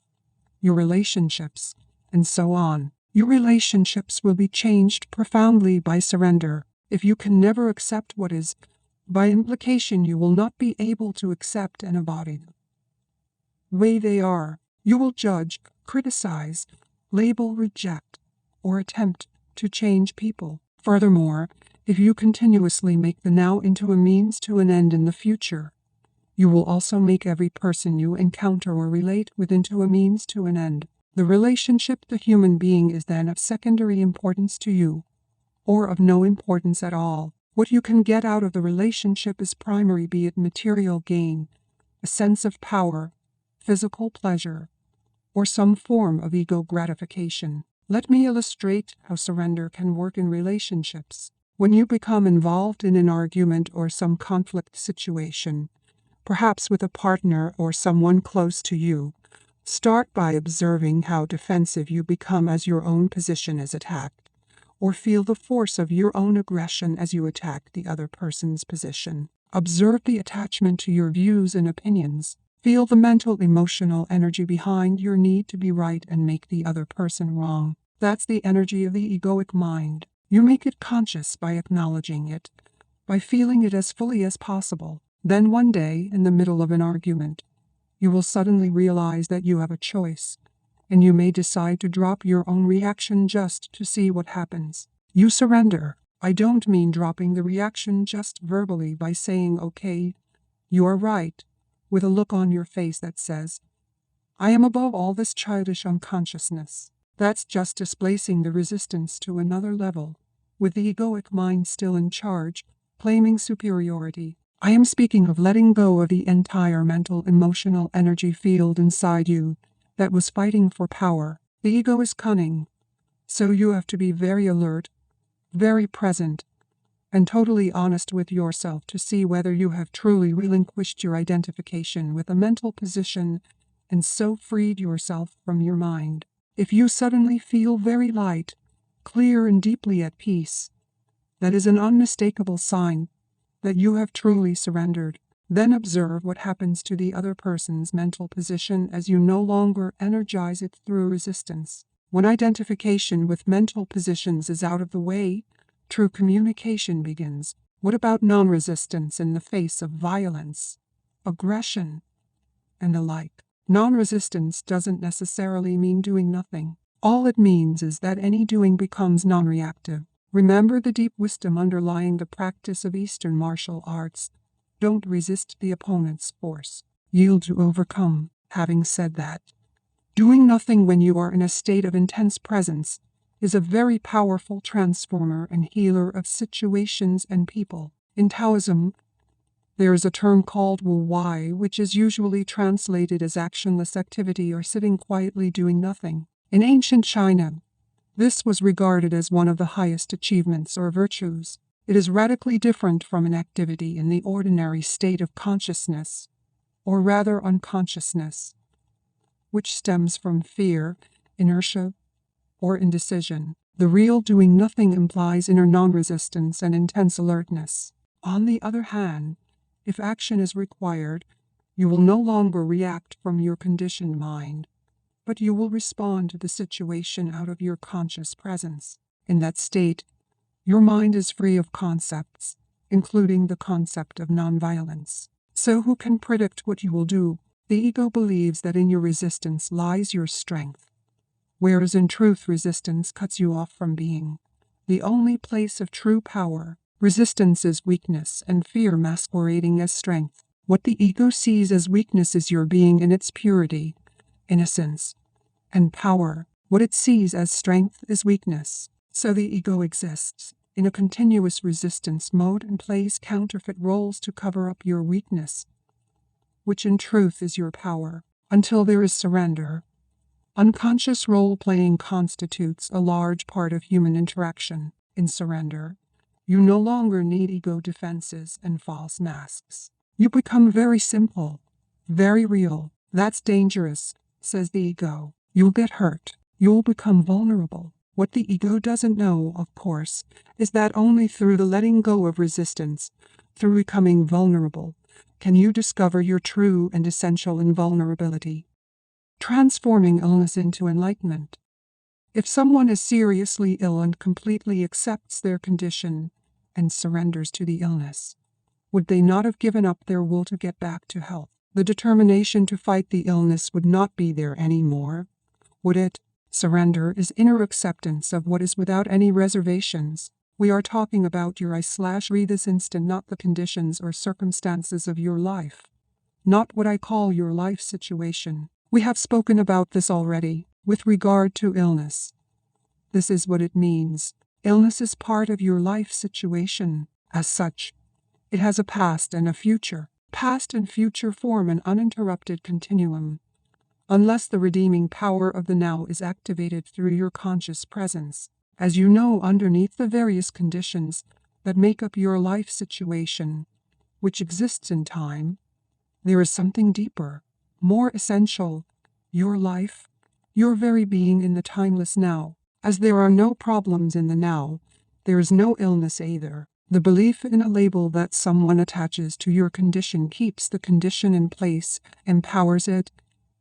your relationships, and so on. Your relationships will be changed profoundly by surrender. If you can never accept what is, by implication you will not be able to accept and embody them the way they are. You will judge, criticize, label, reject, or attempt to change people. Furthermore, if you continuously make the now into a means to an end in the future, you will also make every person you encounter or relate with into a means to an end. The relationship the human being is then of secondary importance to you, or of no importance at all. What you can get out of the relationship is primary, be it material gain, a sense of power, physical pleasure, or some form of ego gratification. Let me illustrate how surrender can work in relationships. When you become involved in an argument or some conflict situation, perhaps with a partner or someone close to you, start by observing how defensive you become as your own position is attacked, or feel the force of your own aggression as you attack the other person's position. Observe the attachment to your views and opinions. Feel the mental, emotional energy behind your need to be right and make the other person wrong. That's the energy of the egoic mind. You make it conscious by acknowledging it, by feeling it as fully as possible. Then one day, in the middle of an argument, you will suddenly realize that you have a choice, and you may decide to drop your own reaction just to see what happens. You surrender. I don't mean dropping the reaction just verbally by saying, "Okay, you are right," with a look on your face that says, "I am above all this childish unconsciousness." That's just displacing the resistance to another level, with the egoic mind still in charge, claiming superiority. I am speaking of letting go of the entire mental, emotional energy field inside you that was fighting for power. The ego is cunning, so you have to be very alert, very present, and totally honest with yourself to see whether you have truly relinquished your identification with a mental position and so freed yourself from your mind. If you suddenly feel very light, clear, and deeply at peace, that is an unmistakable sign that you have truly surrendered. Then observe what happens to the other person's mental position as you no longer energize it through resistance. When identification with mental positions is out of the way, true communication begins. What about non-resistance in the face of violence, aggression, and the like? Non-resistance doesn't necessarily mean doing nothing. All it means is that any doing becomes non-reactive. Remember the deep wisdom underlying the practice of Eastern martial arts. Don't resist the opponent's force. Yield to overcome. Having said that, doing nothing when you are in a state of intense presence is a very powerful transformer and healer of situations and people. In Taoism, there is a term called wu wai, which is usually translated as actionless activity or sitting quietly doing nothing. In ancient China, this was regarded as one of the highest achievements or virtues. It is radically different from an activity in the ordinary state of consciousness, or rather unconsciousness, which stems from fear, inertia, or indecision. The real doing nothing implies inner non-resistance and intense alertness. On the other hand, if action is required, you will no longer react from your conditioned mind, but you will respond to the situation out of your conscious presence. In that state, your mind is free of concepts, including the concept of nonviolence. So who can predict what you will do? The ego believes that in your resistance lies your strength, whereas in truth resistance cuts you off from being. The only place of true power. Resistance is weakness and fear masquerading as strength. What the ego sees as weakness is your being in its purity, innocence, and power. What it sees as strength is weakness. So the ego exists in a continuous resistance mode and plays counterfeit roles to cover up your weakness, which in truth is your power, until there is surrender. Unconscious role-playing constitutes a large part of human interaction. In surrender, you no longer need ego defenses and false masks. You become very simple, very real. That's dangerous, says the ego. You'll get hurt. You'll become vulnerable. What the ego doesn't know, of course, is that only through the letting go of resistance, through becoming vulnerable, can you discover your true and essential invulnerability, transforming illness into enlightenment. If someone is seriously ill and completely accepts their condition and surrenders to the illness, would they not have given up their will to get back to health? The determination to fight the illness would not be there anymore, would it? Surrender is inner acceptance of what is without any reservations. We are talking about your I/read this instant, not the conditions or circumstances of your life, not what I call your life situation. We have spoken about this already. With regard to illness, this is what it means. Illness is part of your life situation. As such, it has a past and a future. Past and future form an uninterrupted continuum, unless the redeeming power of the now is activated through your conscious presence. As you know, underneath the various conditions that make up your life situation, which exists in time, there is something deeper, more essential, your life, your very being in the timeless now. As there are no problems in the now, there is no illness either. The belief in a label that someone attaches to your condition keeps the condition in place, empowers it,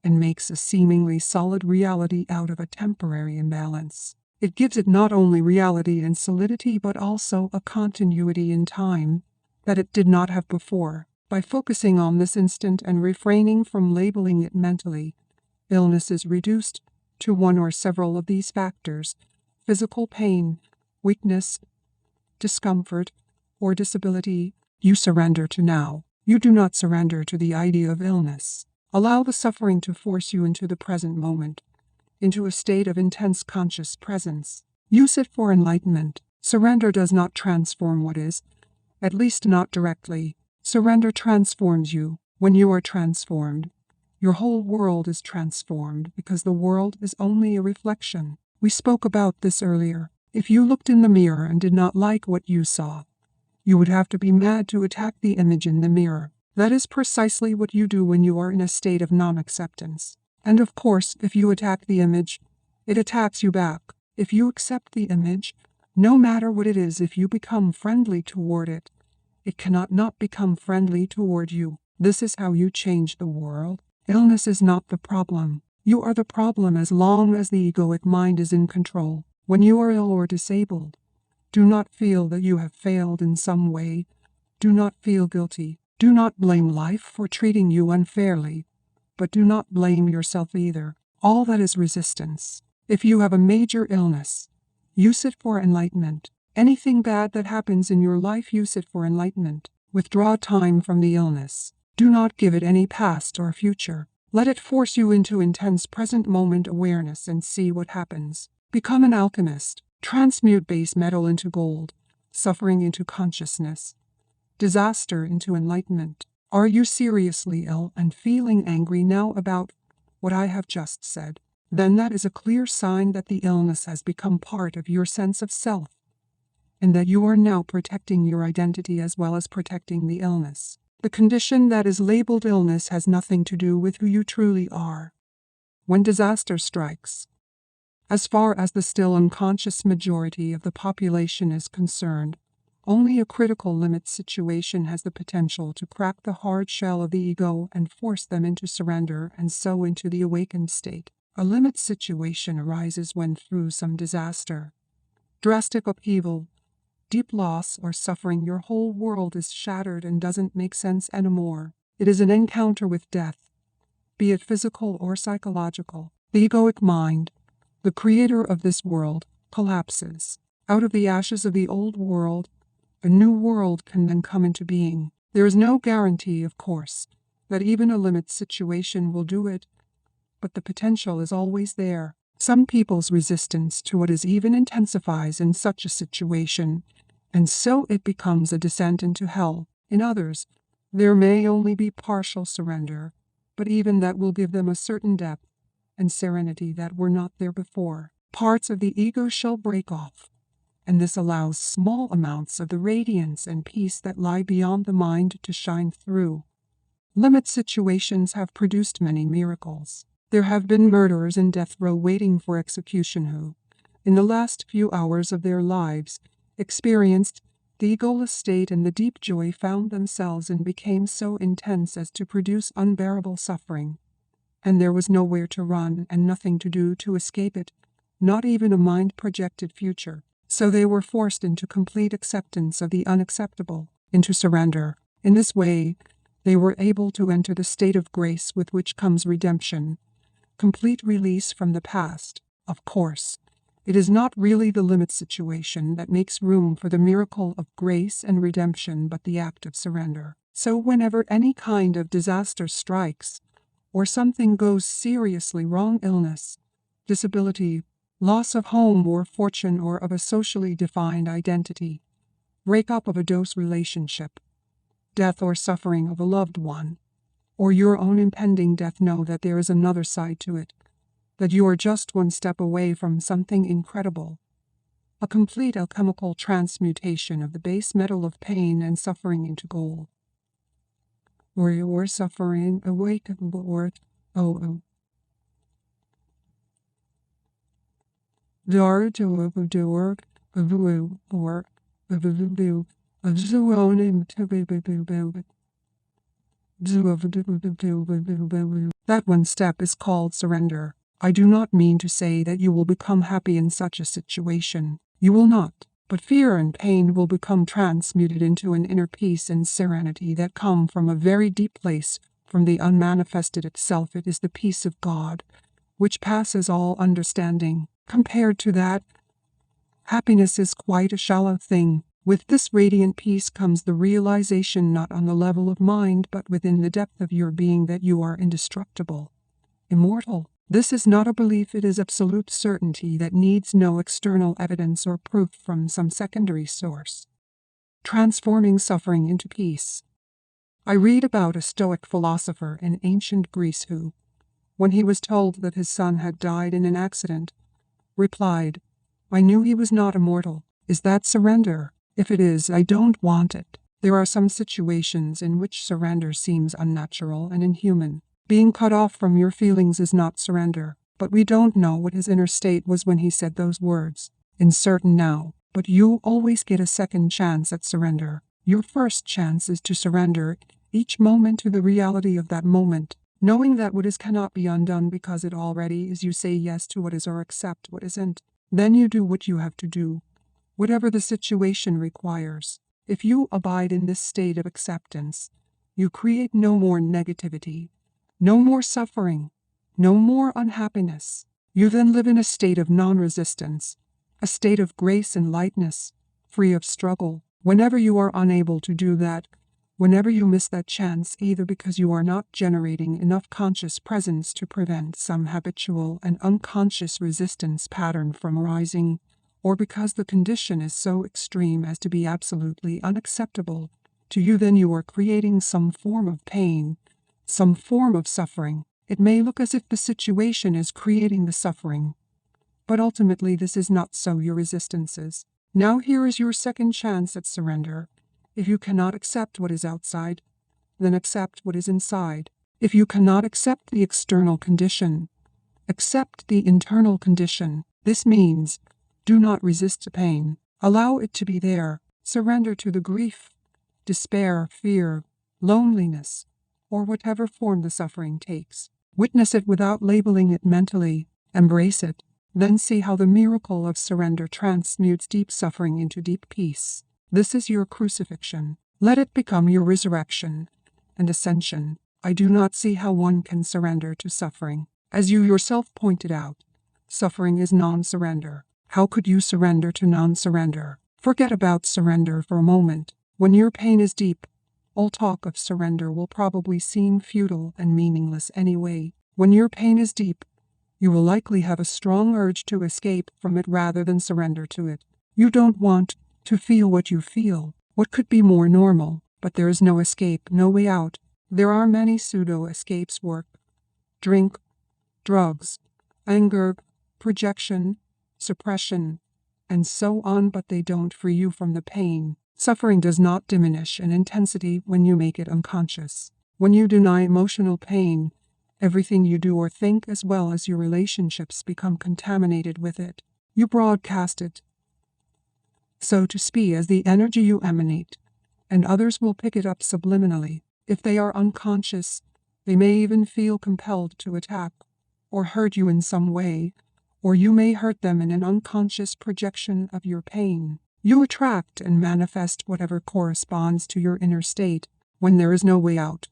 and makes a seemingly solid reality out of a temporary imbalance. It gives it not only reality and solidity but also a continuity in time that it did not have before. By focusing on this instant and refraining from labeling it mentally, illness is reduced to one or several of these factors: physical pain, weakness, discomfort, or disability. You surrender to now. You do not surrender to the idea of illness. Allow the suffering to force you into the present moment, into a state of intense conscious presence. Use it for enlightenment. Surrender does not transform what is, at least not directly. Surrender transforms you. When you are transformed, your whole world is transformed because the world is only a reflection. We spoke about this earlier. If you looked in the mirror and did not like what you saw, you would have to be mad to attack the image in the mirror. That is precisely what you do when you are in a state of non-acceptance. And of course, if you attack the image, it attacks you back. If you accept the image, no matter what it is, if you become friendly toward it, it cannot not become friendly toward you. This is how you change the world. Illness is not the problem. You are the problem as long as the egoic mind is in control. When you are ill or disabled, Do not feel that you have failed in some way. Do not feel guilty. Do not blame life for treating you unfairly. But do not blame yourself either. All that is resistance. If you have a major illness, use it for enlightenment. Anything bad that happens in your life, use it for enlightenment. Withdraw time from the illness. Do not give it any past or future. Let it force you into intense present moment awareness and see what happens. Become an alchemist. Transmute base metal into gold, suffering into consciousness, disaster into enlightenment. Are you seriously ill and feeling angry now about what I have just said? Then that is a clear sign that the illness has become part of your sense of self, and that you are now protecting your identity as well as protecting the illness. The condition that is labeled illness has nothing to do with who you truly are. When disaster strikes, as far as the still unconscious majority of the population is concerned, only a critical limit situation has the potential to crack the hard shell of the ego and force them into surrender and so into the awakened state. A limit situation arises when, through some disaster, drastic upheaval, deep loss or suffering, your whole world is shattered and doesn't make sense anymore. It is an encounter with death, be it physical or psychological. The egoic mind, the creator of this world, collapses. Out of the ashes of the old world, a new world can then come into being. There is no guarantee, of course, that even a limit situation will do it, but the potential is always there. Some people's resistance to what is even intensifies in such a situation, and so it becomes a descent into hell. In others, there may only be partial surrender, but even that will give them a certain depth and serenity that were not there before. Parts of the ego shall break off, and this allows small amounts of the radiance and peace that lie beyond the mind to shine through. Limit situations have produced many miracles. There have been murderers in death row waiting for execution who, in the last few hours of their lives, experienced the egoless state, and the deep joy found themselves and became so intense as to produce unbearable suffering. And there was nowhere to run and nothing to do to escape it, not even a mind-projected future. So they were forced into complete acceptance of the unacceptable, into surrender. In this way, they were able to enter the state of grace with which comes redemption, complete release from the past. Of course, it is not really the limit situation that makes room for the miracle of grace and redemption, but the act of surrender. So whenever any kind of disaster strikes, or something goes seriously wrong, illness, disability, loss of home or fortune or of a socially defined identity, breakup of a dose relationship, death or suffering of a loved one, or your own impending death, know that there is another side to it, that you are just one step away from something incredible, a complete alchemical transmutation of the base metal of pain and suffering into gold. Or your suffering awakened, or that one step is called surrender. I do not mean to say that you will become happy in such a situation. You will not. But fear and pain will become transmuted into an inner peace and serenity that come from a very deep place, from the unmanifested itself. It is the peace of God, which passes all understanding. Compared to that, happiness is quite a shallow thing. With this radiant peace comes the realization, not on the level of mind, but within the depth of your being, that you are indestructible, immortal. This is not a belief, it is absolute certainty that needs no external evidence or proof from some secondary source. Transforming suffering into peace. I read about a Stoic philosopher in ancient Greece who, when he was told that his son had died in an accident, replied, "I knew he was not immortal." Is that surrender? If it is, I don't want it. There are some situations in which surrender seems unnatural and inhuman. Being cut off from your feelings is not surrender, but we don't know what his inner state was when he said those words. Uncertain now, but you always get a second chance at surrender. Your first chance is to surrender each moment to the reality of that moment, knowing that what is cannot be undone because it already is. You say yes to what is or accept what isn't. Then you do what you have to do. whatever the situation requires. If you abide in this state of acceptance, you create no more negativity, no more suffering, no more unhappiness. You then live in a state of non-resistance, a state of grace and lightness, free of struggle. Whenever you are unable to do that, whenever you miss that chance, either because you are not generating enough conscious presence to prevent some habitual and unconscious resistance pattern from arising, or because the condition is so extreme as to be absolutely unacceptable to you, then you are creating some form of pain, some form of suffering. It may look as if the situation is creating the suffering, but ultimately this is not so. Your resistance is. Now here is your second chance at surrender. If you cannot accept what is outside, then accept what is inside. If you cannot accept the external condition, accept the internal condition. This means, do not resist the pain. Allow it to be there. Surrender to the grief, despair, fear, loneliness, or whatever form the suffering takes. Witness it without labeling it mentally. Embrace it. Then see how the miracle of surrender transmutes deep suffering into deep peace. This is your crucifixion. Let it become your resurrection and ascension. I do not see how one can surrender to suffering. As you yourself pointed out, suffering is non-surrender. How could you surrender to non-surrender? Forget about surrender for a moment. When your pain is deep, all talk of surrender will probably seem futile and meaningless anyway. When your pain is deep, you will likely have a strong urge to escape from it rather than surrender to it. You don't want to feel what you feel. What could be more normal? But there is no escape, no way out. There are many pseudo-escapes: work, drink, drugs, anger, projection, suppression, and so on, but they don't free you from the pain. Suffering does not diminish in intensity when you make it unconscious. When you deny emotional pain, everything you do or think, as well as your relationships, become contaminated with it. You broadcast it, so to speak, as the energy you emanate, and others will pick it up subliminally. If they are unconscious, they may even feel compelled to attack or hurt you in some way, or you may hurt them in an unconscious projection of your pain. You attract and manifest whatever corresponds to your inner state. When there is no way out,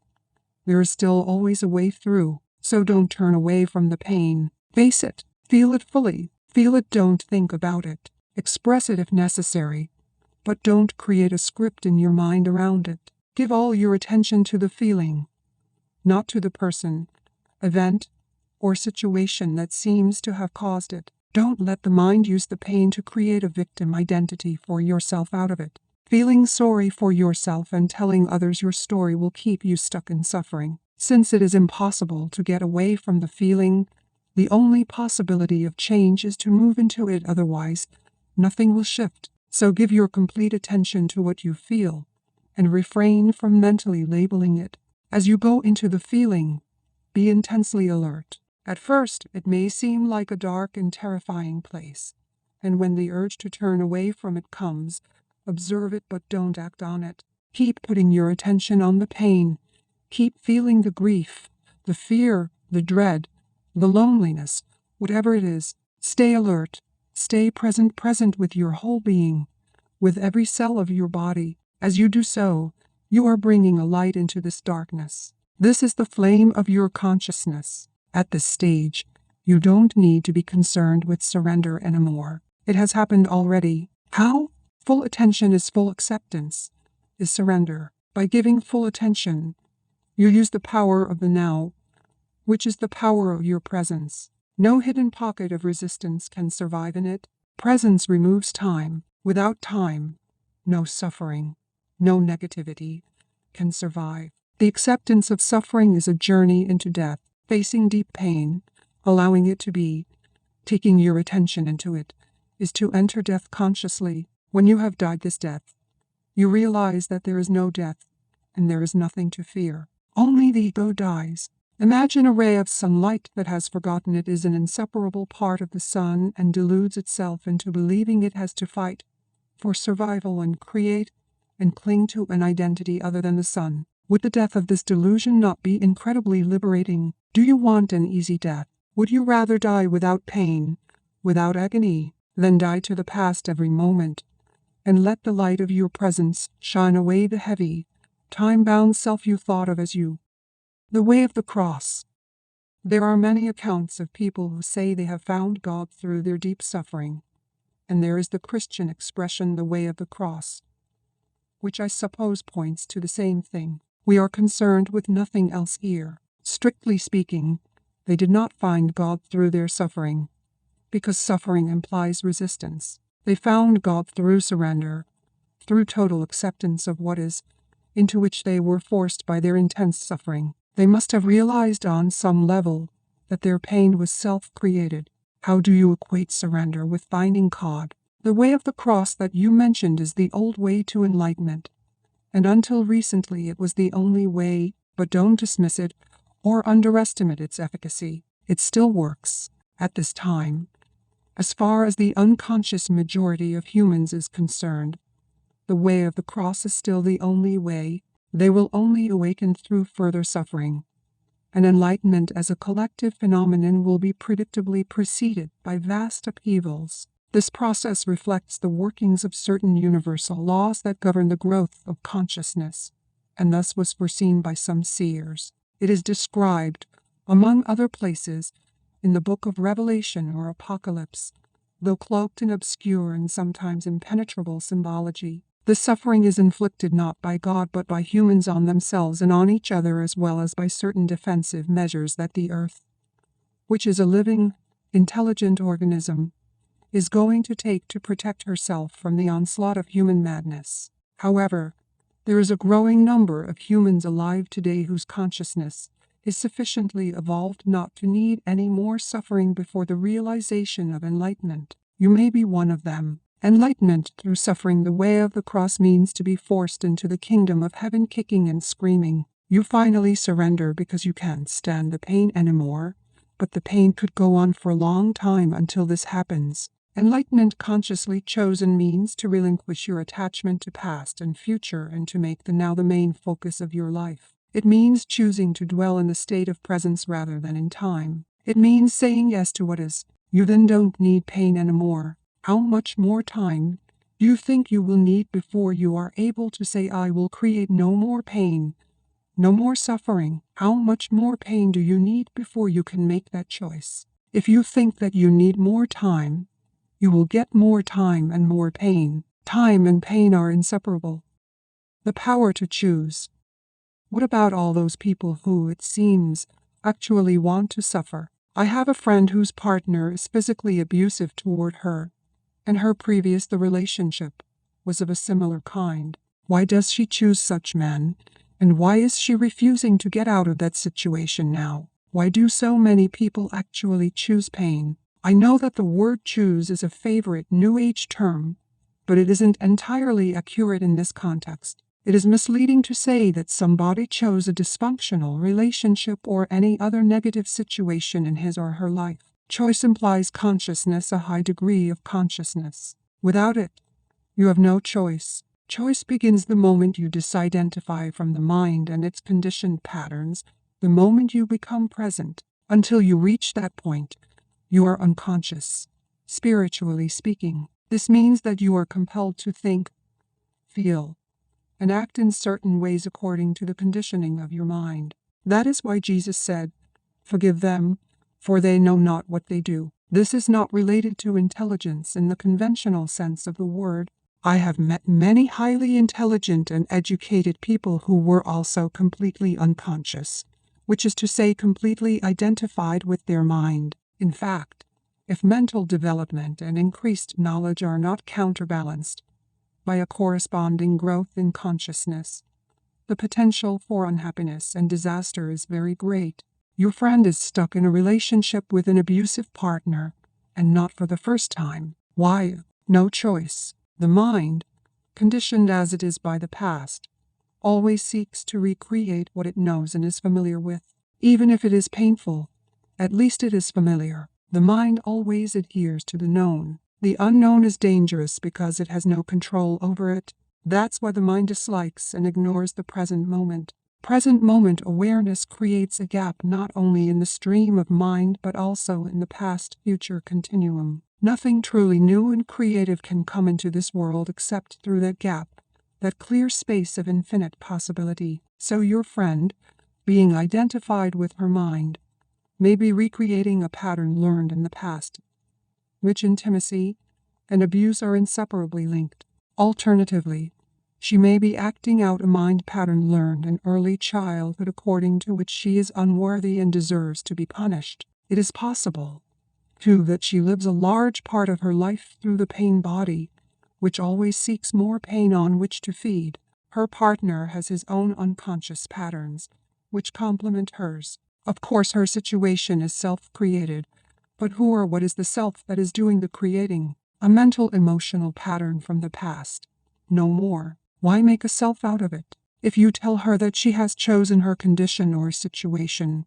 there is still always a way through, so don't turn away from the pain. Face it, feel it fully, feel it, don't think about it. Express it if necessary, but don't create a script in your mind around it. Give all your attention to the feeling, not to the person, event, or situation that seems to have caused it. Don't let the mind use the pain to create a victim identity for yourself out of it. Feeling sorry for yourself and telling others your story will keep you stuck in suffering. Since it is impossible to get away from the feeling, the only possibility of change is to move into it, otherwise nothing will shift. So give your complete attention to what you feel, and refrain from mentally labeling it. As you go into the feeling, be intensely alert. At first, it may seem like a dark and terrifying place, and when the urge to turn away from it comes, observe it but don't act on it. Keep putting your attention on the pain. Keep feeling the grief, the fear, the dread, the loneliness, whatever it is. Stay alert. Stay present with your whole being, with every cell of your body. As you do so, you are bringing a light into this darkness. This is the flame of your consciousness. At this stage, you don't need to be concerned with surrender anymore. It has happened already. How? Full attention is full acceptance, is surrender. By giving full attention, you use the power of the now, which is the power of your presence. No hidden pocket of resistance can survive in it. Presence removes time. Without time, no suffering, no negativity can survive. The acceptance of suffering is a journey into death, facing deep pain, allowing it to be, taking your attention into it, is to enter death consciously. When you have died this death, you realize that there is no death, and there is nothing to fear. Only the ego dies. Imagine a ray of sunlight that has forgotten it is an inseparable part of the sun and deludes itself into believing it has to fight for survival and create and cling to an identity other than the sun. Would the death of this delusion not be incredibly liberating? Do you want an easy death? Would you rather die without pain, without agony, than die to the past every moment, and let the light of your presence shine away the heavy, time-bound self you thought of as you. The way of the cross. There are many accounts of people who say they have found God through their deep suffering, and there is the Christian expression, the way of the cross, which I suppose points to the same thing. We are concerned with nothing else here. Strictly speaking, they did not find God through their suffering, because suffering implies resistance. They found God through surrender, through total acceptance of what is, into which they were forced by their intense suffering. They must have realized on some level that their pain was self-created. How do you equate surrender with finding God? The way of the cross that you mentioned is the old way to enlightenment, and until recently it was the only way, but don't dismiss it or underestimate its efficacy. It still works, at this time. As far as the unconscious majority of humans is concerned, the way of the cross is still the only way. They will only awaken through further suffering, and enlightenment as a collective phenomenon will be predictably preceded by vast upheavals. This process reflects the workings of certain universal laws that govern the growth of consciousness, and thus was foreseen by some seers. It is described, among other places, in the Book of Revelation or Apocalypse, though cloaked in obscure and sometimes impenetrable symbology. The suffering is inflicted not by God but by humans on themselves and on each other, as well as by certain defensive measures that the earth, which is a living, intelligent organism, is going to take to protect herself from the onslaught of human madness. However, there is a growing number of humans alive today whose consciousness is sufficiently evolved not to need any more suffering before the realization of enlightenment. You may be one of them. Enlightenment through suffering, the way of the cross, means to be forced into the kingdom of heaven kicking and screaming. You finally surrender because you can't stand the pain anymore, but the pain could go on for a long time until this happens. Enlightenment consciously chosen means to relinquish your attachment to past and future and to make the now the main focus of your life. It means choosing to dwell in the state of presence rather than in time. It means saying yes to what is. You then don't need pain anymore. How much more time do you think you will need before you are able to say, I will create no more pain, no more suffering? How much more pain do you need before you can make that choice? If you think that you need more time, you will get more time and more pain. Time and pain are inseparable. The power to choose. What about all those people who, it seems, actually want to suffer? I have a friend whose partner is physically abusive toward her, and the relationship was of a similar kind. Why does she choose such men, and why is she refusing to get out of that situation now? Why do so many people actually choose pain? I know that the word choose is a favorite New Age term, but it isn't entirely accurate in this context. It is misleading to say that somebody chose a dysfunctional relationship or any other negative situation in his or her life. Choice implies consciousness, a high degree of consciousness. Without it, you have no choice. Choice begins the moment you disidentify from the mind and its conditioned patterns, the moment you become present. Until you reach that point, you are unconscious, spiritually speaking. This means that you are compelled to think, feel, and act in certain ways according to the conditioning of your mind. That is why Jesus said, "Forgive them, for they know not what they do." This is not related to intelligence in the conventional sense of the word. I have met many highly intelligent and educated people who were also completely unconscious, which is to say completely identified with their mind. In fact, if mental development and increased knowledge are not counterbalanced by a corresponding growth in consciousness, the potential for unhappiness and disaster is very great. Your friend is stuck in a relationship with an abusive partner, and not for the first time. Why? No choice. The mind, conditioned as it is by the past, always seeks to recreate what it knows and is familiar with. Even if it is painful, at least it is familiar. The mind always adheres to the known. The unknown is dangerous because it has no control over it. That's why the mind dislikes and ignores the present moment. Present moment awareness creates a gap not only in the stream of mind but also in the past-future continuum. Nothing truly new and creative can come into this world except through that gap, that clear space of infinite possibility. So your friend, being identified with her mind, may be recreating a pattern learned in the past, which intimacy and abuse are inseparably linked. Alternatively, she may be acting out a mind pattern learned in early childhood according to which she is unworthy and deserves to be punished. It is possible, too, that she lives a large part of her life through the pain body, which always seeks more pain on which to feed. Her partner has his own unconscious patterns, which complement hers. Of course, her situation is self-created, but who or what is the self that is doing the creating? A mental emotional pattern from the past. No more. Why make a self out of it? If you tell her that she has chosen her condition or situation,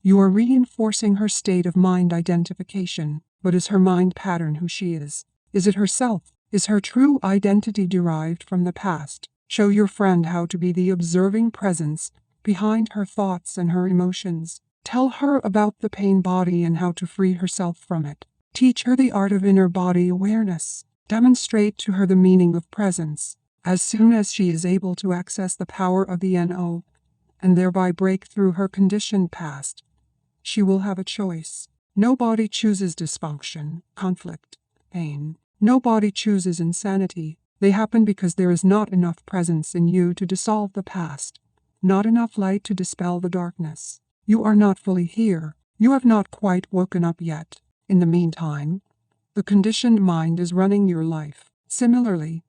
you are reinforcing her state of mind identification. But is her mind pattern who she is? Is it herself? Is her true identity derived from the past? Show your friend how to be the observing presence behind her thoughts and her emotions. Tell her about the pain body and how to free herself from it. Teach her the art of inner body awareness. Demonstrate to her the meaning of presence. As soon as she is able to access the power of the NO, and thereby break through her conditioned past, she will have a choice. Nobody chooses dysfunction, conflict, pain. Nobody chooses insanity. They happen because there is not enough presence in you to dissolve the past, not enough light to dispel the darkness. You are not fully here. You have not quite woken up yet. In the meantime, the conditioned mind is running your life. Similarly,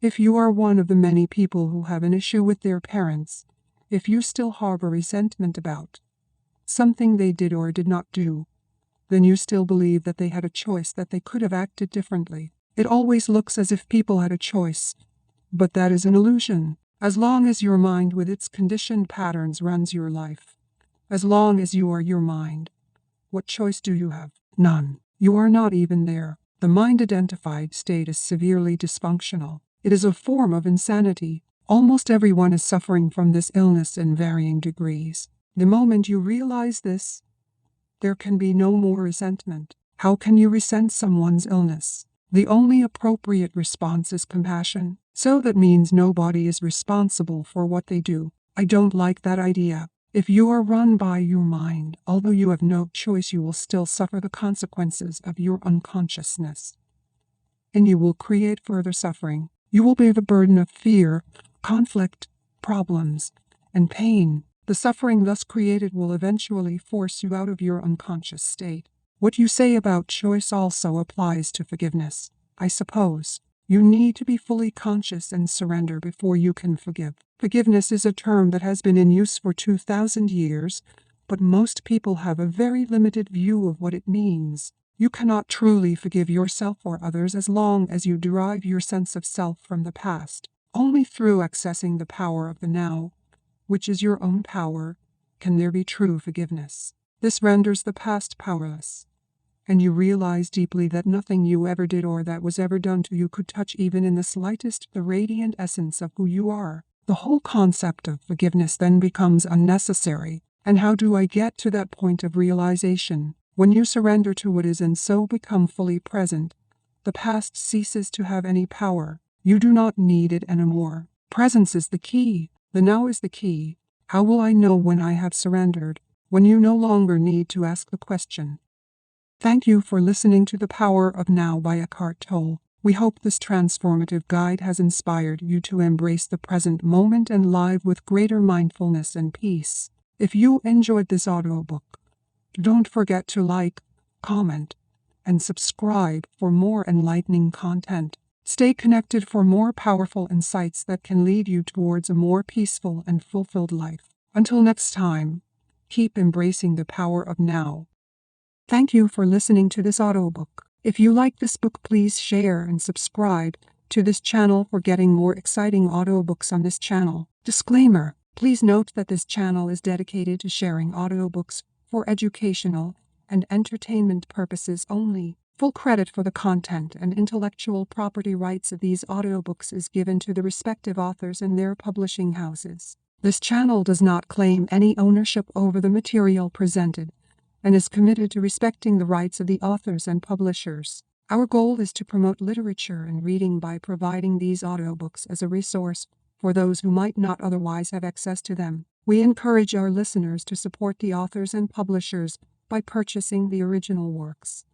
if you are one of the many people who have an issue with their parents, if you still harbor resentment about something they did or did not do, then you still believe that they had a choice, that they could have acted differently. It always looks as if people had a choice, but that is an illusion. As long as your mind with its conditioned patterns runs your life, as long as you are your mind, what choice do you have? None. You are not even there. The mind-identified state is severely dysfunctional. It is a form of insanity. Almost everyone is suffering from this illness in varying degrees. The moment you realize this, there can be no more resentment. How can you resent someone's illness? The only appropriate response is compassion. So that means nobody is responsible for what they do. I don't like that idea. If you are run by your mind, although you have no choice, you will still suffer the consequences of your unconsciousness. And you will create further suffering. You will bear the burden of fear, conflict, problems, and pain. The suffering thus created will eventually force you out of your unconscious state. What you say about choice also applies to forgiveness, I suppose. You need to be fully conscious and surrender before you can forgive. Forgiveness is a term that has been in use for 2,000 years, but most people have a very limited view of what it means. You cannot truly forgive yourself or others as long as you derive your sense of self from the past. Only through accessing the power of the now, which is your own power, can there be true forgiveness. This renders the past powerless, and you realize deeply that nothing you ever did or that was ever done to you could touch even in the slightest the radiant essence of who you are. The whole concept of forgiveness then becomes unnecessary. And how do I get to that point of realization? When you surrender to what is and so become fully present, the past ceases to have any power. You do not need it anymore. Presence is the key. The now is the key. How will I know when I have surrendered? When you no longer need to ask the question. Thank you for listening to The Power of Now by Eckhart Tolle. We hope this transformative guide has inspired you to embrace the present moment and live with greater mindfulness and peace. If you enjoyed this audiobook, don't forget to like, comment, and subscribe for more enlightening content. Stay connected for more powerful insights that can lead you towards a more peaceful and fulfilled life. Until next time, keep embracing the power of now. Thank you for listening to this audiobook. If you like this book, please share and subscribe to this channel for getting more exciting audiobooks on this channel. Disclaimer: please note that this channel is dedicated to sharing audiobooks for educational and entertainment purposes only. Full credit for the content and intellectual property rights of these audiobooks is given to the respective authors and their publishing houses. This channel does not claim any ownership over the material presented and is committed to respecting the rights of the authors and publishers. Our goal is to promote literature and reading by providing these audiobooks as a resource for those who might not otherwise have access to them. We encourage our listeners to support the authors and publishers by purchasing the original works.